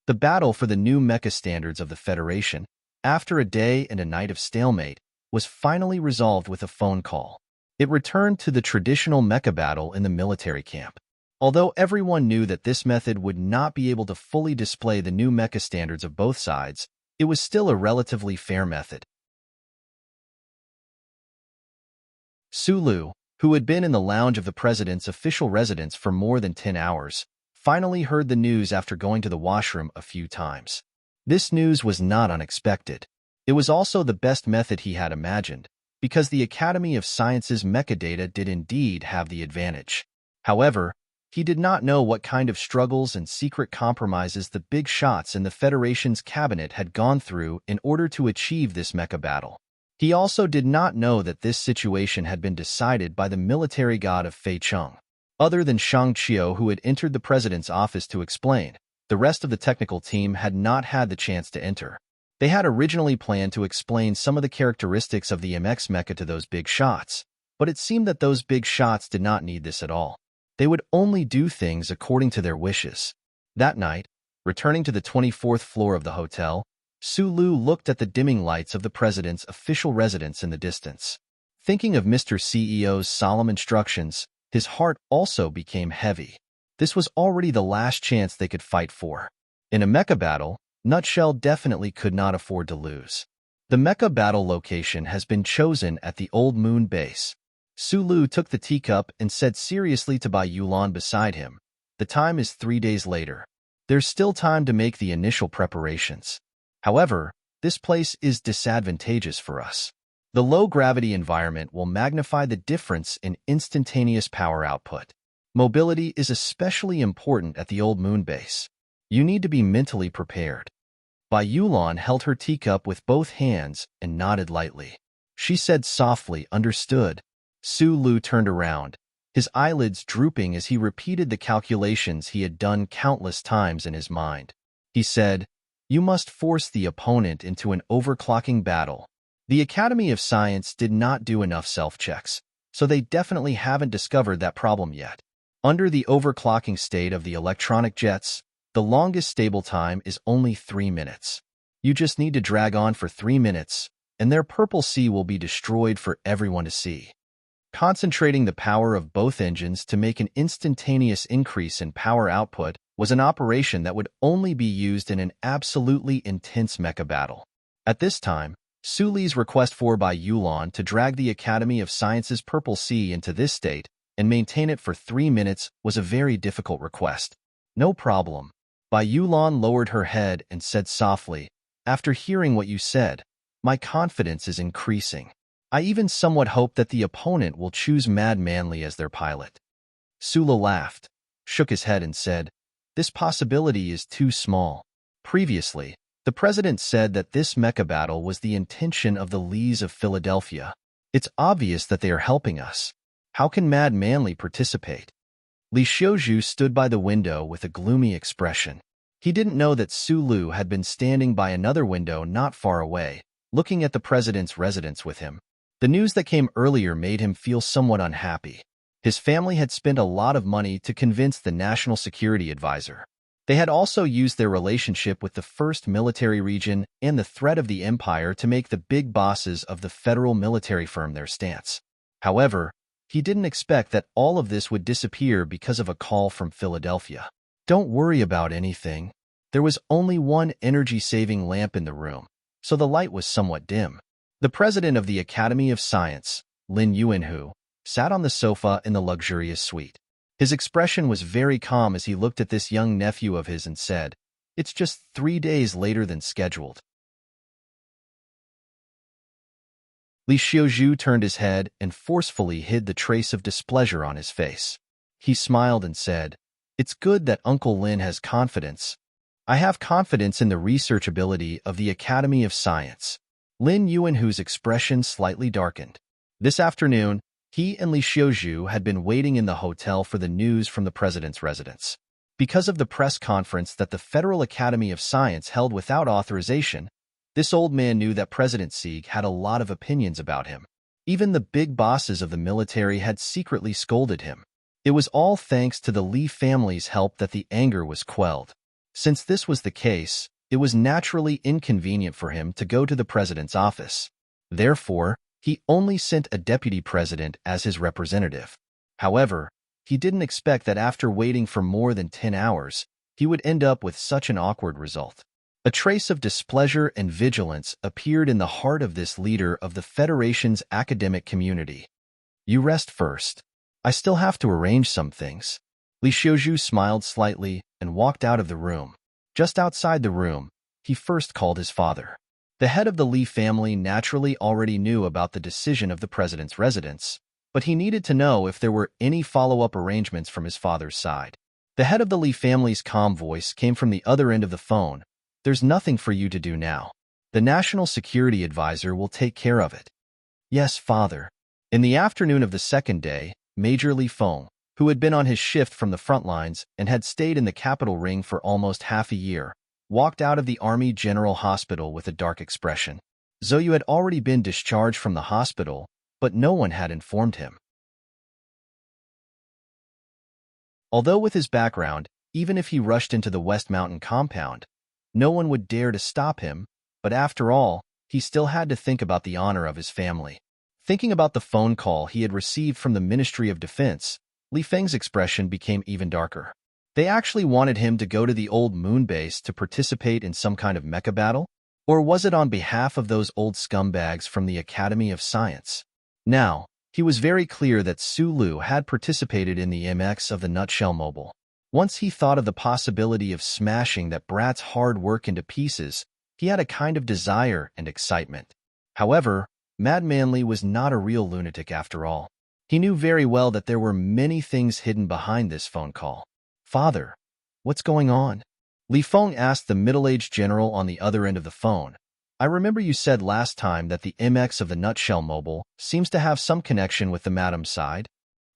The battle for the new mecha standards of the Federation, after a day and a night of stalemate, was finally resolved with a phone call. It returned to the traditional mecha battle in the military camp. Although everyone knew that this method would not be able to fully display the new mecha standards of both sides, it was still a relatively fair method. Sulu, who had been in the lounge of the president's official residence for more than 10 hours, finally heard the news after going to the washroom a few times. This news was not unexpected. It was also the best method he had imagined, because the Academy of Sciences mecha data did indeed have the advantage. However, he did not know what kind of struggles and secret compromises the big shots in the Federation's cabinet had gone through in order to achieve this mecha battle. He also did not know that this situation had been decided by the military god of Fei Cheng. Other than Shang Qiu, who had entered the president's office to explain, the rest of the technical team had not had the chance to enter. They had originally planned to explain some of the characteristics of the MX mecha to those big shots, but it seemed that those big shots did not need this at all. They would only do things according to their wishes. That night, returning to the 24th floor of the hotel, Sulu looked at the dimming lights of the president's official residence in the distance. Thinking of Mr. CEO's solemn instructions, his heart also became heavy. This was already the last chance they could fight for. In a mecha battle, Nutshell definitely could not afford to lose. The mecha battle location has been chosen at the Old Moon base. Sulu took the teacup and said seriously to Bai Yulan beside him, "The time is 3 days later. There's still time to make the initial preparations. However, this place is disadvantageous for us. The low-gravity environment will magnify the difference in instantaneous power output. Mobility is especially important at the Old Moon base. You need to be mentally prepared." Bai Yulan held her teacup with both hands and nodded lightly. She said softly, "Understood." Sulu turned around, his eyelids drooping as he repeated the calculations he had done countless times in his mind. He said, "You must force the opponent into an overclocking battle." The Academy of Science did not do enough self-checks, so they definitely haven't discovered that problem yet. Under the overclocking state of the electronic jets, the longest stable time is only 3 minutes. You just need to drag on for 3 minutes, and their purple sea will be destroyed for everyone to see. Concentrating the power of both engines to make an instantaneous increase in power output was an operation that would only be used in an absolutely intense mecha battle. At this time, Suli's request for Bai Yulan to drag the Academy of Sciences Purple Sea into this state and maintain it for 3 minutes was a very difficult request. "No problem." Bai Yulan lowered her head and said softly, "After hearing what you said, my confidence is increasing. I even somewhat hope that the opponent will choose Mad Manly as their pilot." Sula laughed, shook his head and said, "This possibility is too small." Previously, the president said that this mecha battle was the intention of the Lees of Philadelphia. "It's obvious that they are helping us. How can Mad Manly participate?" Li Xiuzhu stood by the window with a gloomy expression. He didn't know that Sulu had been standing by another window not far away, looking at the president's residence with him. The news that came earlier made him feel somewhat unhappy. His family had spent a lot of money to convince the National Security Advisor. They had also used their relationship with the First Military Region and the threat of the Empire to make the big bosses of the federal military firm their stance. However, he didn't expect that all of this would disappear because of a call from Philadelphia. "Don't worry about anything." There was only one energy-saving lamp in the room, so the light was somewhat dim. The president of the Academy of Science, Lin Yuanhu, sat on the sofa in the luxurious suite. His expression was very calm as he looked at this young nephew of his and said, "It's just 3 days later than scheduled." Li Xiuzhu turned his head and forcefully hid the trace of displeasure on his face. He smiled and said, "It's good that Uncle Lin has confidence. I have confidence in the research ability of the Academy of Science." Lin Yuanhu's expression slightly darkened. This afternoon, he and Li Xiuzhu had been waiting in the hotel for the news from the president's residence. Because of the press conference that the Federal Academy of Science held without authorization, this old man knew that President Sieg had a lot of opinions about him. Even the big bosses of the military had secretly scolded him. It was all thanks to the Li family's help that the anger was quelled. Since this was the case, it was naturally inconvenient for him to go to the president's office. Therefore, he only sent a deputy president as his representative. However, he didn't expect that after waiting for more than 10 hours, he would end up with such an awkward result. A trace of displeasure and vigilance appeared in the heart of this leader of the Federation's academic community. "You rest first. I still have to arrange some things." Li Xiuzhu smiled slightly and walked out of the room. Just outside the room, he first called his father. The head of the Li family naturally already knew about the decision of the president's residence, but he needed to know if there were any follow-up arrangements from his father's side. The head of the Li family's calm voice came from the other end of the phone. "There's nothing for you to do now. The National Security Advisor will take care of it." "Yes, father." In the afternoon of the second day, Major Li Feng, who had been on his shift from the front lines and had stayed in the capital ring for almost half a year, walked out of the Army General Hospital with a dark expression. Zhou had already been discharged from the hospital, but no one had informed him. Although with his background, even if he rushed into the West Mountain compound, no one would dare to stop him, but after all, he still had to think about the honor of his family. Thinking about the phone call he had received from the Ministry of Defense, Li Feng's expression became even darker. They actually wanted him to go to the old moon base to participate in some kind of mecha battle? Or was it on behalf of those old scumbags from the Academy of Science? Now, he was very clear that Sulu had participated in the MX of the Nutshell Mobile. Once he thought of the possibility of smashing that brat's hard work into pieces, he had a kind of desire and excitement. However, Mad Manly was not a real lunatic after all. He knew very well that there were many things hidden behind this phone call. "Father, what's going on?" Li Feng asked the middle-aged general on the other end of the phone. "I remember you said last time that the MX of the Nutshell Mobile seems to have some connection with the Madam's side.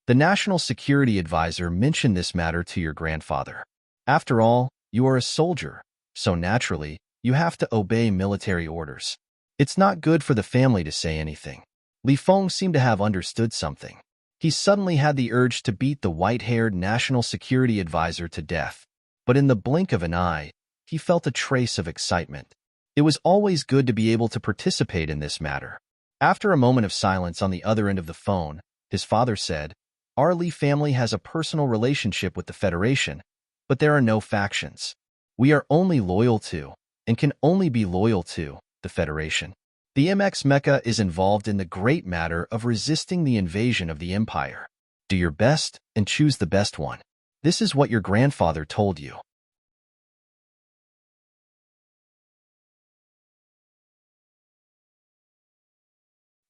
The National Security Advisor mentioned this matter to your grandfather. After all, you are a soldier, so naturally, you have to obey military orders. It's not good for the family to say anything." Li Feng seemed to have understood something. He suddenly had the urge to beat the white-haired National Security Advisor to death. But in the blink of an eye, he felt a trace of excitement. It was always good to be able to participate in this matter. After a moment of silence on the other end of the phone, his father said, "Our Li family has a personal relationship with the Federation, but there are no factions. We are only loyal to, and can only be loyal to, the Federation. The MX Mecha is involved in the great matter of resisting the invasion of the Empire. Do your best and choose the best one. This is what your grandfather told you."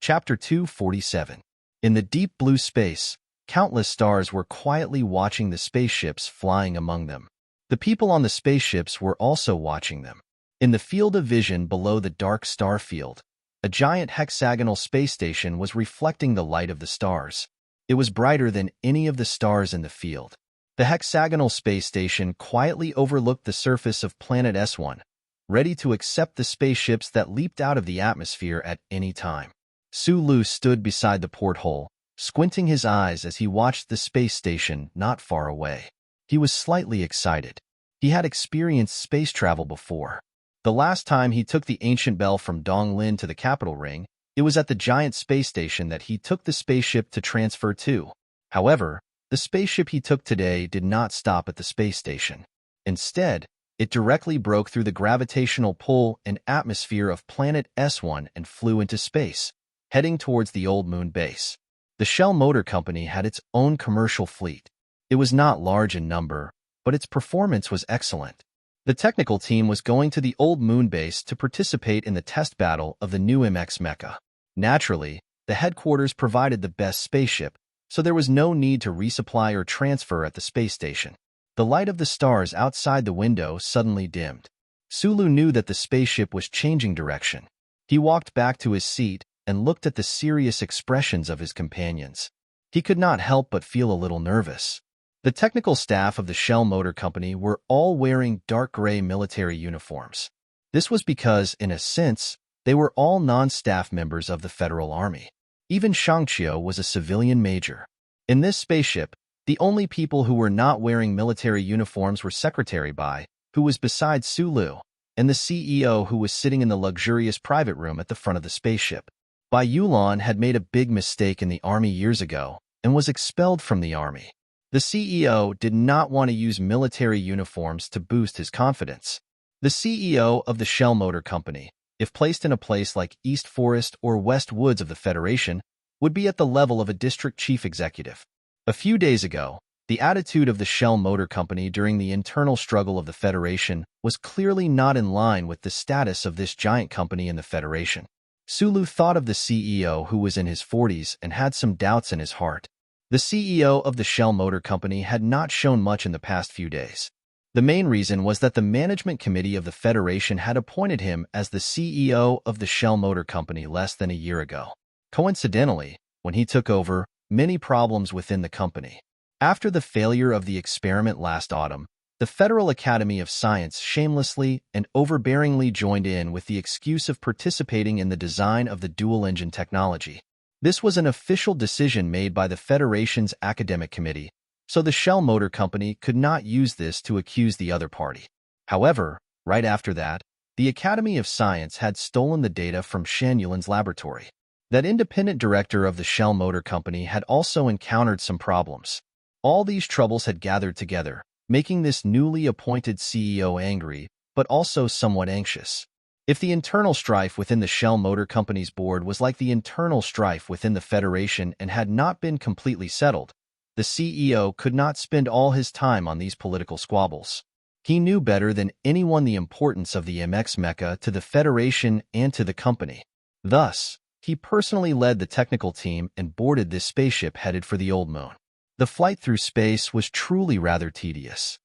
Chapter 247. In the deep blue space, countless stars were quietly watching the spaceships flying among them. The people on the spaceships were also watching them. In the field of vision below the dark star field, a giant hexagonal space station was reflecting the light of the stars. It was brighter than any of the stars in the field. The hexagonal space station quietly overlooked the surface of planet S1, ready to accept the spaceships that leaped out of the atmosphere at any time. Sulu stood beside the porthole, squinting his eyes as he watched the space station not far away. He was slightly excited. He had experienced space travel before. The last time he took the ancient bell from Donglin to the capital ring, it was at the giant space station that he took the spaceship to transfer to. However, the spaceship he took today did not stop at the space station. Instead, it directly broke through the gravitational pull and atmosphere of planet S1 and flew into space, heading towards the old moon base. The Shell Motor Company had its own commercial fleet. It was not large in number, but its performance was excellent. The technical team was going to the old moon base to participate in the test battle of the new MX mecha. Naturally, the headquarters provided the best spaceship, so there was no need to resupply or transfer at the space station. The light of the stars outside the window suddenly dimmed. Sulu knew that the spaceship was changing direction. He walked back to his seat and looked at the serious expressions of his companions. He could not help but feel a little nervous. The technical staff of the Shell Motor Company were all wearing dark gray military uniforms. This was because, in a sense, they were all non-staff members of the Federal Army. Even Shangqiu was a civilian major. In this spaceship, the only people who were not wearing military uniforms were Secretary Bai, who was beside Sulu, and the CEO, who was sitting in the luxurious private room at the front of the spaceship. Bai Yulan had made a big mistake in the army years ago and was expelled from the army. The CEO did not want to use military uniforms to boost his confidence. The CEO of the Shell Motor Company, if placed in a place like East Forest or West Woods of the Federation, would be at the level of a district chief executive. A few days ago, the attitude of the Shell Motor Company during the internal struggle of the Federation was clearly not in line with the status of this giant company in the Federation. Sulu thought of the CEO, who was in his 40s and had some doubts in his heart. The CEO of the Shell Motor Company had not shown much in the past few days. The main reason was that the management committee of the Federation had appointed him as the CEO of the Shell Motor Company less than a year ago. Coincidentally, when he took over, many problems within the company. After the failure of the experiment last autumn, the Federal Academy of Science shamelessly and overbearingly joined in with the excuse of participating in the design of the dual-engine technology. This was an official decision made by the Federation's academic committee, so the Shell Motor Company could not use this to accuse the other party. However, right after that, the Academy of Science had stolen the data from Shan Yulin's laboratory. That independent director of the Shell Motor Company had also encountered some problems. All these troubles had gathered together, making this newly appointed CEO angry, but also somewhat anxious. If the internal strife within the Shell Motor Company's board was like the internal strife within the Federation and had not been completely settled, the CEO could not spend all his time on these political squabbles. He knew better than anyone the importance of the MX mecha to the Federation and to the company. Thus, he personally led the technical team and boarded this spaceship headed for the old moon. The flight through space was truly rather tedious.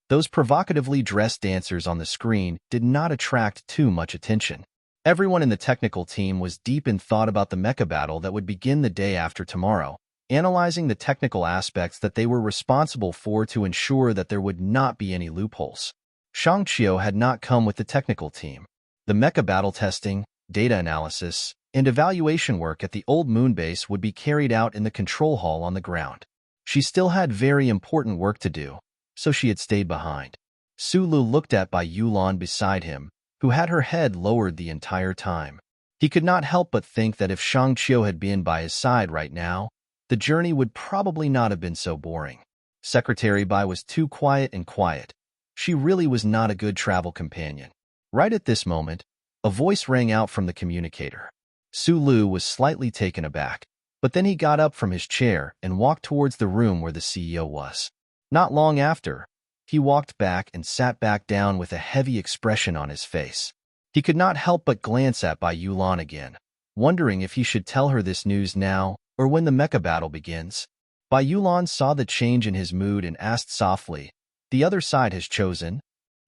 Those provocatively dressed dancers on the screen did not attract too much attention. Everyone in the technical team was deep in thought about the mecha battle that would begin the day after tomorrow, analyzing the technical aspects that they were responsible for to ensure that there would not be any loopholes. Shangqiu had not come with the technical team. The mecha battle testing, data analysis, and evaluation work at the old moon base would be carried out in the control hall on the ground. She still had very important work to do, so she had stayed behind. Sulu looked at Bai Yulan beside him, who had her head lowered the entire time. He could not help but think that if Shangqiu had been by his side right now, the journey would probably not have been so boring. Secretary Bai was too quiet and quiet. She really was not a good travel companion. Right at this moment, a voice rang out from the communicator. Sulu was slightly taken aback, but then he got up from his chair and walked towards the room where the CEO was. Not long after, he walked back and sat back down with a heavy expression on his face. He could not help but glance at Bai Yulan again, wondering if he should tell her this news now or when the mecha battle begins. Bai Yulan saw the change in his mood and asked softly, "The other side has chosen?"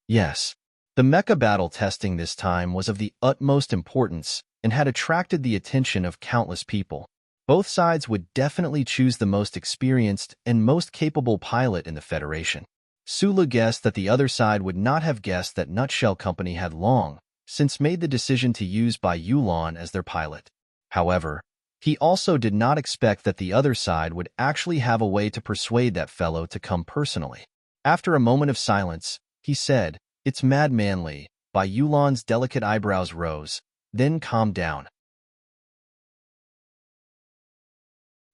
Yes. The mecha battle testing this time was of the utmost importance and had attracted the attention of countless people. Both sides would definitely choose the most experienced and most capable pilot in the Federation. Sulu guessed that the other side would not have guessed that Nutshell Company had long since made the decision to use Bai Yulan as their pilot. However, he also did not expect that the other side would actually have a way to persuade that fellow to come personally. After a moment of silence, he said, "It's mad manly." Bai Yulan's delicate eyebrows rose, then calmed down.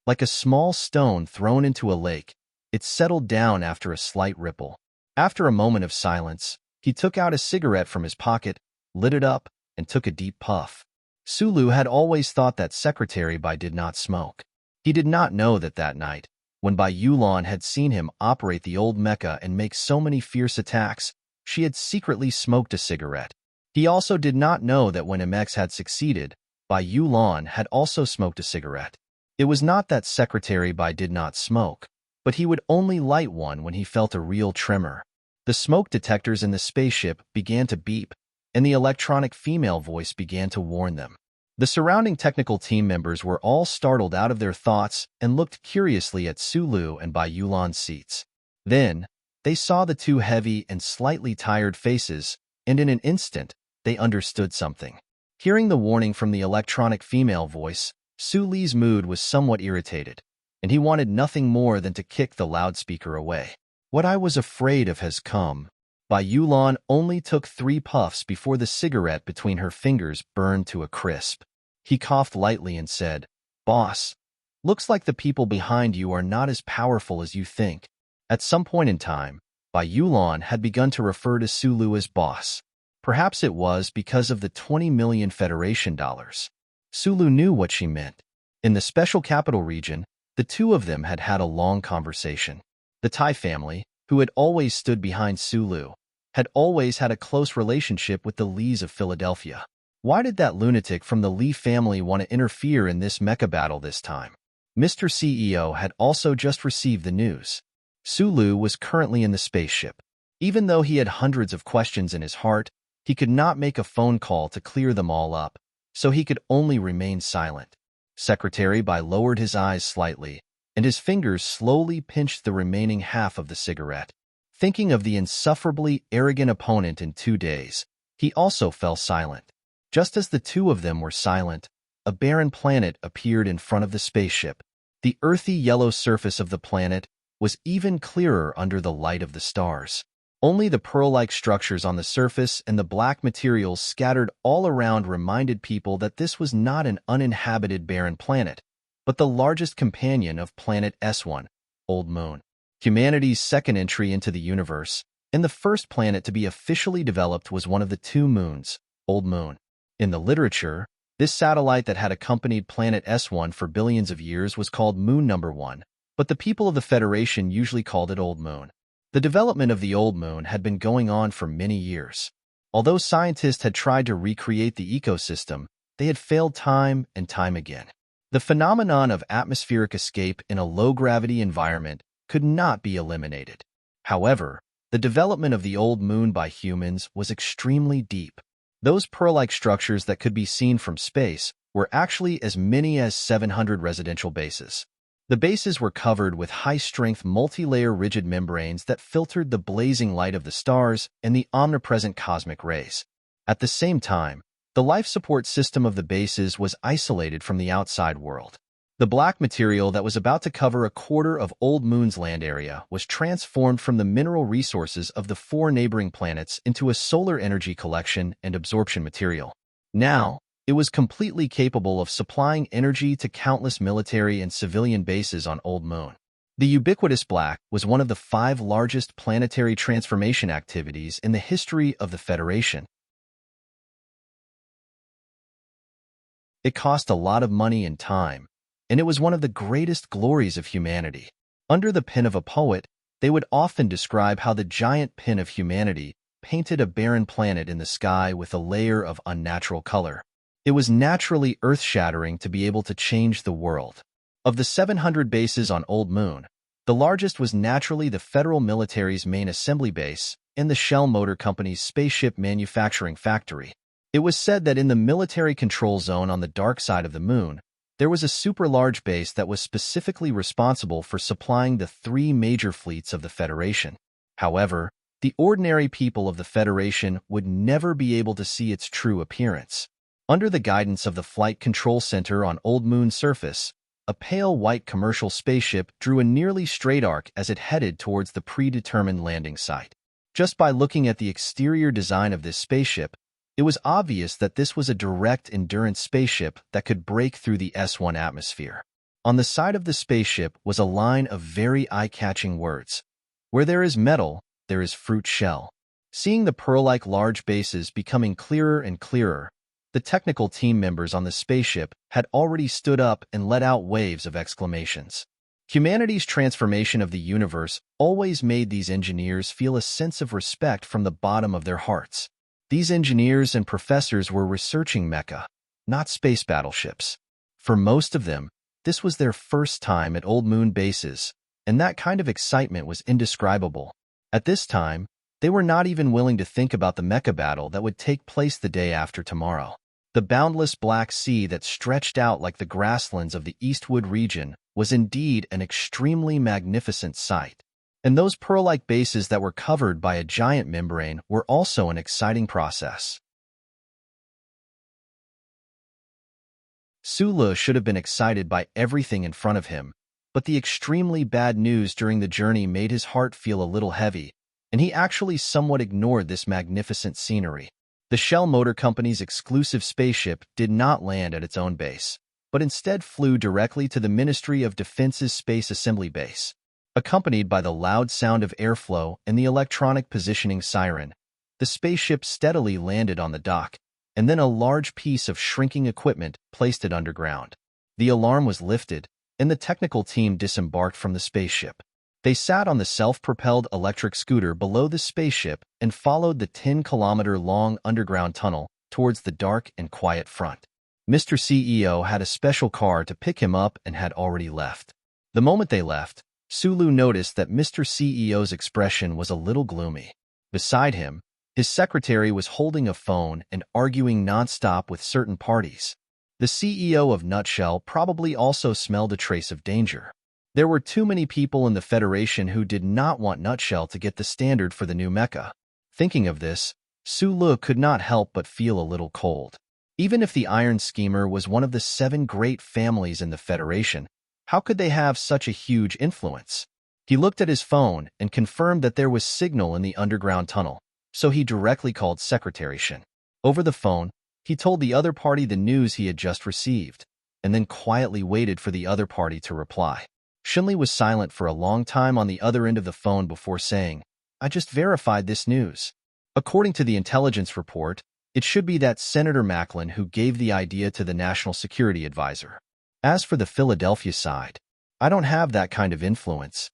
Like a small stone thrown into a lake, it settled down after a slight ripple. After a moment of silence, he took out a cigarette from his pocket, lit it up, and took a deep puff. Sulu had always thought that Secretary Bai did not smoke. He did not know that night, when Bai Yulan had seen him operate the old mecha and make so many fierce attacks, she had secretly smoked a cigarette. He also did not know that when MX had succeeded, Bai Yulan had also smoked a cigarette. It was not that Secretary Bai did not smoke, but he would only light one when he felt a real tremor. The smoke detectors in the spaceship began to beep, and the electronic female voice began to warn them. The surrounding technical team members were all startled out of their thoughts and looked curiously at Sulu and Bai Yulan's seats. Then, they saw the two heavy and slightly tired faces, and in an instant, they understood something. Hearing the warning from the electronic female voice, Su Li's mood was somewhat irritated, and he wanted nothing more than to kick the loudspeaker away. "What I was afraid of has come." Bai Yulan only took 3 puffs before the cigarette between her fingers burned to a crisp. He coughed lightly and said, "Boss, looks like the people behind you are not as powerful as you think." At some point in time, Bai Yulan had begun to refer to Sulu as boss. Perhaps it was because of the 20 million Federation dollars. Sulu knew what she meant. In the Special Capital Region, the two of them had had a long conversation. The Tai family, who had always stood behind Sulu, had always had a close relationship with the Lees of Philadelphia. Why did that lunatic from the Lee family want to interfere in this mecha battle this time? Mr. CEO had also just received the news. Sulu was currently in the spaceship. Even though he had hundreds of questions in his heart, he could not make a phone call to clear them all up, so he could only remain silent. Secretary Bai lowered his eyes slightly, and his fingers slowly pinched the remaining half of the cigarette. Thinking of the insufferably arrogant opponent in 2 days, he also fell silent. Just as the two of them were silent, a barren planet appeared in front of the spaceship. The earthy yellow surface of the planet was even clearer under the light of the stars. Only the pearl-like structures on the surface and the black materials scattered all around reminded people that this was not an uninhabited barren planet, but the largest companion of planet S1, Old Moon. Humanity's second entry into the universe, and the first planet to be officially developed was one of the 2 moons, Old Moon. In the literature, this satellite that had accompanied planet S1 for billions of years was called Moon Number 1, but the people of the Federation usually called it Old Moon. The development of the Old Moon had been going on for many years. Although scientists had tried to recreate the ecosystem, they had failed time and time again. The phenomenon of atmospheric escape in a low-gravity environment could not be eliminated. However, the development of the Old Moon by humans was extremely deep. Those pearl-like structures that could be seen from space were actually as many as 700 residential bases. The bases were covered with high-strength multi-layer rigid membranes that filtered the blazing light of the stars and the omnipresent cosmic rays. At the same time, the life support system of the bases was isolated from the outside world. The black material that was about to cover a quarter of Old Moon's land area was transformed from the mineral resources of the 4 neighboring planets into a solar energy collection and absorption material. Now, it was completely capable of supplying energy to countless military and civilian bases on Old Moon. The ubiquitous black was one of the 5 largest planetary transformation activities in the history of the Federation. It cost a lot of money and time, and it was one of the greatest glories of humanity. Under the pen of a poet, they would often describe how the giant pen of humanity painted a barren planet in the sky with a layer of unnatural color. It was naturally earth-shattering to be able to change the world. Of the 700 bases on Old Moon, the largest was naturally the federal military's main assembly base and the Shell Motor Company's spaceship manufacturing factory. It was said that in the military control zone on the dark side of the moon, there was a super-large base that was specifically responsible for supplying the 3 major fleets of the Federation. However, the ordinary people of the Federation would never be able to see its true appearance. Under the guidance of the Flight Control Center on Old Moon's surface, a pale white commercial spaceship drew a nearly straight arc as it headed towards the predetermined landing site. Just by looking at the exterior design of this spaceship, it was obvious that this was a direct endurance spaceship that could break through the S1 atmosphere. On the side of the spaceship was a line of very eye-catching words. "Where there is metal, there is fruit shell." Seeing the pearl-like large bases becoming clearer and clearer, the technical team members on the spaceship had already stood up and let out waves of exclamations. Humanity's transformation of the universe always made these engineers feel a sense of respect from the bottom of their hearts. These engineers and professors were researching mecha, not space battleships. For most of them, this was their first time at Old Moon bases, and that kind of excitement was indescribable. At this time, they were not even willing to think about the mecha battle that would take place the day after tomorrow. The boundless black sea that stretched out like the grasslands of the Eastwood region was indeed an extremely magnificent sight. And those pearl-like bases that were covered by a giant membrane were also an exciting process. Sulu should have been excited by everything in front of him, but the extremely bad news during the journey made his heart feel a little heavy, and he actually somewhat ignored this magnificent scenery. The Shell Motor Company's exclusive spaceship did not land at its own base, but instead flew directly to the Ministry of Defense's Space Assembly Base. Accompanied by the loud sound of airflow and the electronic positioning siren, the spaceship steadily landed on the dock, and then a large piece of shrinking equipment placed it underground. The alarm was lifted, and the technical team disembarked from the spaceship. They sat on the self-propelled electric scooter below the spaceship and followed the 10-kilometer-long underground tunnel towards the dark and quiet front. Mr. CEO had a special car to pick him up and had already left. The moment they left, Sulu noticed that Mr. CEO's expression was a little gloomy. Beside him, his secretary was holding a phone and arguing nonstop with certain parties. The CEO of Nutshell probably also smelled a trace of danger. There were too many people in the Federation who did not want Nutshell to get the standard for the new mecha. Thinking of this, Sulu could not help but feel a little cold. Even if the Iron Schemer was one of the 7 great families in the Federation, how could they have such a huge influence? He looked at his phone and confirmed that there was signal in the underground tunnel, so he directly called Secretary Shin. Over the phone, he told the other party the news he had just received, and then quietly waited for the other party to reply. Shinli was silent for a long time on the other end of the phone before saying, "I just verified this news. According to the intelligence report, it should be that Senator Macklin who gave the idea to the National Security Advisor. As for the Philadelphia side, I don't have that kind of influence."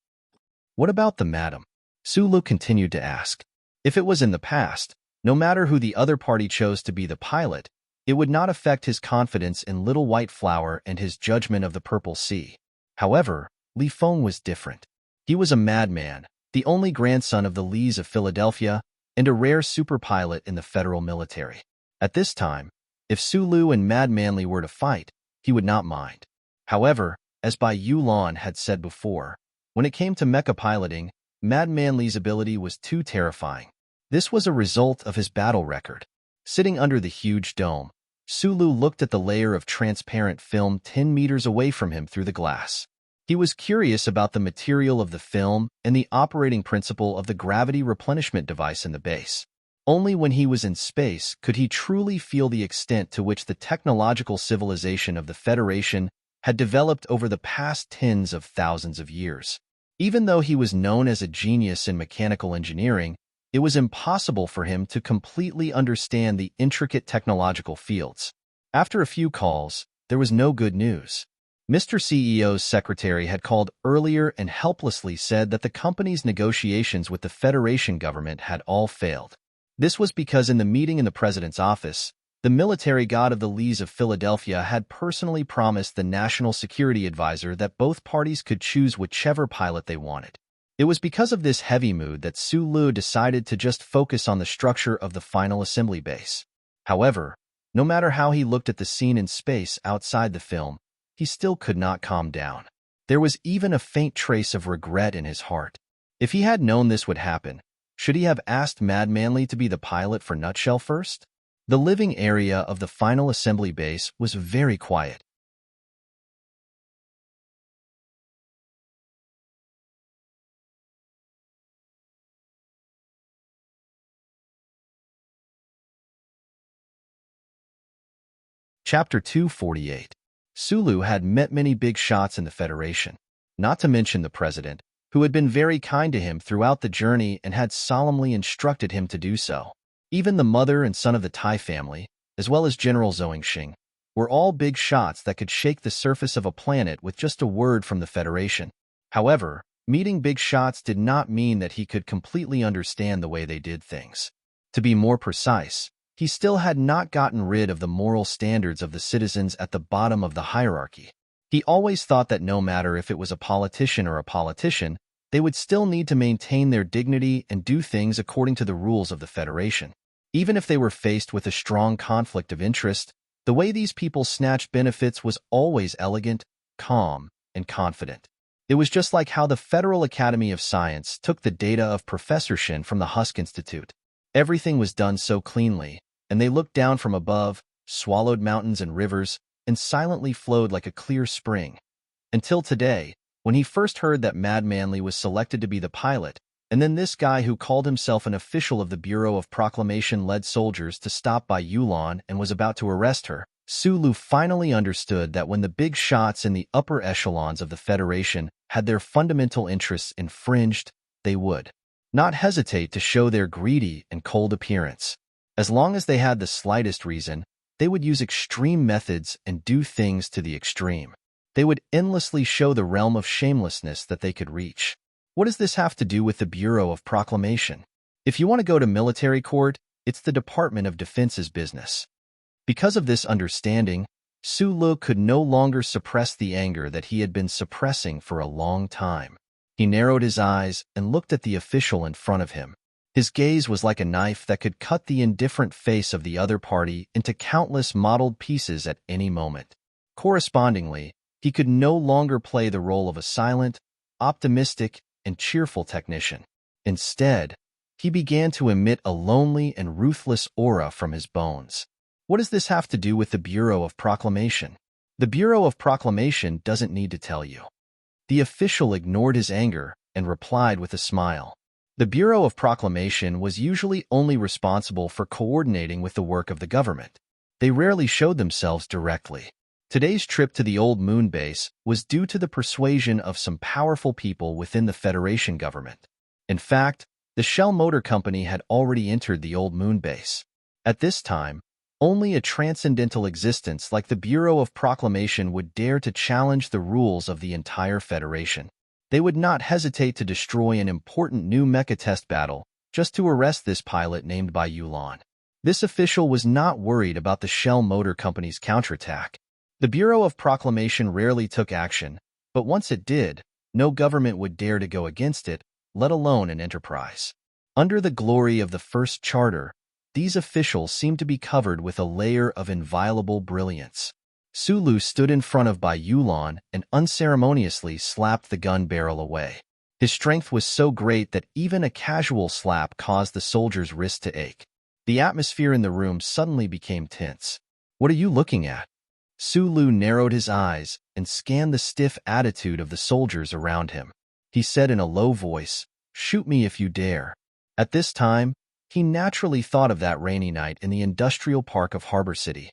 "What about the madam?" Sulu continued to ask. If it was in the past, no matter who the other party chose to be the pilot, it would not affect his confidence in Little White Flower and his judgment of the Purple Sea. However, Li Feng was different. He was a madman, the only grandson of the Lees of Philadelphia, and a rare super pilot in the federal military. At this time, if Sulu and Madman Li were to fight, he would not mind. However, as Bai Yulan had said before, when it came to mecha piloting, Madman Li's ability was too terrifying. This was a result of his battle record. Sitting under the huge dome, Sulu looked at the layer of transparent film 10 meters away from him through the glass. He was curious about the material of the film and the operating principle of the gravity replenishment device in the base. Only when he was in space could he truly feel the extent to which the technological civilization of the Federation had developed over the past tens of thousands of years. Even though he was known as a genius in mechanical engineering, it was impossible for him to completely understand the intricate technological fields. After a few calls, there was no good news. Mr. CEO's secretary had called earlier and helplessly said that the company's negotiations with the Federation government had all failed. This was because in the meeting in the president's office, the military god of the Lees of Philadelphia had personally promised the national security advisor that both parties could choose whichever pilot they wanted. It was because of this heavy mood that Sulu decided to just focus on the structure of the final assembly base. However, no matter how he looked at the scene in space outside the film, he still could not calm down. There was even a faint trace of regret in his heart. If he had known this would happen, should he have asked Mad Manly to be the pilot for Nutshell first? The living area of the final assembly base was very quiet. Chapter 248. Sulu had met many big shots in the Federation, not to mention the president, who had been very kind to him throughout the journey and had solemnly instructed him to do so. Even the mother and son of the Tai family, as well as General Zhongxing, were all big shots that could shake the surface of a planet with just a word from the Federation. However, meeting big shots did not mean that he could completely understand the way they did things. To be more precise, he still had not gotten rid of the moral standards of the citizens at the bottom of the hierarchy. He always thought that no matter if it was a politician or a politician, they would still need to maintain their dignity and do things according to the rules of the Federation. Even if they were faced with a strong conflict of interest, the way these people snatched benefits was always elegant, calm, and confident. It was just like how the Federal Academy of Science took the data of Professor Shin from the Husk Institute. Everything was done so cleanly, and they looked down from above, swallowed mountains and rivers, and silently flowed like a clear spring. Until today, when he first heard that Mad Manly was selected to be the pilot, and then this guy who called himself an official of the Bureau of Proclamation led soldiers to stop by Yulan and was about to arrest her, Sulu finally understood that when the big shots in the upper echelons of the Federation had their fundamental interests infringed, they would not hesitate to show their greedy and cold appearance. As long as they had the slightest reason, they would use extreme methods and do things to the extreme. They would endlessly show the realm of shamelessness that they could reach. What does this have to do with the Bureau of Proclamation? If you want to go to military court, it's the Department of Defense's business. Because of this understanding, Sulu could no longer suppress the anger that he had been suppressing for a long time. He narrowed his eyes and looked at the official in front of him. His gaze was like a knife that could cut the indifferent face of the other party into countless mottled pieces at any moment. Correspondingly, he could no longer play the role of a silent, optimistic, and cheerful technician. Instead, he began to emit a lonely and ruthless aura from his bones. What does this have to do with the Bureau of Proclamation? The Bureau of Proclamation doesn't need to tell you. The official ignored his anger and replied with a smile. The Bureau of Proclamation was usually only responsible for coordinating with the work of the government. They rarely showed themselves directly. Today's trip to the old moon base was due to the persuasion of some powerful people within the Federation government. In fact, the Shell Motor Company had already entered the old moon base. At this time, only a transcendental existence like the Bureau of Proclamation would dare to challenge the rules of the entire Federation. They would not hesitate to destroy an important new mecha test battle just to arrest this pilot named by Yulan. This official was not worried about the Shell Motor Company's counterattack. The Bureau of Proclamation rarely took action, but once it did, no government would dare to go against it, let alone an enterprise. Under the glory of the first charter, these officials seemed to be covered with a layer of inviolable brilliance. Sulu stood in front of Bai Yulan and unceremoniously slapped the gun barrel away. His strength was so great that even a casual slap caused the soldier's wrist to ache. The atmosphere in the room suddenly became tense. "What are you looking at?" Sulu narrowed his eyes and scanned the stiff attitude of the soldiers around him. He said in a low voice, "Shoot me if you dare." At this time, he naturally thought of that rainy night in the industrial park of Harbor City.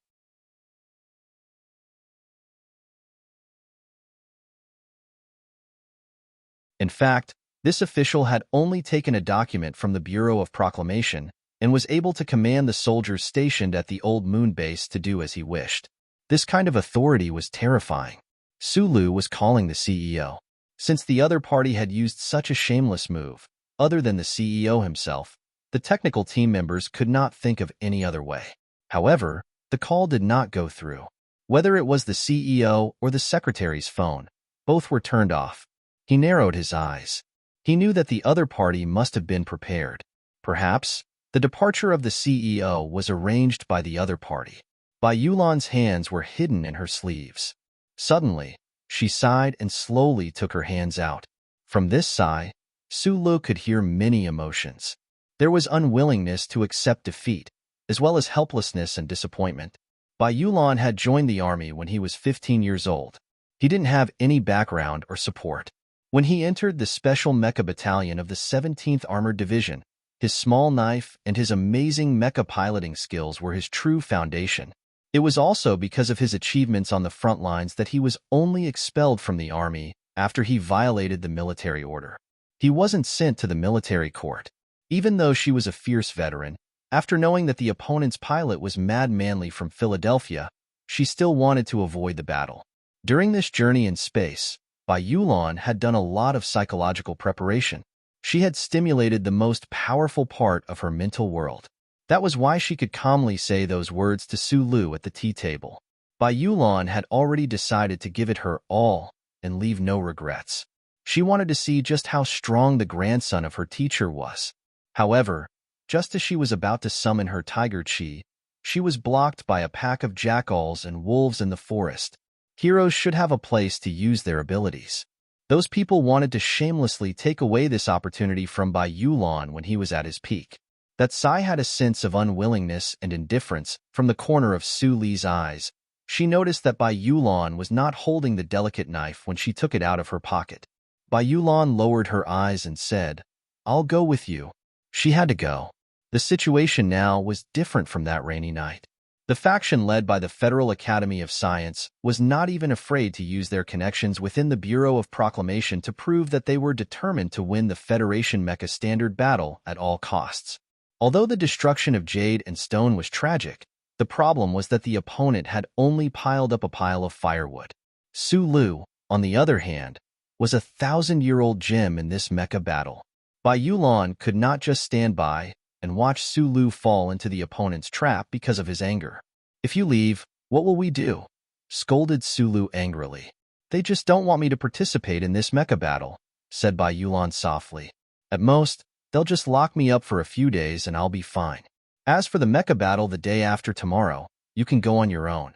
In fact, this official had only taken a document from the Bureau of Proclamation and was able to command the soldiers stationed at the old moon base to do as he wished. This kind of authority was terrifying. Sulu was calling the CEO. Since the other party had used such a shameless move, other than the CEO himself, The technical team members could not think of any other way. However, the call did not go through. Whether it was the CEO or the secretary's phone, both were turned off. He narrowed his eyes. He knew that the other party must have been prepared. Perhaps, the departure of the CEO was arranged by the other party. Bai Yulan's hands were hidden in her sleeves. Suddenly, she sighed and slowly took her hands out. From this sigh, Su Lu could hear many emotions. There was unwillingness to accept defeat, as well as helplessness and disappointment. Bai Yulan had joined the army when he was 15 years old. He didn't have any background or support. When he entered the Special Mecha Battalion of the 17th Armored Division, his small knife and his amazing mecha piloting skills were his true foundation. It was also because of his achievements on the front lines that he was only expelled from the army after he violated the military order. He wasn't sent to the military court. Even though she was a fierce veteran, after knowing that the opponent's pilot was Mad Manly from Philadelphia, she still wanted to avoid the battle. During this journey in space, Bai Yulan had done a lot of psychological preparation. She had stimulated the most powerful part of her mental world. That was why she could calmly say those words to Su Lu at the tea table. Bai Yulan had already decided to give it her all and leave no regrets. She wanted to see just how strong the grandson of her teacher was. However, just as she was about to summon her tiger chi, she was blocked by a pack of jackals and wolves in the forest. Heroes should have a place to use their abilities. Those people wanted to shamelessly take away this opportunity from Bai Yulan when he was at his peak. That Sai had a sense of unwillingness and indifference from the corner of Su Li's eyes. She noticed that Bai Yulan was not holding the delicate knife when she took it out of her pocket. Bai Yulan lowered her eyes and said, "I'll go with you." She had to go. The situation now was different from that rainy night. The faction led by the Federal Academy of Science was not even afraid to use their connections within the Bureau of Proclamation to prove that they were determined to win the Federation Mecha Standard battle at all costs. Although the destruction of Jade and Stone was tragic, the problem was that the opponent had only piled up a pile of firewood. Su Lu, on the other hand, was a 1,000-year-old gem in this mecha battle. Bai Yulan could not just stand by and watch Su Lu fall into the opponent's trap because of his anger. "If you leave, what will we do?" scolded Su Lu angrily. "They just don't want me to participate in this mecha battle," said Bai Yulan softly. "At most, they'll just lock me up for a few days and I'll be fine. As for the mecha battle the day after tomorrow, you can go on your own."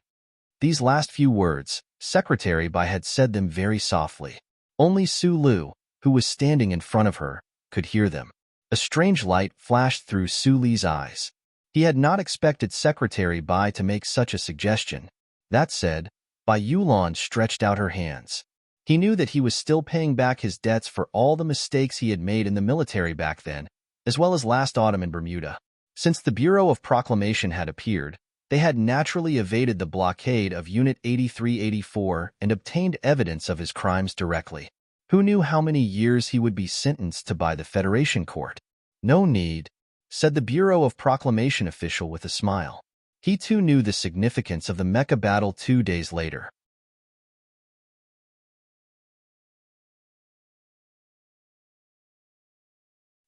These last few words, Secretary Bai had said them very softly. Only Su Lu, who was standing in front of her, could hear them. A strange light flashed through Su Li's eyes. He had not expected Secretary Bai to make such a suggestion. That said, Bai Yulan stretched out her hands. He knew that he was still paying back his debts for all the mistakes he had made in the military back then, as well as last autumn in Bermuda. Since the Bureau of Proclamation had appeared, they had naturally evaded the blockade of Unit 8384 and obtained evidence of his crimes directly. Who knew how many years he would be sentenced to by the Federation Court? "No need," said the Bureau of Proclamation official with a smile. He too knew the significance of the mecha battle 2 days later.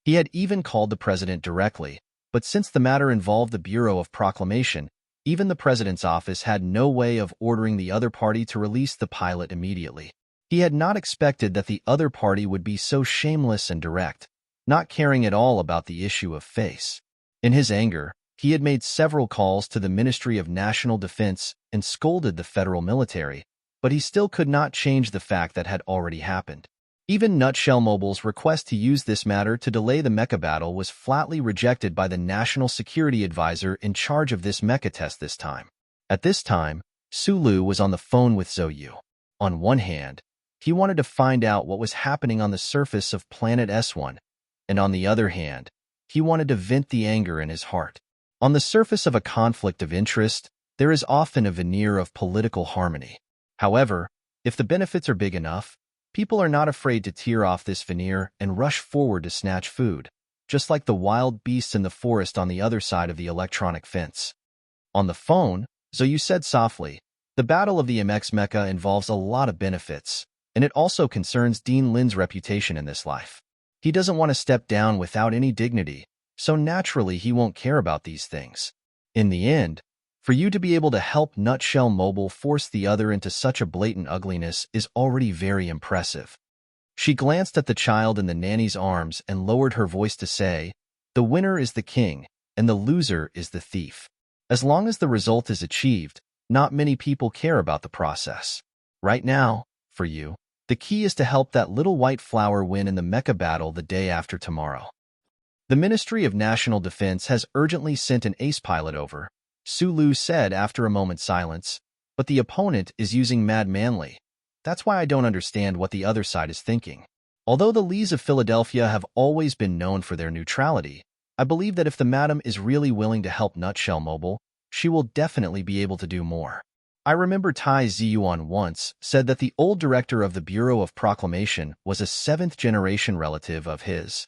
He had even called the president directly, but since the matter involved the Bureau of Proclamation, even the president's office had no way of ordering the other party to release the pilot immediately. He had not expected that the other party would be so shameless and direct, not caring at all about the issue of face. In his anger, he had made several calls to the Ministry of National Defense and scolded the federal military, but he still could not change the fact that had already happened. Even Nutshell Mobile's request to use this matter to delay the mecha battle was flatly rejected by the National Security Advisor in charge of this mecha test this time. At this time, Su Lu was on the phone with Zhou Yu. On one hand, he wanted to find out what was happening on the surface of Planet S1, and on the other hand, he wanted to vent the anger in his heart. On the surface of a conflict of interest, there is often a veneer of political harmony. However, if the benefits are big enough, people are not afraid to tear off this veneer and rush forward to snatch food, just like the wild beasts in the forest on the other side of the electronic fence. On the phone, Zhou Yu said softly, "The Battle of the MX Mecha involves a lot of benefits, and it also concerns Dean Lin's reputation in this life. He doesn't want to step down without any dignity, so naturally he won't care about these things. In the end, for you to be able to help Nutshell Mobile force the other into such a blatant ugliness is already very impressive. She glanced at the child in the nanny's arms and lowered her voice to say, "The winner is the king, and the loser is the thief. As long as the result is achieved, not many people care about the process. Right now, for you, the key is to help that little white flower win in the mecha battle the day after tomorrow." The Ministry of National Defense has urgently sent an ace pilot over, Sulu said after a moment's silence, but the opponent is using Mad Manly. That's why I don't understand what the other side is thinking. Although the Lees of Philadelphia have always been known for their neutrality, I believe that if the madam is really willing to help Nutshell Mobile, she will definitely be able to do more. I remember Tai Ziyuan once said that the old director of the Bureau of Proclamation was a seventh-generation relative of his.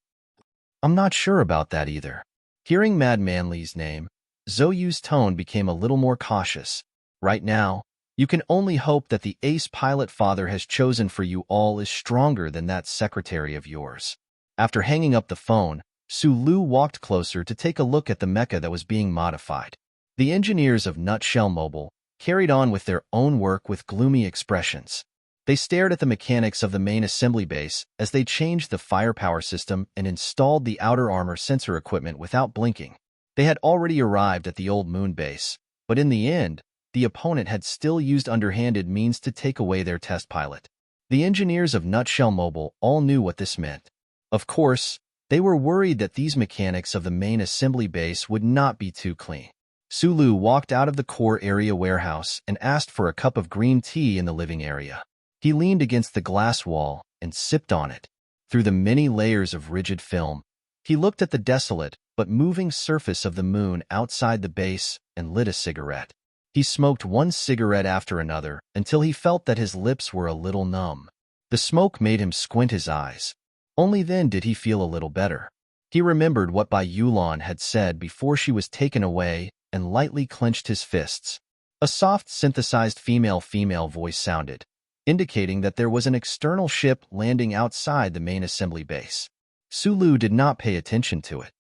I'm not sure about that either. Hearing Mad Manly's name, Zhou Yu's tone became a little more cautious. Right now, you can only hope that the ace pilot father has chosen for you all is stronger than that secretary of yours. After hanging up the phone, Sulu walked closer to take a look at the mecha that was being modified. The engineers of Nutshell Mobile carried on with their own work with gloomy expressions. They stared at the mechanics of the main assembly base as they changed the firepower system and installed the outer armor sensor equipment without blinking. They had already arrived at the old moon base, but in the end, the opponent had still used underhanded means to take away their test pilot. The engineers of Nutshell Mobile all knew what this meant. Of course, they were worried that these mechanics of the main assembly base would not be too clean. Sulu walked out of the core area warehouse and asked for a cup of green tea in the living area. He leaned against the glass wall and sipped on it. Through the many layers of rigid film, he looked at the desolate but moving surface of the moon outside the base and lit a cigarette. He smoked one cigarette after another until he felt that his lips were a little numb. The smoke made him squint his eyes. Only then did he feel a little better. He remembered what Bai Yulan had said before she was taken away and lightly clenched his fists. A soft synthesized female voice sounded, indicating that there was an external ship landing outside the main assembly base. Sulu did not pay attention to it.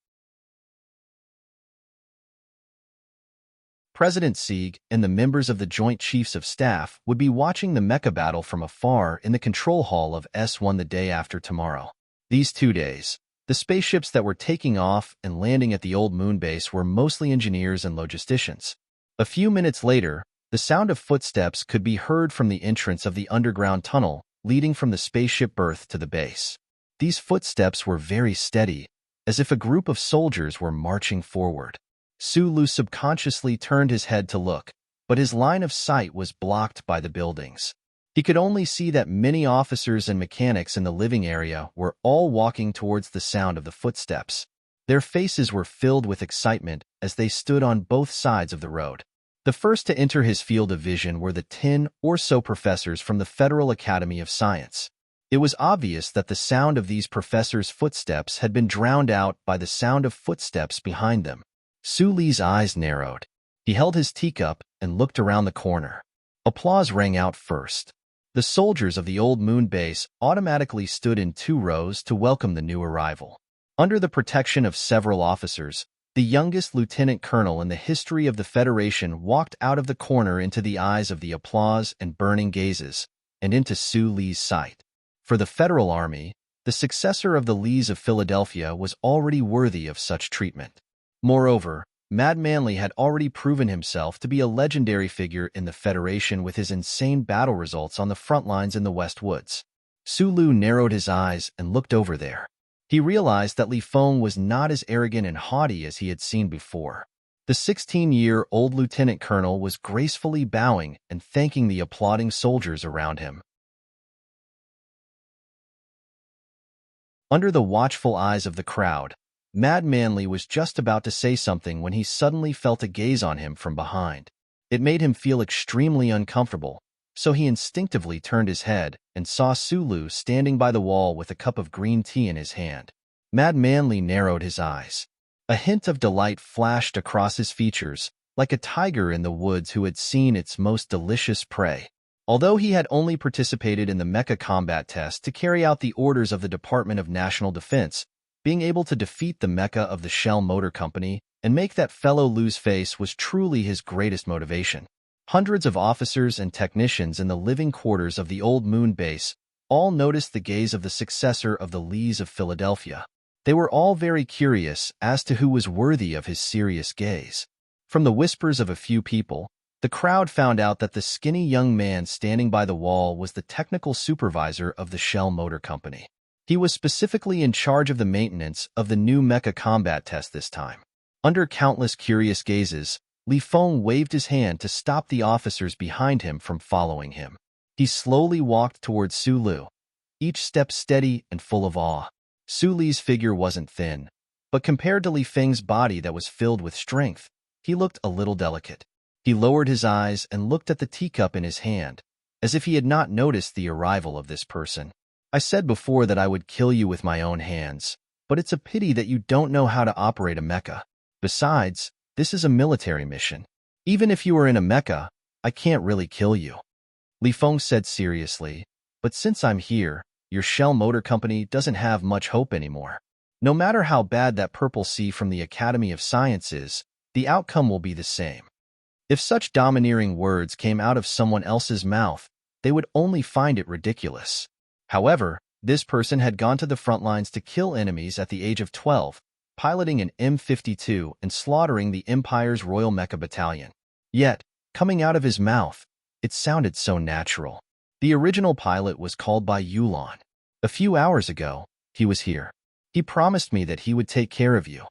President Sieg and the members of the Joint Chiefs of Staff would be watching the mecha battle from afar in the control hall of S1 the day after tomorrow. These 2 days, the spaceships that were taking off and landing at the old moon base were mostly engineers and logisticians. A few minutes later, the sound of footsteps could be heard from the entrance of the underground tunnel leading from the spaceship berth to the base. These footsteps were very steady, as if a group of soldiers were marching forward. Sulu subconsciously turned his head to look, but his line of sight was blocked by the buildings. He could only see that many officers and mechanics in the living area were all walking towards the sound of the footsteps. Their faces were filled with excitement as they stood on both sides of the road. The first to enter his field of vision were the 10 or so professors from the Federal Academy of Science. It was obvious that the sound of these professors' footsteps had been drowned out by the sound of footsteps behind them. Suli's eyes narrowed. He held his teacup and looked around the corner. Applause rang out first. The soldiers of the old moon base automatically stood in 2 rows to welcome the new arrival. Under the protection of several officers, the youngest lieutenant colonel in the history of the Federation walked out of the corner into the eyes of the applause and burning gazes, and into Suli's sight. For the Federal Army, the successor of the Lees of Philadelphia was already worthy of such treatment. Moreover, Mad Manly had already proven himself to be a legendary figure in the Federation with his insane battle results on the front lines in the West Woods. Sulu narrowed his eyes and looked over there. He realized that Li Feng was not as arrogant and haughty as he had seen before. The 16-year-old lieutenant colonel was gracefully bowing and thanking the applauding soldiers around him. Under the watchful eyes of the crowd, Mad Manly was just about to say something when he suddenly felt a gaze on him from behind. It made him feel extremely uncomfortable, so he instinctively turned his head and saw Sulu standing by the wall with a cup of green tea in his hand. Mad Manly narrowed his eyes. A hint of delight flashed across his features, like a tiger in the woods who had seen its most delicious prey. Although he had only participated in the mecha combat test to carry out the orders of the Department of National Defense, Being able to defeat the mecha of the Shell Motor Company and make that fellow lose face was truly his greatest motivation. Hundreds of officers and technicians in the living quarters of the old moon base all noticed the gaze of the successor of the Lees of Philadelphia. They were all very curious as to who was worthy of his serious gaze. From the whispers of a few people, the crowd found out that the skinny young man standing by the wall was the technical supervisor of the Shell Motor Company. He was specifically in charge of the maintenance of the new mecha combat test this time. Under countless curious gazes, Li Feng waved his hand to stop the officers behind him from following him. He slowly walked towards Su Lu, each step steady and full of awe. Su Li's figure wasn't thin, but compared to Li Feng's body that was filled with strength, he looked a little delicate. He lowered his eyes and looked at the teacup in his hand, as if he had not noticed the arrival of this person. I said before that I would kill you with my own hands, but it's a pity that you don't know how to operate a mecha. Besides, this is a military mission. Even if you were in a mecha, I can't really kill you. Li Feng said seriously, but since I'm here, your Shell Motor Company doesn't have much hope anymore. No matter how bad that Purple Sea from the Academy of Science is, the outcome will be the same. If such domineering words came out of someone else's mouth, they would only find it ridiculous. However, this person had gone to the front lines to kill enemies at the age of 12, piloting an M52 and slaughtering the Empire's Royal Mecha Battalion. Yet, coming out of his mouth, it sounded so natural. The original pilot was called by Yulan. A few hours ago, he was here. He promised me that he would take care of you.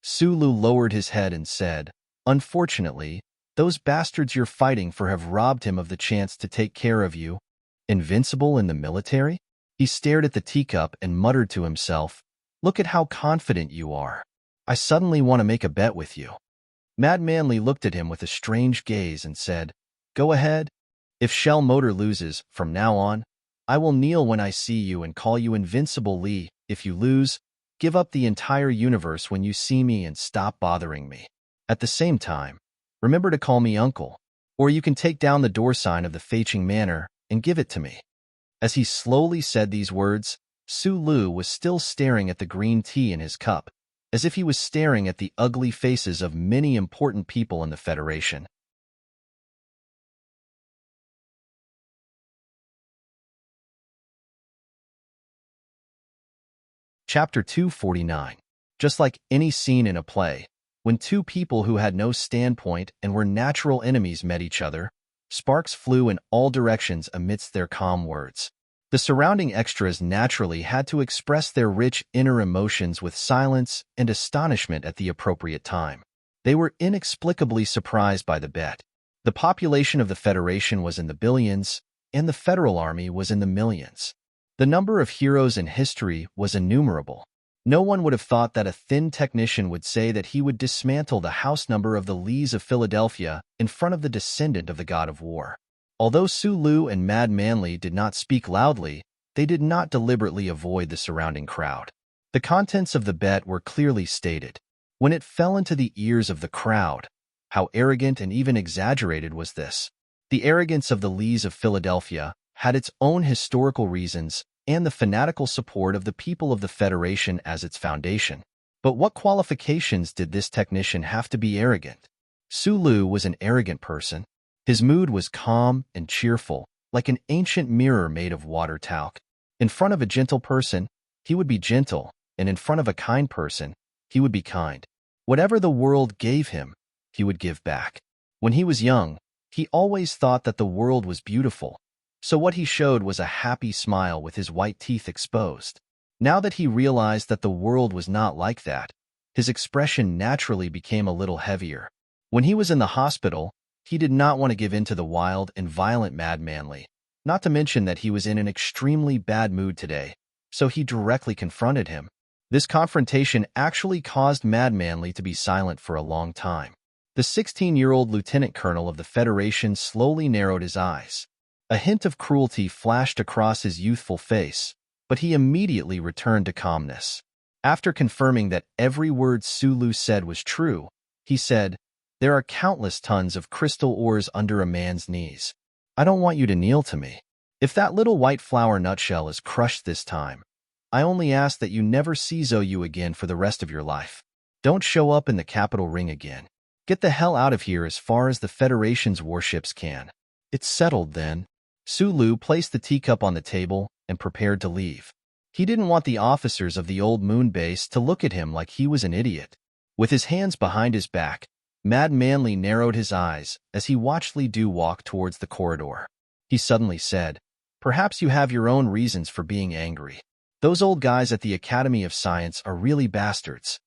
Su Lu lowered his head and said, "Unfortunately, those bastards you're fighting for have robbed him of the chance to take care of you. Invincible in the military?" He stared at the teacup and muttered to himself, "Look at how confident you are. I suddenly want to make a bet with you." Mad Manly looked at him with a strange gaze and said, "Go ahead. If Shell Motor loses, from now on, I will kneel when I see you and call you Invincible Li. If you lose, give up the entire universe when you see me and stop bothering me. At the same time, remember to call me Uncle, or you can take down the door sign of the Feiqing Manor and give it to me." As he slowly said these words, Su Lu was still staring at the green tea in his cup, as if he was staring at the ugly faces of many important people in the Federation. Chapter 249. Just like any scene in a play, when two people who had no standpoint and were natural enemies met each other, sparks flew in all directions amidst their calm words. The surrounding extras naturally had to express their rich inner emotions with silence and astonishment at the appropriate time. They were inexplicably surprised by the bet. The population of the Federation was in the billions, and the Federal Army was in the millions. The number of heroes in history was innumerable. No one would have thought that a thin technician would say that he would dismantle the house number of the Lees of Philadelphia in front of the descendant of the god of war. Although Su Lu and Mad Manly did not speak loudly, they did not deliberately avoid the surrounding crowd. The contents of the bet were clearly stated. When it fell into the ears of the crowd, how arrogant and even exaggerated was this? The arrogance of the Lees of Philadelphia had its own historical reasons and the fanatical support of the people of the Federation as its foundation. But what qualifications did this technician have to be arrogant? Su Lu was an arrogant person. His mood was calm and cheerful, like an ancient mirror made of water talc. In front of a gentle person, he would be gentle, and in front of a kind person, he would be kind. Whatever the world gave him, he would give back. When he was young, he always thought that the world was beautiful, so what he showed was a happy smile with his white teeth exposed. Now that he realized that the world was not like that, his expression naturally became a little heavier. When he was in the hospital, he did not want to give in to the wild and violent Mad Manly, not to mention that he was in an extremely bad mood today, so he directly confronted him. This confrontation actually caused Mad Manly to be silent for a long time. The 16-year-old lieutenant colonel of the Federation slowly narrowed his eyes. A hint of cruelty flashed across his youthful face, but he immediately returned to calmness. After confirming that every word Su Lu said was true, he said, "There are countless tons of crystal ores under a man's knees. I don't want you to kneel to me. If that little white flower nutshell is crushed this time, I only ask that you never see Zhou again for the rest of your life. Don't show up in the capital ring again. Get the hell out of here as far as the Federation's warships can. It's settled then. Sulu placed the teacup on the table and prepared to leave. He didn't want the officers of the old moon base to look at him like he was an idiot. With his hands behind his back, Mad Manly narrowed his eyes as he watched Li Du walk towards the corridor. He suddenly said, "Perhaps you have your own reasons for being angry. Those old guys at the Academy of Science are really bastards."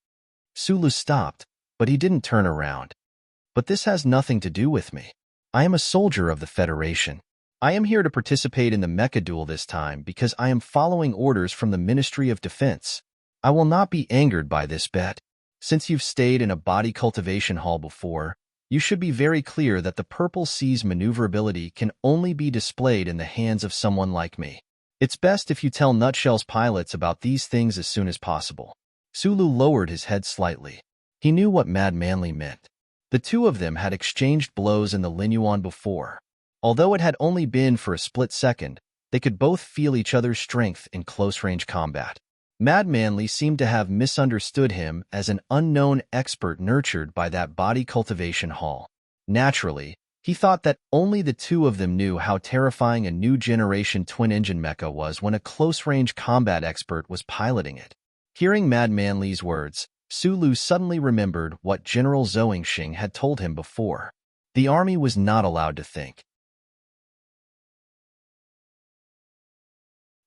Sulu stopped, but he didn't turn around. "But this has nothing to do with me. I am a soldier of the Federation. I am here to participate in the mecha duel this time because I am following orders from the Ministry of Defense. I will not be angered by this bet. Since you've stayed in a body cultivation hall before, you should be very clear that the Purple Sea's maneuverability can only be displayed in the hands of someone like me. It's best if you tell Nutshell's pilots about these things as soon as possible." Sulu lowered his head slightly. He knew what Mad Manly meant. The two of them had exchanged blows in the Linyuan before. Although it had only been for a split second, they could both feel each other's strength in close-range combat. Mad Manly seemed to have misunderstood him as an unknown expert nurtured by that body cultivation hall. Naturally, he thought that only the two of them knew how terrifying a new-generation twin-engine mecha was when a close-range combat expert was piloting it. Hearing Mad Manly's words, Sulu suddenly remembered what General Zhou had told him before. The army was not allowed to think.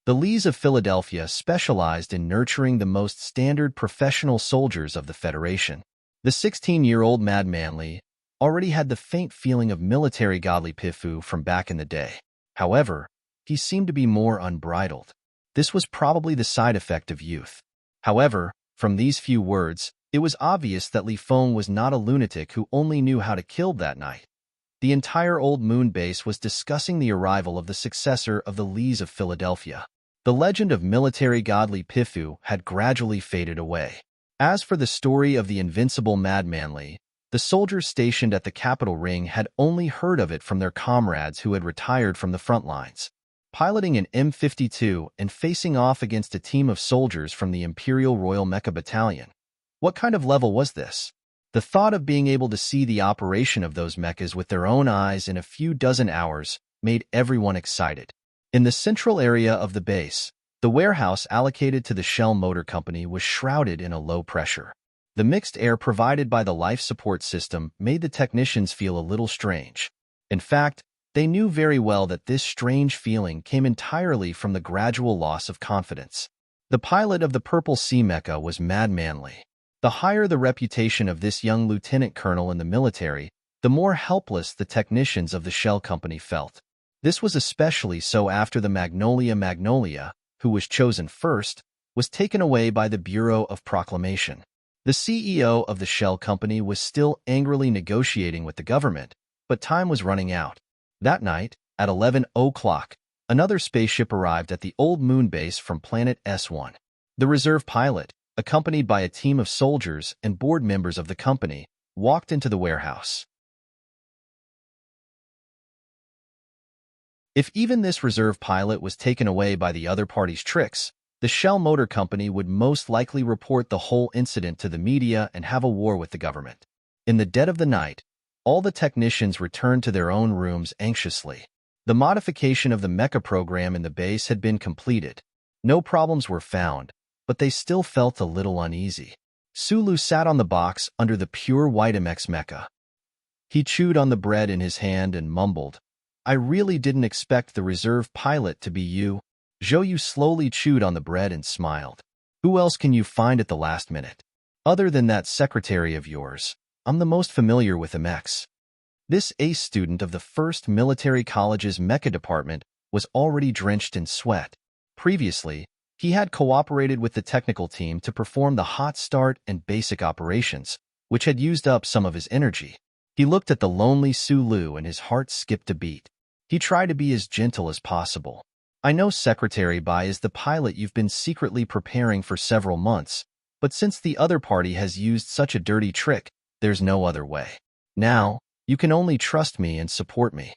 The Lees of Philadelphia specialized in nurturing the most standard professional soldiers of the Federation. The 16-year-old Mad Manly already had the faint feeling of military godly Pifu from back in the day. However, he seemed to be more unbridled. This was probably the side effect of youth. However, from these few words, it was obvious that Li Feng was not a lunatic who only knew how to kill that night. The entire old moon base was discussing the arrival of the successor of the Lees of Philadelphia. The legend of military godly Pifu had gradually faded away. As for the story of the invincible Mad Manly, the soldiers stationed at the capital ring had only heard of it from their comrades who had retired from the front lines. Piloting an M52 and facing off against a team of soldiers from the Imperial Royal Mecha Battalion. What kind of level was this? The thought of being able to see the operation of those mechas with their own eyes in a few dozen hours made everyone excited. In the central area of the base, the warehouse allocated to the Shell Motor Company was shrouded in a low pressure. The mixed air provided by the life support system made the technicians feel a little strange. In fact, they knew very well that this strange feeling came entirely from the gradual loss of confidence. The pilot of the Purple Sea Mecha was Mad Manly. The higher the reputation of this young lieutenant colonel in the military, the more helpless the technicians of the Shell Company felt. This was especially so after the Magnolia, who was chosen first, was taken away by the Bureau of Proclamation. The CEO of the Shell Company was still angrily negotiating with the government, but time was running out. That night, at 11 o'clock, another spaceship arrived at the old moon base from planet S1. The reserve pilot, accompanied by a team of soldiers and board members of the company, walked into the warehouse. If even this reserve pilot was taken away by the other party's tricks, the Shell Motor Company would most likely report the whole incident to the media and have a war with the government. In the dead of the night, all the technicians returned to their own rooms anxiously. The modification of the mecha program in the base had been completed. No problems were found, but they still felt a little uneasy. Sulu sat on the box under the pure white MX mecha. He chewed on the bread in his hand and mumbled, "I really didn't expect the reserve pilot to be you." Zhou slowly chewed on the bread and smiled. "Who else can you find at the last minute? Other than that secretary of yours, I'm the most familiar with MX. This ace student of the first military college's mecha department was already drenched in sweat. Previously, he had cooperated with the technical team to perform the hot start and basic operations, which had used up some of his energy. He looked at the lonely Sulu and his heart skipped a beat. He tried to be as gentle as possible. "I know Secretary Bai is the pilot you've been secretly preparing for several months, but since the other party has used such a dirty trick, there's no other way. Now, you can only trust me and support me."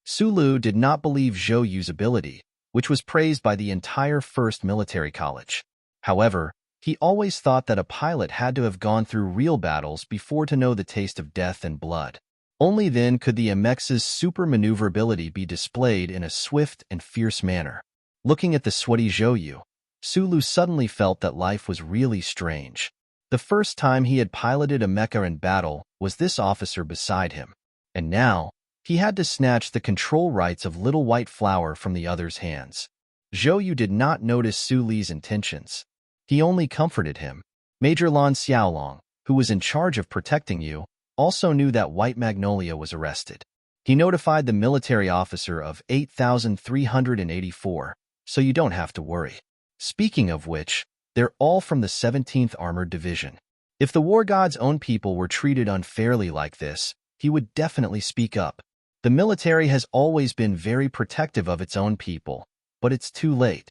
Sulu did not believe Zhou's ability, which was praised by the entire First Military College. However, he always thought that a pilot had to have gone through real battles before to know the taste of death and blood. Only then could the Immerse's super maneuverability be displayed in a swift and fierce manner. Looking at the sweaty Zhou, Sulu suddenly felt that life was really strange. The first time he had piloted a mecha in battle was this officer beside him, and now he had to snatch the control rights of Little White Flower from the other's hands. Zhou did not notice Su Li's intentions. He only comforted him. Major Lan Xiaolong, who was in charge of protecting you, also knew that White Magnolia was arrested. He notified the military officer of 8,384, so you don't have to worry. Speaking of which, they're all from the 17th Armored Division. If the war god's own people were treated unfairly like this, he would definitely speak up. The military has always been very protective of its own people, but it's too late.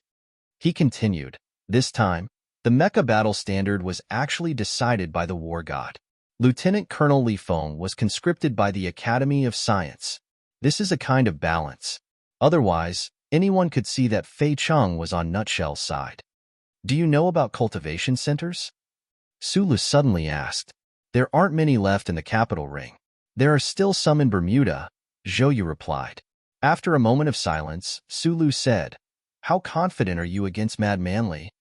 He continued, this time, the mecha battle standard was actually decided by the war god. Lieutenant Colonel Li Feng was conscripted by the Academy of Science. This is a kind of balance. Otherwise, anyone could see that Fei Cheng was on Nutshell's side. Do you know about cultivation centers? Sulu suddenly asked. There aren't many left in the capital ring. There are still some in Bermuda, Zhou replied. After a moment of silence, Sulu said, how confident are you against Mad Manly?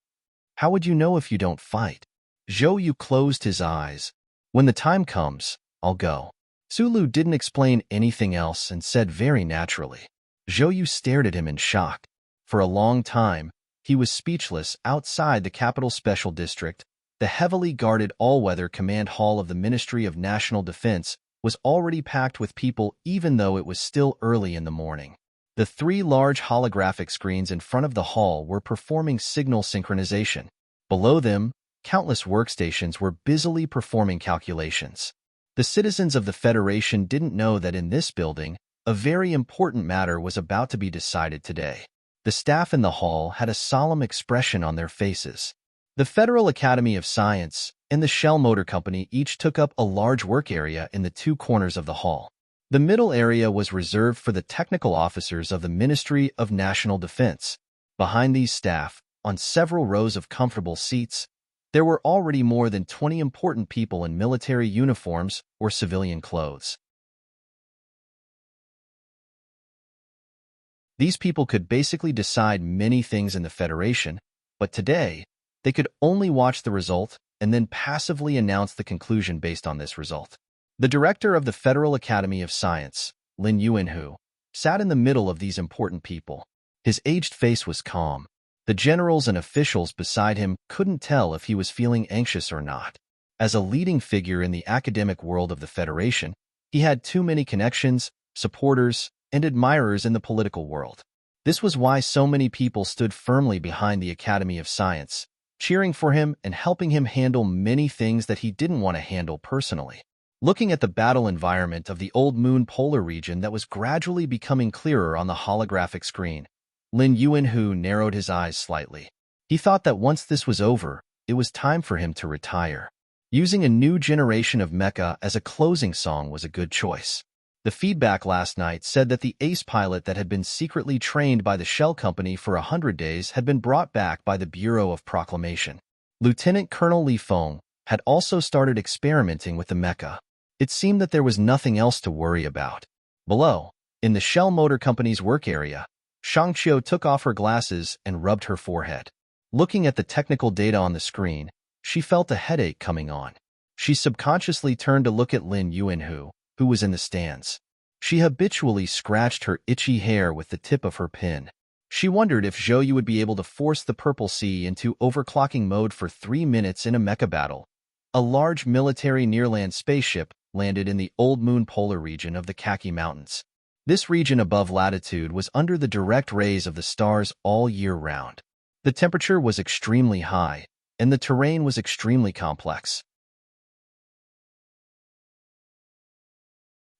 How would you know if you don't fight? Zhou closed his eyes. When the time comes, I'll go. Sulu didn't explain anything else and said very naturally. Zhou stared at him in shock. For a long time, he was speechless. Outside the capital special district, the heavily guarded all-weather command hall of the Ministry of National Defense was already packed with people even though it was still early in the morning. The 3 large holographic screens in front of the hall were performing signal synchronization. Below them, countless workstations were busily performing calculations. The citizens of the Federation didn't know that in this building, a very important matter was about to be decided today. The staff in the hall had a solemn expression on their faces. The Federal Academy of Science and the Shell Motor Company each took up a large work area in the 2 corners of the hall. The middle area was reserved for the technical officers of the Ministry of National Defense. Behind these staff, on several rows of comfortable seats, there were already more than 20 important people in military uniforms or civilian clothes. These people could basically decide many things in the Federation, but today, they could only watch the result and then passively announce the conclusion based on this result. The director of the Federal Academy of Science, Lin Yuanhu, sat in the middle of these important people. His aged face was calm. The generals and officials beside him couldn't tell if he was feeling anxious or not. As a leading figure in the academic world of the Federation, he had too many connections, supporters, and admirers in the political world. This was why so many people stood firmly behind the Academy of Science, cheering for him and helping him handle many things that he didn't want to handle personally. Looking at the battle environment of the Old Moon polar region that was gradually becoming clearer on the holographic screen, Lin Yuanhu narrowed his eyes slightly. He thought that once this was over, it was time for him to retire. Using a new generation of mecha as a closing song was a good choice. The feedback last night said that the ace pilot that had been secretly trained by the Shell Company for 100 days had been brought back by the Bureau of Proclamation. Lieutenant Colonel Li Feng had also started experimenting with the mecha. It seemed that there was nothing else to worry about. Below, in the Shell Motor Company's work area, Shangqiu took off her glasses and rubbed her forehead. Looking at the technical data on the screen, she felt a headache coming on. She subconsciously turned to look at Lin Yuanhu, who was in the stands. She habitually scratched her itchy hair with the tip of her pen. She wondered if Zhou would be able to force the Purple Sea into overclocking mode for 3 minutes in a mecha battle. A large military nearland spaceship landed in the Old Moon polar region of the Khaki Mountains. This region above latitude was under the direct rays of the stars all year round. The temperature was extremely high, and the terrain was extremely complex.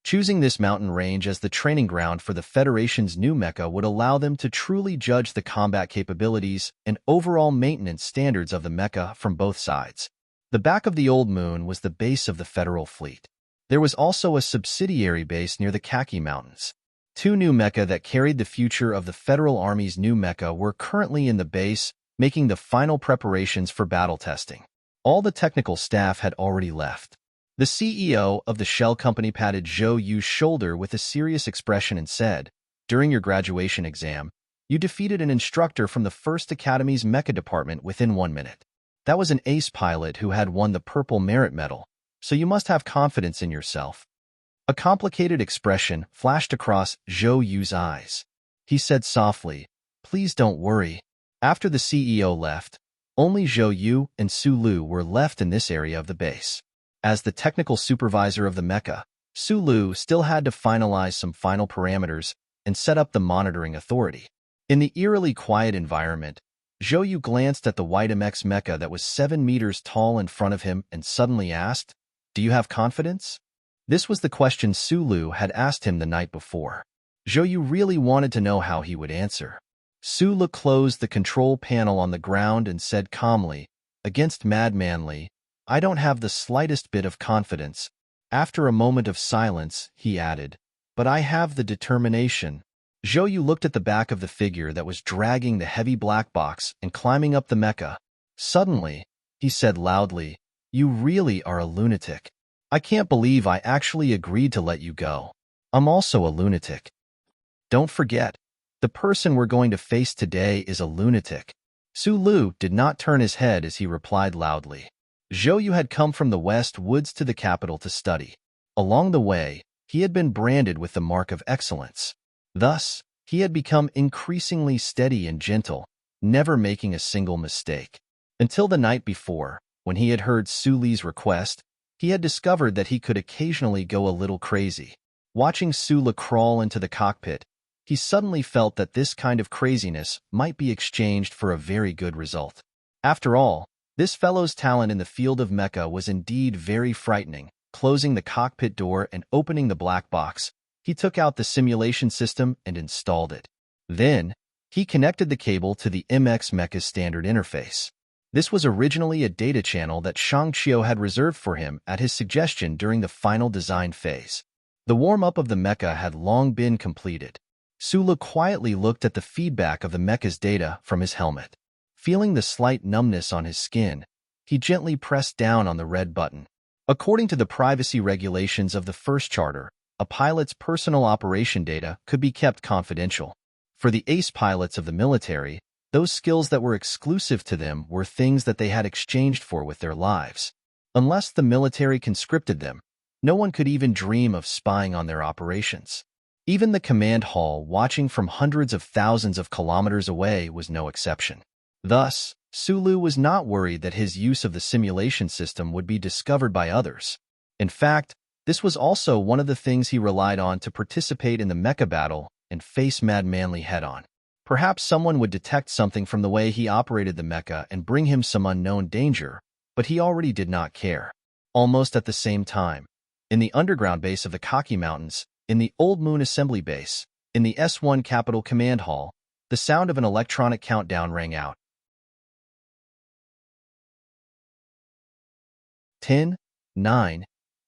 Choosing this mountain range as the training ground for the Federation's new mecha would allow them to truly judge the combat capabilities and overall maintenance standards of the mecha from both sides. The back of the Old Moon was the base of the Federal Fleet. There was also a subsidiary base near the Khaki Mountains. Two new mecha that carried the future of the Federal Army's new mecha were currently in the base, making the final preparations for battle testing. All the technical staff had already left. The CEO of the shell company patted Zhou Yu's shoulder with a serious expression and said, "During your graduation exam, you defeated an instructor from the 1st Academy's mecha department within 1 minute. That was an ace pilot who had won the Purple Merit Medal, so you must have confidence in yourself." A complicated expression flashed across Zhou Yu's eyes. He said softly, "Please don't worry." After the CEO left, only Zhou Yu and Su Lu were left in this area of the base. As the technical supervisor of the mecha, Su Lu still had to finalize some final parameters and set up the monitoring authority. In the eerily quiet environment, Zhou Yu glanced at the white MX mecha that was 7 meters tall in front of him and suddenly asked, "Do you have confidence?" This was the question Su Lu had asked him the night before. Zhou Yu really wanted to know how he would answer. Su Lu closed the control panel on the ground and said calmly, "Against Mad Manly, I don't have the slightest bit of confidence." After a moment of silence, he added, "But I have the determination." Zhou Yu looked at the back of the figure that was dragging the heavy black box and climbing up the mecha. Suddenly, he said loudly, "You really are a lunatic. I can't believe I actually agreed to let you go. I'm also a lunatic. Don't forget, the person we're going to face today is a lunatic." Su Lu did not turn his head as he replied loudly. Zhou Yu had come from the West Woods to the capital to study. Along the way, he had been branded with the mark of excellence. Thus, he had become increasingly steady and gentle, never making a single mistake. Until the night before, when he had heard Su Li's request, he had discovered that he could occasionally go a little crazy. Watching Su Li crawl into the cockpit, he suddenly felt that this kind of craziness might be exchanged for a very good result. After all, this fellow's talent in the field of mecha was indeed very frightening. Closing the cockpit door and opening the black box, he took out the simulation system and installed it. Then, he connected the cable to the MX Mecha's standard interface. This was originally a data channel that Shang Qiu had reserved for him at his suggestion during the final design phase. The warm-up of the mecha had long been completed. Su Lu quietly looked at the feedback of the mecha's data from his helmet. Feeling the slight numbness on his skin, he gently pressed down on the red button. According to the privacy regulations of the First Charter, a pilot's personal operation data could be kept confidential. For the ace pilots of the military, those skills that were exclusive to them were things that they had exchanged for with their lives. Unless the military conscripted them, no one could even dream of spying on their operations. Even the command hall, watching from hundreds of thousands of kilometers away, was no exception. Thus, Su Lu was not worried that his use of the simulation system would be discovered by others. In fact, this was also one of the things he relied on to participate in the mecha battle and face Mad Manly head-on. Perhaps someone would detect something from the way he operated the mecha and bring him some unknown danger, but he already did not care. Almost at the same time, in the underground base of the Kaki Mountains, in the Old Moon Assembly Base, in the S1 Capital Command Hall, the sound of an electronic countdown rang out. 10, 9,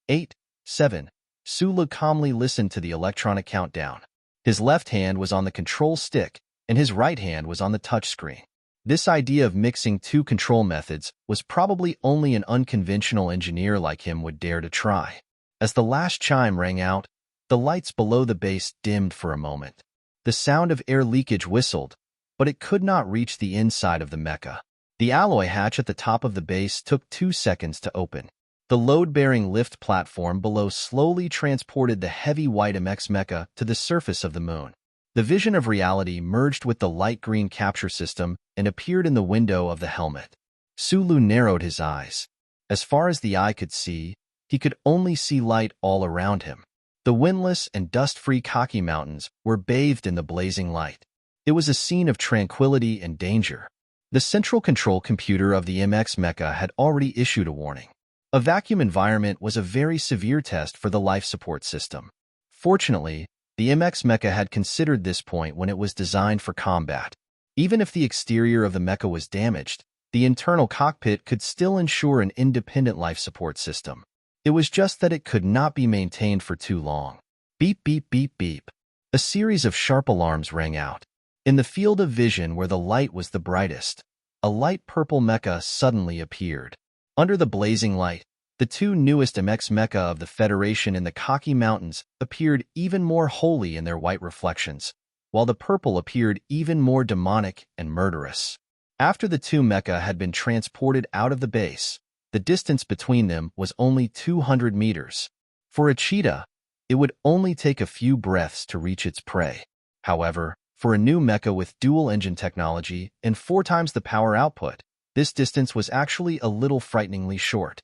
8, 7. Su Lu calmly listened to the electronic countdown. His left hand was on the control stick, and his right hand was on the touchscreen. This idea of mixing two control methods was probably only an unconventional engineer like him would dare to try. As the last chime rang out, the lights below the base dimmed for a moment. The sound of air leakage whistled, but it could not reach the inside of the mecha. The alloy hatch at the top of the base took 2 seconds to open. The load-bearing lift platform below slowly transported the heavy white MX mecha to the surface of the moon. The vision of reality merged with the light green capture system and appeared in the window of the helmet. Su Lu narrowed his eyes. As far as the eye could see, he could only see light all around him. The windless and dust-free Kaki Mountains were bathed in the blazing light. It was a scene of tranquility and danger. The central control computer of the MX mecha had already issued a warning. A vacuum environment was a very severe test for the life support system. Fortunately, the MX mecha had considered this point when it was designed for combat. Even if the exterior of the mecha was damaged, the internal cockpit could still ensure an independent life support system. It was just that it could not be maintained for too long. Beep, beep, beep, beep. A series of sharp alarms rang out. In the field of vision where the light was the brightest, a light purple mecha suddenly appeared. Under the blazing light, the two newest MX mecha of the Federation in the Kaki Mountains appeared even more holy in their white reflections, while the purple appeared even more demonic and murderous. After the two mecha had been transported out of the base, the distance between them was only 200 meters. For a cheetah, it would only take a few breaths to reach its prey. However, for a new mecha with dual-engine technology and 4 times the power output, this distance was actually a little frighteningly short.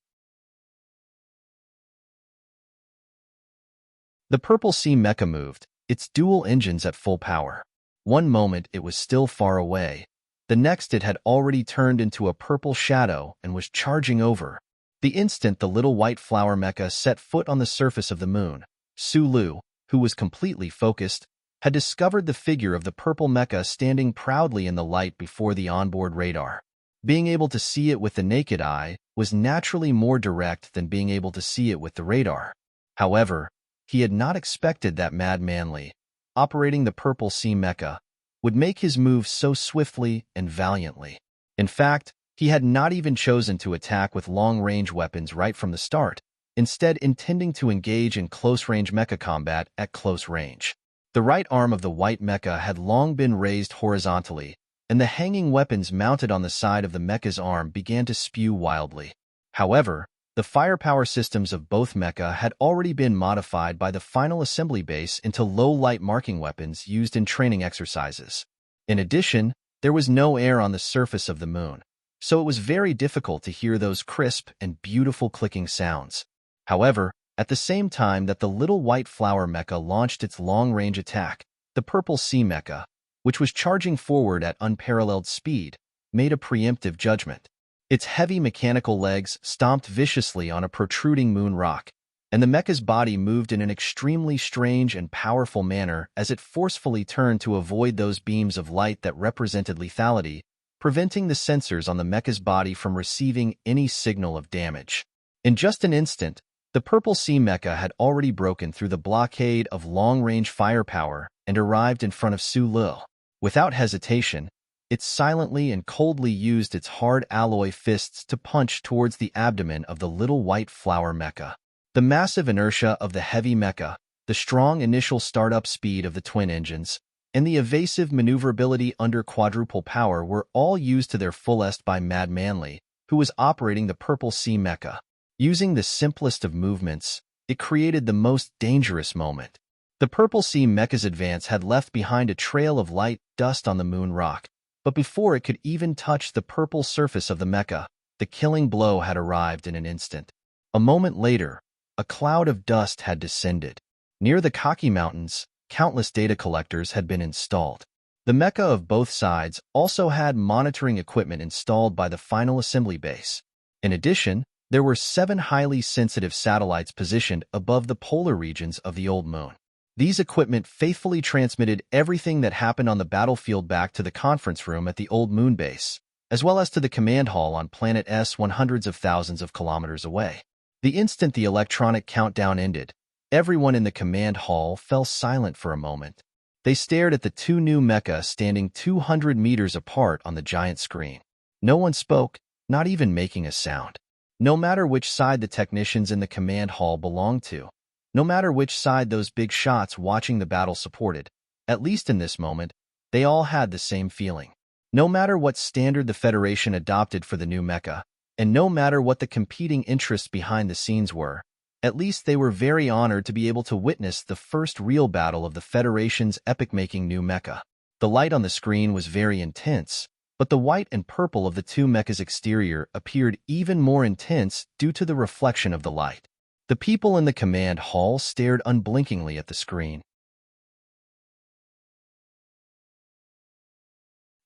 The Purple Sea mecha moved, its dual engines at full power. One moment it was still far away. The next it had already turned into a purple shadow and was charging over. The instant the little white flower mecha set foot on the surface of the moon, Sulu, who was completely focused, had discovered the figure of the purple mecha standing proudly in the light before the onboard radar. Being able to see it with the naked eye was naturally more direct than being able to see it with the radar. However, he had not expected that Mad Manly, operating the Purple Sea mecha, would make his move so swiftly and valiantly. In fact, he had not even chosen to attack with long-range weapons right from the start, instead intending to engage in close-range mecha combat at close range. The right arm of the white mecha had long been raised horizontally, and the hanging weapons mounted on the side of the mecha's arm began to spew wildly. However, the firepower systems of both mecha had already been modified by the final assembly base into low-light marking weapons used in training exercises. In addition, there was no air on the surface of the moon, so it was very difficult to hear those crisp and beautiful clicking sounds. However, at the same time that the little white flower mecha launched its long-range attack, the Purple Sea mecha, which was charging forward at unparalleled speed, made a preemptive judgment. Its heavy mechanical legs stomped viciously on a protruding moon rock, and the mecha's body moved in an extremely strange and powerful manner as it forcefully turned to avoid those beams of light that represented lethality, preventing the sensors on the mecha's body from receiving any signal of damage. In just an instant, the Purple Sea mecha had already broken through the blockade of long-range firepower and arrived in front of Sulu. Without hesitation, it silently and coldly used its hard alloy fists to punch towards the abdomen of the little white flower mecha. The massive inertia of the heavy mecha, the strong initial startup speed of the twin engines, and the evasive maneuverability under quadruple power were all used to their fullest by Mad Manly, who was operating the Purple Sea mecha. Using the simplest of movements, it created the most dangerous moment. The Purple Sea mecha's advance had left behind a trail of light dust on the moon rock, but before it could even touch the purple surface of the mecha, the killing blow had arrived in an instant. A moment later, a cloud of dust had descended. Near the Kaki Mountains, countless data collectors had been installed. The mecha of both sides also had monitoring equipment installed by the final assembly base. In addition, there were 7 highly sensitive satellites positioned above the polar regions of the old moon. These equipment faithfully transmitted everything that happened on the battlefield back to the conference room at the old moon base, as well as to the command hall on Planet S hundreds of thousands of kilometers away. The instant the electronic countdown ended, everyone in the command hall fell silent for a moment. They stared at the 2 new mecha standing 200 meters apart on the giant screen. No one spoke, not even making a sound. No matter which side the technicians in the command hall belonged to, no matter which side those big shots watching the battle supported, at least in this moment, they all had the same feeling. No matter what standard the Federation adopted for the new mecha, and no matter what the competing interests behind the scenes were, at least they were very honored to be able to witness the first real battle of the Federation's epic-making new mecha. The light on the screen was very intense, but the white and purple of the two mechas' exterior appeared even more intense due to the reflection of the light. The people in the command hall stared unblinkingly at the screen.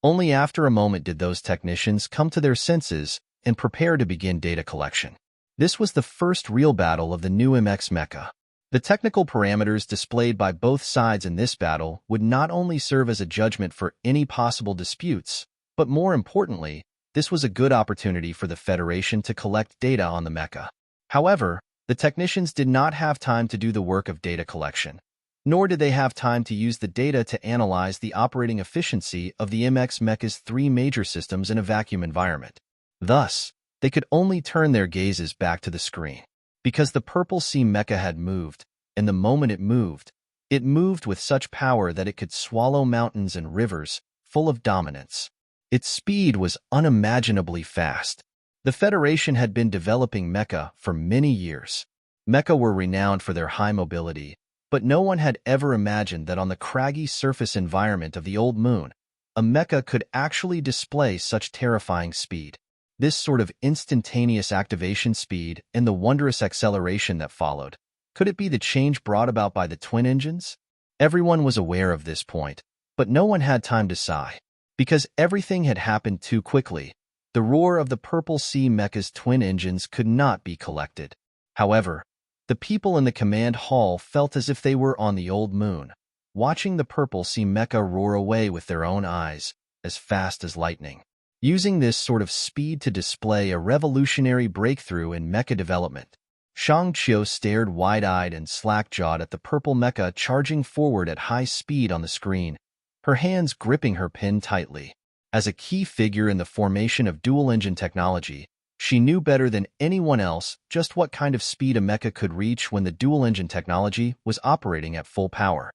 Only after a moment did those technicians come to their senses and prepare to begin data collection. This was the first real battle of the new MX mecha. The technical parameters displayed by both sides in this battle would not only serve as a judgment for any possible disputes, but more importantly, this was a good opportunity for the Federation to collect data on the mecha. However, the technicians did not have time to do the work of data collection. nor did they have time to use the data to analyze the operating efficiency of the MX Mecha's three major systems in a vacuum environment. Thus, they could only turn their gazes back to the screen. Because the Purple Sea Mecha had moved, and the moment it moved with such power that it could swallow mountains and rivers, full of dominance. Its speed was unimaginably fast. The Federation had been developing mecha for many years. Mecha were renowned for their high mobility, but no one had ever imagined that on the craggy surface environment of the old moon, a mecha could actually display such terrifying speed. This sort of instantaneous activation speed and the wondrous acceleration that followed. Could it be the change brought about by the twin engines? Everyone was aware of this point, but no one had time to sigh. Because everything had happened too quickly, the roar of the Purple Sea Mecha's twin engines could not be collected. However, the people in the command hall felt as if they were on the old moon, watching the Purple Sea Mecha roar away with their own eyes, as fast as lightning. Using this sort of speed to display a revolutionary breakthrough in mecha development, Shang Qiu stared wide-eyed and slack-jawed at the purple mecha charging forward at high speed on the screen, her hands gripping her pin tightly. As a key figure in the formation of dual-engine technology, she knew better than anyone else just what kind of speed a mecha could reach when the dual-engine technology was operating at full power.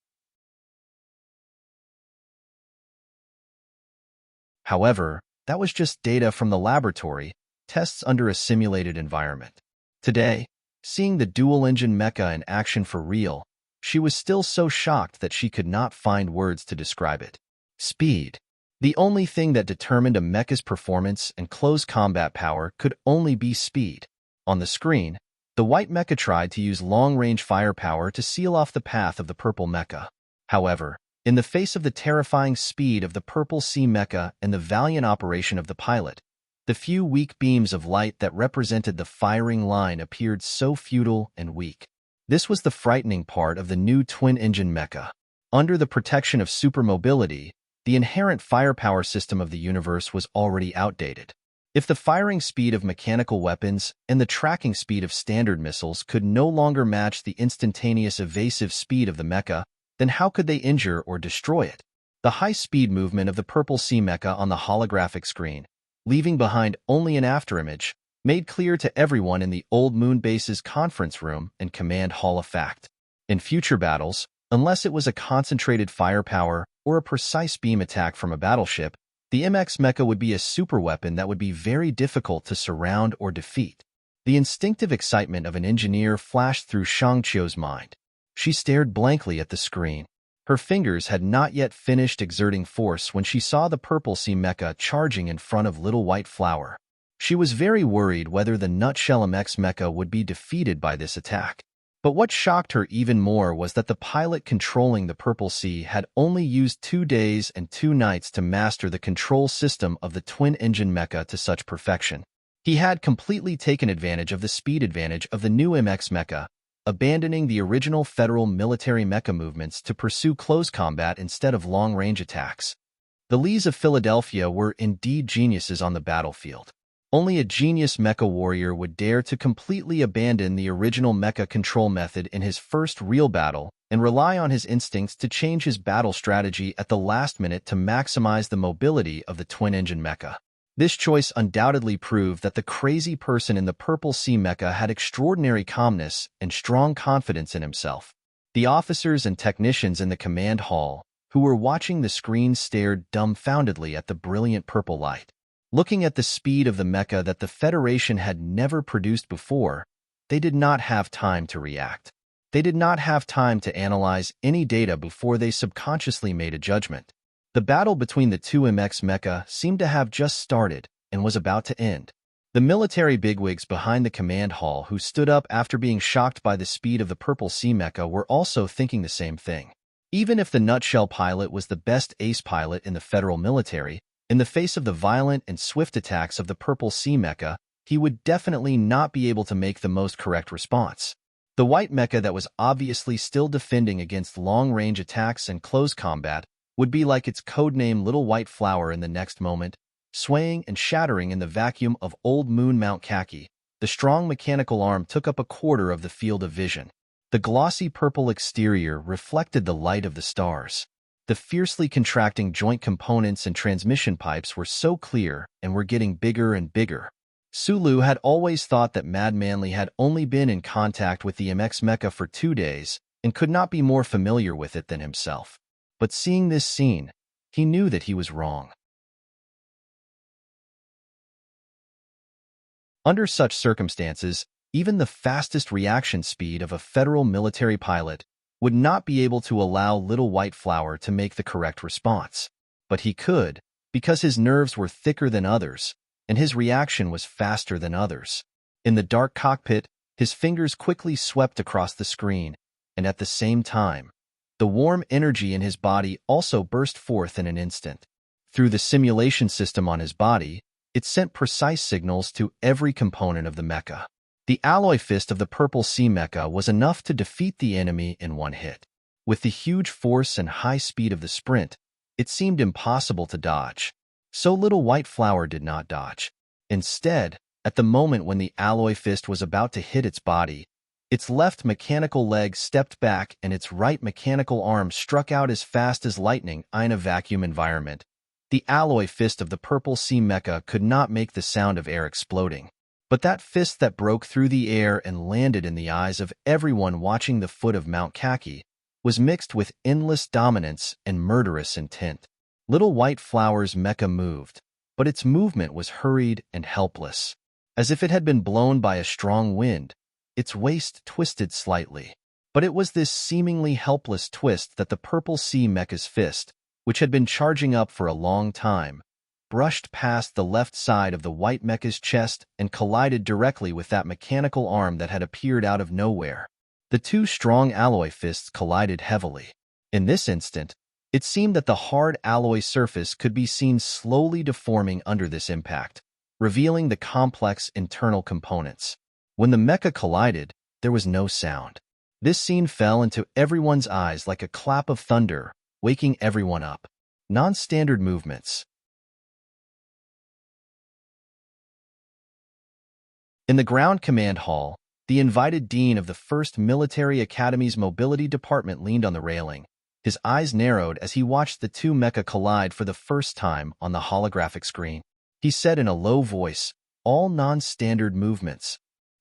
However, that was just data from the laboratory, tests under a simulated environment. Today, seeing the dual-engine mecha in action for real, she was still so shocked that she could not find words to describe it. Speed. The only thing that determined a mecha's performance and close combat power could only be speed. On the screen, the white mecha tried to use long-range firepower to seal off the path of the purple mecha. However, in the face of the terrifying speed of the Purple Sea Mecha and the valiant operation of the pilot, the few weak beams of light that represented the firing line appeared so futile and weak. This was the frightening part of the new twin-engine mecha. Under the protection of supermobility, the inherent firepower system of the universe was already outdated. If the firing speed of mechanical weapons and the tracking speed of standard missiles could no longer match the instantaneous evasive speed of the mecha, then how could they injure or destroy it? The high-speed movement of the Purple Sea Mecha on the holographic screen, leaving behind only an afterimage, made clear to everyone in the old moon base's conference room and command hall a fact. In future battles, unless it was a concentrated firepower or a precise beam attack from a battleship, the MX Mecha would be a superweapon that would be very difficult to surround or defeat. The instinctive excitement of an engineer flashed through Shang Qiu's mind. She stared blankly at the screen. Her fingers had not yet finished exerting force when she saw the Purple Sea Mecha charging in front of Little White Flower. She was very worried whether the Nutshell MX Mecha would be defeated by this attack. But what shocked her even more was that the pilot controlling the Purple Sea had only used 2 days and 2 nights to master the control system of the twin-engine mecha to such perfection. He had completely taken advantage of the speed advantage of the new MX Mecha, abandoning the original federal military mecha movements to pursue close combat instead of long-range attacks. The Lees of Philadelphia were indeed geniuses on the battlefield. Only a genius mecha warrior would dare to completely abandon the original mecha control method in his first real battle and rely on his instincts to change his battle strategy at the last minute to maximize the mobility of the twin-engine mecha. This choice undoubtedly proved that the crazy person in the Purple Sea Mecha had extraordinary calmness and strong confidence in himself. The officers and technicians in the command hall, who were watching the screen, stared dumbfoundedly at the brilliant purple light. Looking at the speed of the mecha that the Federation had never produced before, they did not have time to react. They did not have time to analyze any data before they subconsciously made a judgment. The battle between the two MX Mecha seemed to have just started and was about to end. The military bigwigs behind the command hall who stood up after being shocked by the speed of the Purple Sea Mecha were also thinking the same thing. Even if the Nutshell pilot was the best ace pilot in the federal military, in the face of the violent and swift attacks of the Purple Sea Mecha, he would definitely not be able to make the most correct response. The white mecha that was obviously still defending against long-range attacks and close combat would be like its codename Little White Flower in the next moment, swaying and shattering in the vacuum of Old Moon Mount Kaki. The strong mechanical arm took up a quarter of the field of vision. The glossy purple exterior reflected the light of the stars. The fiercely contracting joint components and transmission pipes were so clear and were getting bigger and bigger. Sulu had always thought that Mad Manly had only been in contact with the MX mecha for 2 days and could not be more familiar with it than himself. But seeing this scene, he knew that he was wrong. Under such circumstances, even the fastest reaction speed of a federal military pilot would not be able to allow Little White Flower to make the correct response. But he could, because his nerves were thicker than others, and his reaction was faster than others. In the dark cockpit, his fingers quickly swept across the screen, and at the same time, the warm energy in his body also burst forth in an instant. Through the simulation system on his body, it sent precise signals to every component of the mecha. The alloy fist of the Purple Sea mecha was enough to defeat the enemy in one hit. With the huge force and high speed of the sprint, it seemed impossible to dodge. So Little White Flower did not dodge. Instead, at the moment when the alloy fist was about to hit its body, its left mechanical leg stepped back and its right mechanical arm struck out as fast as lightning in a vacuum environment. The alloy fist of the Purple Sea mecha could not make the sound of air exploding. But that fist that broke through the air and landed in the eyes of everyone watching the foot of Mount Kaki was mixed with endless dominance and murderous intent. Little White Flower's mecha moved, but its movement was hurried and helpless. As if it had been blown by a strong wind, its waist twisted slightly. But it was this seemingly helpless twist that the Purple Sea mecha's fist, which had been charging up for a long time, brushed past the left side of the white mecha's chest and collided directly with that mechanical arm that had appeared out of nowhere. The two strong alloy fists collided heavily. In this instant, it seemed that the hard alloy surface could be seen slowly deforming under this impact, revealing the complex internal components. When the mecha collided, there was no sound. This scene fell into everyone's eyes like a clap of thunder, waking everyone up. Non-standard movements. In the ground command hall, the invited dean of the 1st Military Academy's mobility department leaned on the railing. His eyes narrowed as he watched the two mecha collide for the first time on the holographic screen. He said in a low voice, "All non-standard movements."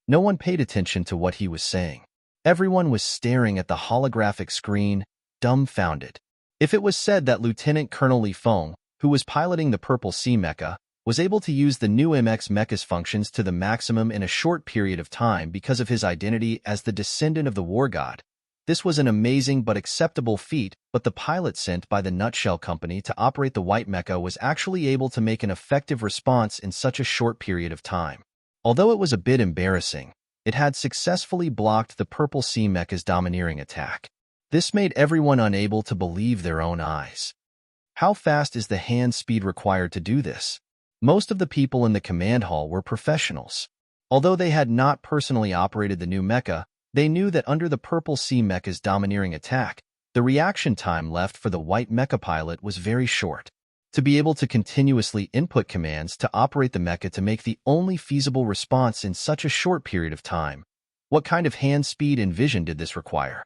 No one paid attention to what he was saying. Everyone was staring at the holographic screen, dumbfounded. If it was said that Lieutenant Colonel Li Feng, who was piloting the Purple Sea mecha, was able to use the new MX mecha's functions to the maximum in a short period of time because of his identity as the descendant of the war god, this was an amazing but acceptable feat, but the pilot sent by the Nutshell Company to operate the white mecha was actually able to make an effective response in such a short period of time. Although it was a bit embarrassing, it had successfully blocked the Purple Sea mecha's domineering attack. This made everyone unable to believe their own eyes. How fast is the hand speed required to do this? Most of the people in the command hall were professionals. Although they had not personally operated the new mecha, they knew that under the Purple Sea mecha's domineering attack, the reaction time left for the white mecha pilot was very short. To be able to continuously input commands to operate the mecha to make the only feasible response in such a short period of time, what kind of hand speed and vision did this require?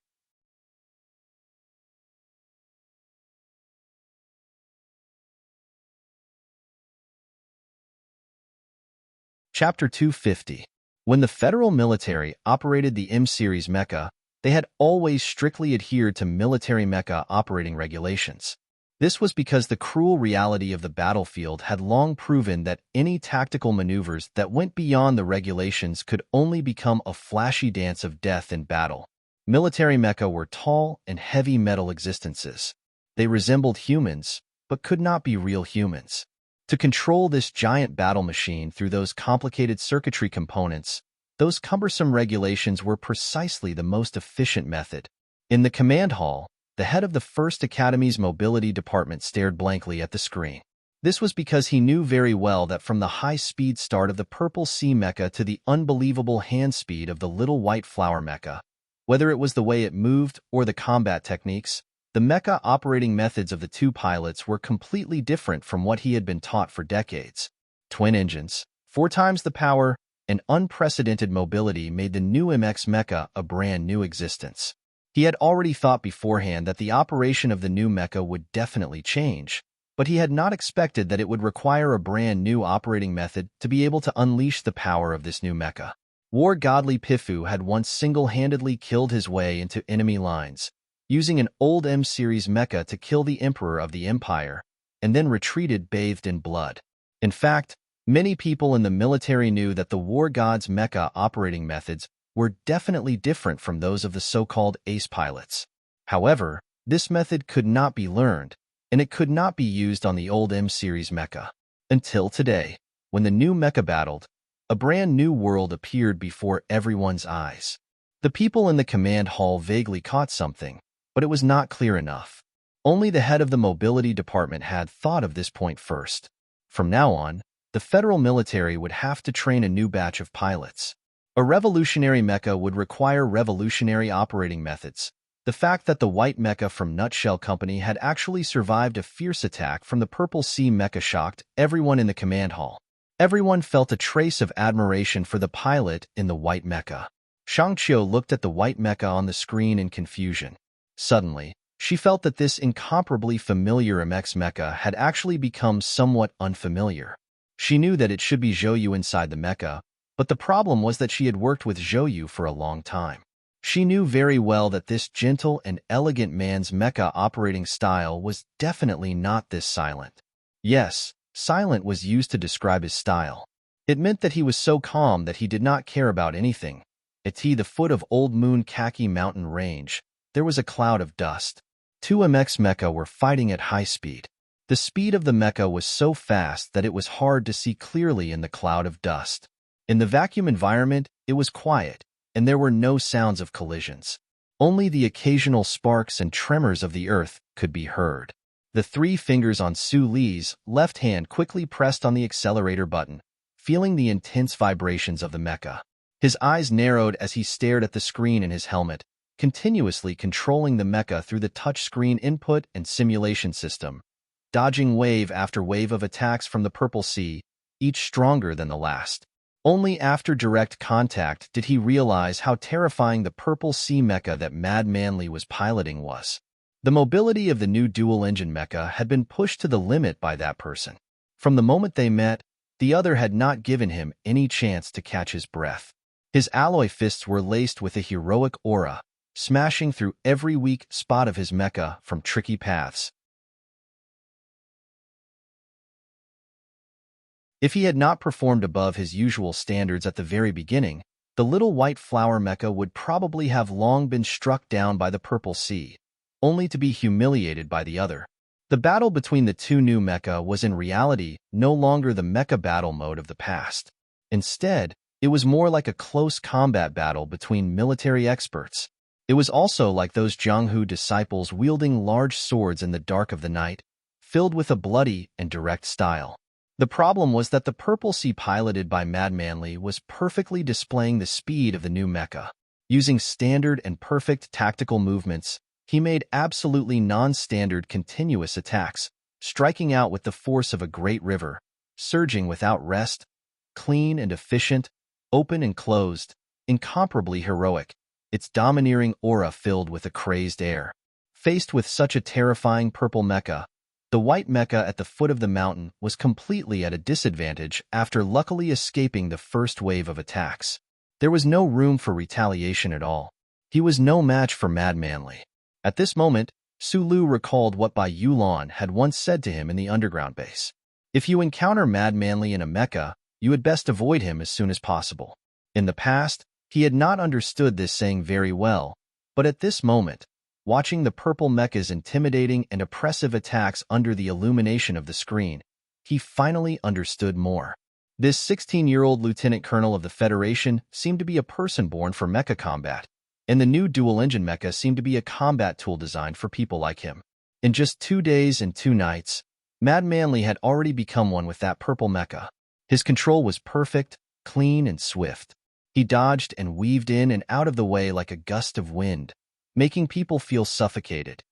Chapter 250. When the federal military operated the M-series mecha, they had always strictly adhered to military mecha operating regulations. This was because the cruel reality of the battlefield had long proven that any tactical maneuvers that went beyond the regulations could only become a flashy dance of death in battle. Military mecha were tall and heavy metal existences. They resembled humans, but could not be real humans. To control this giant battle machine through those complicated circuitry components, those cumbersome regulations were precisely the most efficient method. In the command hall, the head of the 1st Academy's mobility department stared blankly at the screen. This was because he knew very well that from the high-speed start of the Purple Sea mecha to the unbelievable hand speed of the Little White Flower mecha, whether it was the way it moved or the combat techniques, the mecha operating methods of the two pilots were completely different from what he had been taught for decades. Twin engines, 4 times the power, and unprecedented mobility made the new MX mecha a brand new existence. He had already thought beforehand that the operation of the new mecha would definitely change, but he had not expected that it would require a brand new operating method to be able to unleash the power of this new mecha. War Godly Pifu had once single-handedly killed his way into enemy lines, using an old M-series mecha to kill the Emperor of the Empire, and then retreated bathed in blood. In fact, many people in the military knew that the War God's mecha operating methods were definitely different from those of the so-called ace pilots. However, this method could not be learned, and it could not be used on the old M-series mecha. Until today, when the new mecha battled, a brand new world appeared before everyone's eyes. The people in the command hall vaguely caught something, but it was not clear enough. Only the head of the mobility department had thought of this point first. From now on, the federal military would have to train a new batch of pilots. A revolutionary mecha would require revolutionary operating methods. The fact that the white mecha from Nutshell Company had actually survived a fierce attack from the Purple Sea mecha shocked everyone in the command hall. Everyone felt a trace of admiration for the pilot in the white mecha. Shangqiu looked at the white mecha on the screen in confusion. Suddenly, she felt that this incomparably familiar MX mecha had actually become somewhat unfamiliar. She knew that it should be Zhou inside the mecha, but the problem was that she had worked with Zhou for a long time. She knew very well that this gentle and elegant man's mecha operating style was definitely not this silent. Yes, silent was used to describe his style. It meant that he was so calm that he did not care about anything. At the foot of Old Moon Khaki Mountain Range, there was a cloud of dust. Two MX mecha were fighting at high speed. The speed of the mecha was so fast that it was hard to see clearly in the cloud of dust. In the vacuum environment, it was quiet, and there were no sounds of collisions. Only the occasional sparks and tremors of the earth could be heard. The three fingers on Su Li's left hand quickly pressed on the accelerator button, feeling the intense vibrations of the mecha. His eyes narrowed as he stared at the screen in his helmet, continuously controlling the mecha through the touchscreen input and simulation system, dodging wave after wave of attacks from the Purple Sea, each stronger than the last. Only after direct contact did he realize how terrifying the Purple Sea mecha that Mad Manly was piloting was. The mobility of the new dual-engine mecha had been pushed to the limit by that person. From the moment they met, the other had not given him any chance to catch his breath. His alloy fists were laced with a heroic aura, smashing through every weak spot of his mecha from tricky paths. If he had not performed above his usual standards at the very beginning, the little white flower mecha would probably have long been struck down by the Purple Sea, only to be humiliated by the other. The battle between the two new mecha was in reality no longer the mecha battle mode of the past. Instead, it was more like a close combat battle between military experts. It was also like those Jianghu disciples wielding large swords in the dark of the night, filled with a bloody and direct style. The problem was that the Purple Sea piloted by Mad Manly was perfectly displaying the speed of the new mecha. Using standard and perfect tactical movements, he made absolutely non-standard continuous attacks, striking out with the force of a great river, surging without rest, clean and efficient, open and closed, incomparably heroic, its domineering aura filled with a crazed air. Faced with such a terrifying purple mecha, the white mecha at the foot of the mountain was completely at a disadvantage after luckily escaping the first wave of attacks. There was no room for retaliation at all. He was no match for Mad Manly. At this moment, Su Lu recalled what Bai Yulan had once said to him in the underground base. If you encounter Mad Manly in a mecha, you had best avoid him as soon as possible. In the past, he had not understood this saying very well, but at this moment, watching the purple mecha's intimidating and oppressive attacks under the illumination of the screen, he finally understood more. This 16-year-old lieutenant colonel of the Federation seemed to be a person born for mecha combat, and the new dual-engine mecha seemed to be a combat tool designed for people like him. In just 2 days and 2 nights, Mad Manly had already become one with that purple mecha. His control was perfect, clean, and swift. He dodged and weaved in and out of the way like a gust of wind, making people feel suffocated.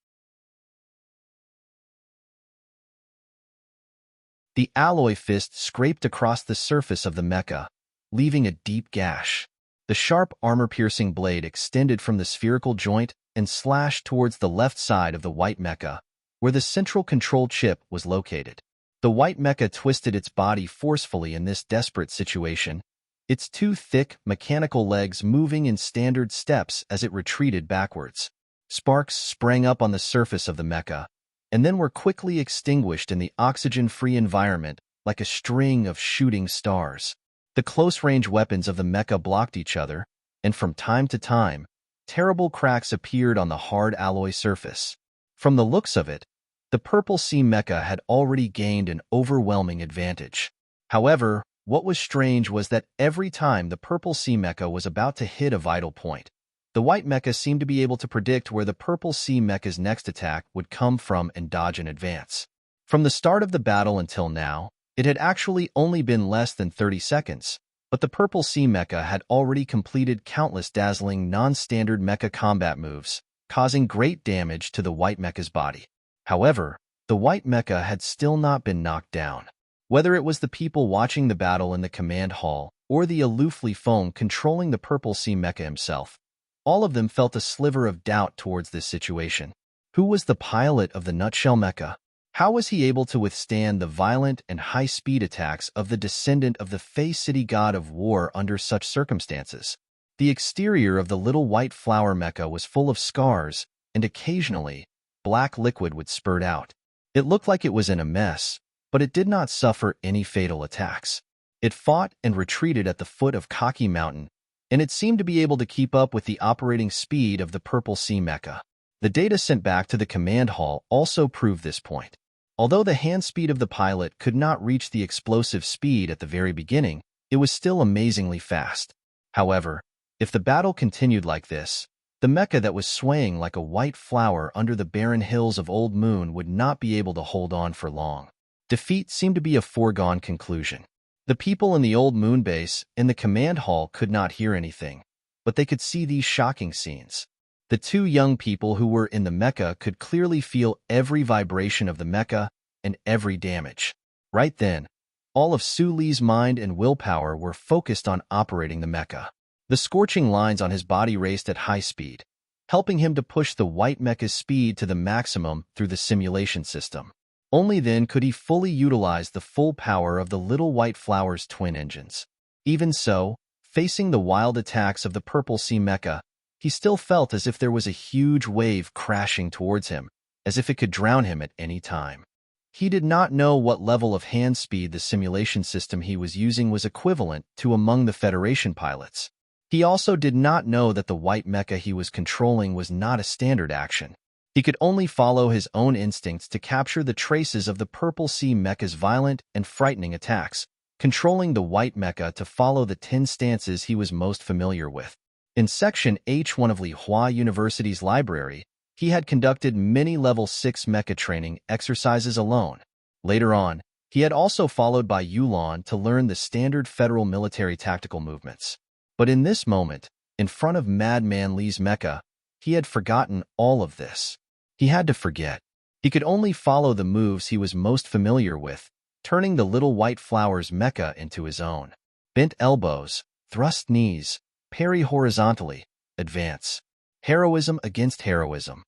The alloy fist scraped across the surface of the mecha, leaving a deep gash. The sharp armor-piercing blade extended from the spherical joint and slashed towards the left side of the white mecha, where the central control chip was located. The white mecha twisted its body forcefully in this desperate situation, its two thick, mechanical legs moving in standard steps as it retreated backwards. Sparks sprang up on the surface of the mecha, and then were quickly extinguished in the oxygen-free environment like a string of shooting stars. The close-range weapons of the mecha blocked each other, and from time to time, terrible cracks appeared on the hard alloy surface. From the looks of it, the Purple Sea mecha had already gained an overwhelming advantage. However, what was strange was that every time the Purple Sea mecha was about to hit a vital point, the white mecha seemed to be able to predict where the Purple Sea mecha's next attack would come from and dodge in advance. From the start of the battle until now, it had actually only been less than 30 seconds, but the Purple Sea mecha had already completed countless dazzling non-standard mecha combat moves, causing great damage to the white mecha's body. However, the white mecha had still not been knocked down. Whether it was the people watching the battle in the command hall or the aloofly phone controlling the Purple Sea mecha himself, all of them felt a sliver of doubt towards this situation. Who was the pilot of the Nutshell mecha? How was he able to withstand the violent and high-speed attacks of the descendant of the Fey City god of war under such circumstances? The exterior of the little white flower mecha was full of scars, and occasionally, black liquid would spurt out. It looked like it was in a mess, but it did not suffer any fatal attacks. It fought and retreated at the foot of Kaki Mountain, and it seemed to be able to keep up with the operating speed of the Purple Sea mecha. The data sent back to the command hall also proved this point. Although the hand speed of the pilot could not reach the explosive speed at the very beginning, it was still amazingly fast. However, if the battle continued like this, the mecha that was swaying like a white flower under the barren hills of Old Moon would not be able to hold on for long. Defeat seemed to be a foregone conclusion. The people in the Old Moon base in the command hall could not hear anything, but they could see these shocking scenes. The two young people who were in the mecha could clearly feel every vibration of the mecha and every damage. Right then, all of Su Li's mind and willpower were focused on operating the mecha. The scorching lines on his body raced at high speed, helping him to push the white mecha's speed to the maximum through the simulation system. Only then could he fully utilize the full power of the little white flower's twin engines. Even so, facing the wild attacks of the Purple Sea mecha, he still felt as if there was a huge wave crashing towards him, as if it could drown him at any time. He did not know what level of hand speed the simulation system he was using was equivalent to among the Federation pilots. He also did not know that the white mecha he was controlling was not a standard action. He could only follow his own instincts to capture the traces of the Purple Sea mecha's violent and frightening attacks, controlling the white mecha to follow the 10 stances he was most familiar with. In Section H1 of Li Hua University's library, he had conducted many Level 6 mecha training exercises alone. Later on, he had also followed by Yulan to learn the standard federal military tactical movements. But in this moment, in front of Madman Li's mecha, he had forgotten all of this. He had to forget. He could only follow the moves he was most familiar with, turning the little white flower's mecha into his own. Bent elbows, thrust knees, parry horizontally, advance. Heroism against heroism.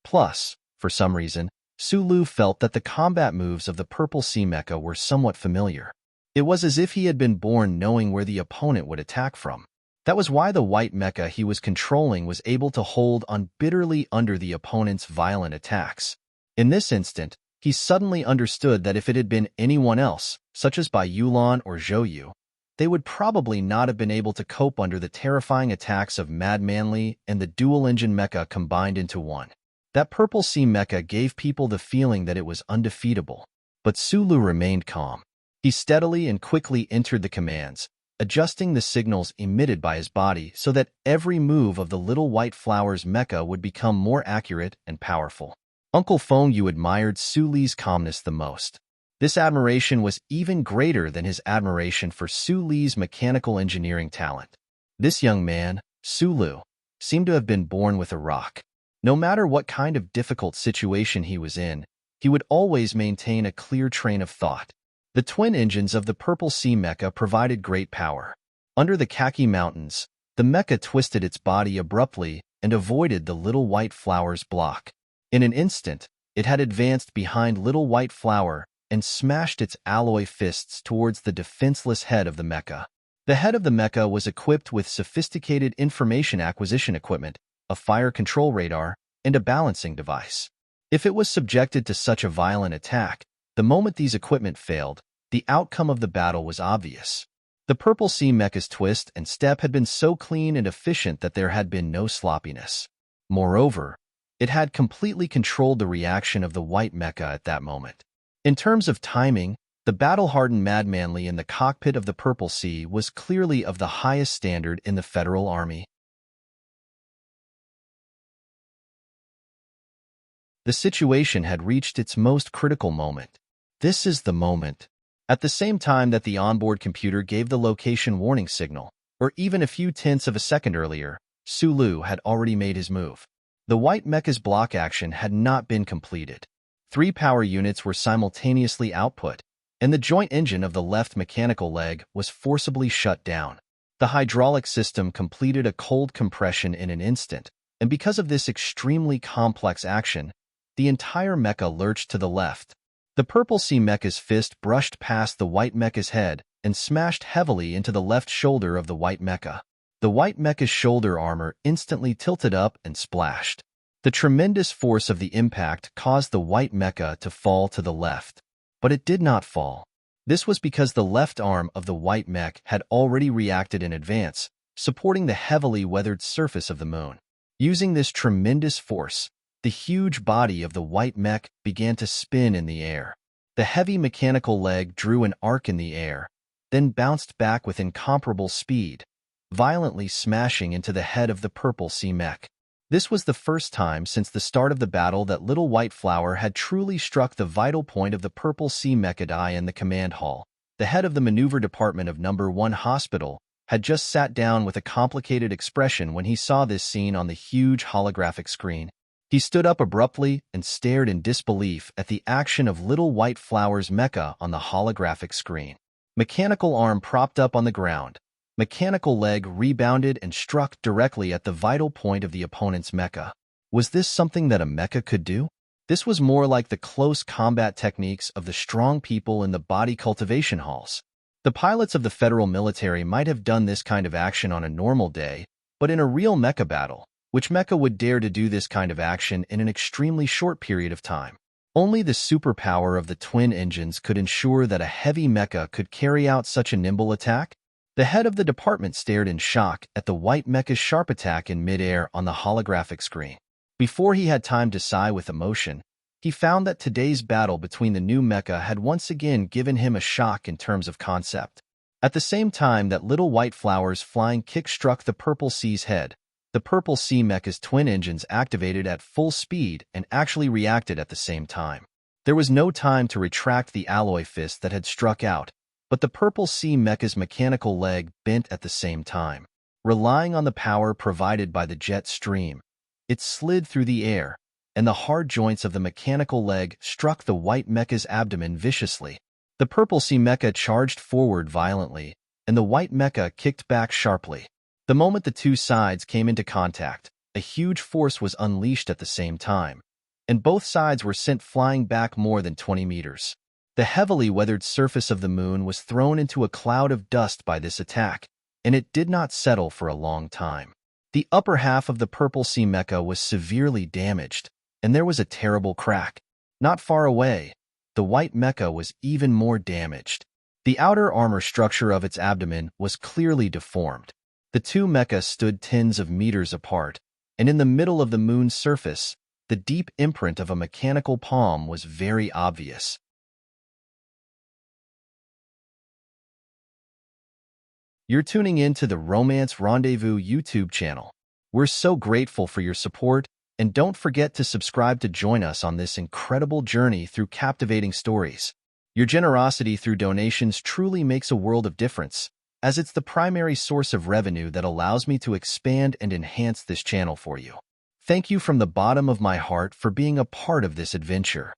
Plus, for some reason, Sulu felt that the combat moves of the Purple Sea mecha were somewhat familiar. It was as if he had been born knowing where the opponent would attack from. That was why the white mecha he was controlling was able to hold on bitterly under the opponent's violent attacks. In this instant, he suddenly understood that if it had been anyone else, such as Bai Yulan or Zhou Yu, they would probably not have been able to cope under the terrifying attacks of Madman Li and the dual-engine mecha combined into one. That Purple Sea mecha gave people the feeling that it was undefeatable. But Sulu remained calm. He steadily and quickly entered the commands, adjusting the signals emitted by his body so that every move of the little white flower's mecha would become more accurate and powerful. Uncle Feng Yu admired Su Li's calmness the most. This admiration was even greater than his admiration for Su Li's mechanical engineering talent. This young man, Su Lu, seemed to have been born with a rock. No matter what kind of difficult situation he was in, he would always maintain a clear train of thought. The twin engines of the Purple Sea mecha provided great power. Under the khaki mountains, the mecha twisted its body abruptly and avoided the Little White Flower's block. In an instant, it had advanced behind Little White Flower and smashed its alloy fists towards the defenseless head of the mecha. The head of the mecha was equipped with sophisticated information acquisition equipment, a fire control radar, and a balancing device. If it was subjected to such a violent attack, the moment these equipment failed, the outcome of the battle was obvious. The Purple Sea mecha's twist and step had been so clean and efficient that there had been no sloppiness. Moreover, it had completely controlled the reaction of the white mecha at that moment. In terms of timing, the battle-hardened Madmanly in the cockpit of the Purple Sea was clearly of the highest standard in the Federal Army. The situation had reached its most critical moment. This is the moment. At the same time that the onboard computer gave the location warning signal, or even a few tenths of a second earlier, Sulu had already made his move. The white mecha's block action had not been completed. 3 power units were simultaneously output, and the joint engine of the left mechanical leg was forcibly shut down. The hydraulic system completed a cold compression in an instant, and because of this extremely complex action, the entire mecha lurched to the left. The Purple Sea mecha's fist brushed past the white mecha's head and smashed heavily into the left shoulder of the white mecha. The white mecha's shoulder armor instantly tilted up and splashed. The tremendous force of the impact caused the white mecha to fall to the left. But it did not fall. This was because the left arm of the white mech had already reacted in advance, supporting the heavily weathered surface of the moon. Using this tremendous force, the huge body of the white mech began to spin in the air. The heavy mechanical leg drew an arc in the air, then bounced back with incomparable speed, violently smashing into the head of the Purple Sea mech. This was the first time since the start of the battle that Little White Flower had truly struck the vital point of the Purple Sea mechadai in the command hall. The head of the maneuver department of Number 1 Hospital had just sat down with a complicated expression when he saw this scene on the huge holographic screen. He stood up abruptly and stared in disbelief at the action of Little White Flower's mecha on the holographic screen. Mechanical arm propped up on the ground. Mechanical leg rebounded and struck directly at the vital point of the opponent's mecha. Was this something that a mecha could do? This was more like the close combat techniques of the strong people in the body cultivation halls. The pilots of the federal military might have done this kind of action on a normal day, but in a real mecha battle, which mecha would dare to do this kind of action in an extremely short period of time? Only the superpower of the twin engines could ensure that a heavy mecha could carry out such a nimble attack. The head of the department stared in shock at the white mecha's sharp attack in midair on the holographic screen. Before he had time to sigh with emotion, he found that today's battle between the new mecha had once again given him a shock in terms of concept. At the same time that Little White Flower's flying kick struck the Purple Sea's head, the Purple Sea mecha's twin engines activated at full speed and actually reacted at the same time. There was no time to retract the alloy fist that had struck out, but the Purple Sea mecha's mechanical leg bent at the same time. Relying on the power provided by the jet stream, it slid through the air, and the hard joints of the mechanical leg struck the white mecha's abdomen viciously. The Purple Sea mecha charged forward violently, and the white mecha kicked back sharply. The moment the two sides came into contact, a huge force was unleashed at the same time, and both sides were sent flying back more than 20 meters. The heavily weathered surface of the moon was thrown into a cloud of dust by this attack, and it did not settle for a long time. The upper half of the Purple Sea mecha was severely damaged, and there was a terrible crack. Not far away, the white mecha was even more damaged. The outer armor structure of its abdomen was clearly deformed. The two mechas stood tens of meters apart, and in the middle of the moon's surface, the deep imprint of a mechanical palm was very obvious. You're tuning in to the Romance Rendezvous YouTube channel. We're so grateful for your support, and don't forget to subscribe to join us on this incredible journey through captivating stories. Your generosity through donations truly makes a world of difference, as it's the primary source of revenue that allows me to expand and enhance this channel for you. Thank you from the bottom of my heart for being a part of this adventure.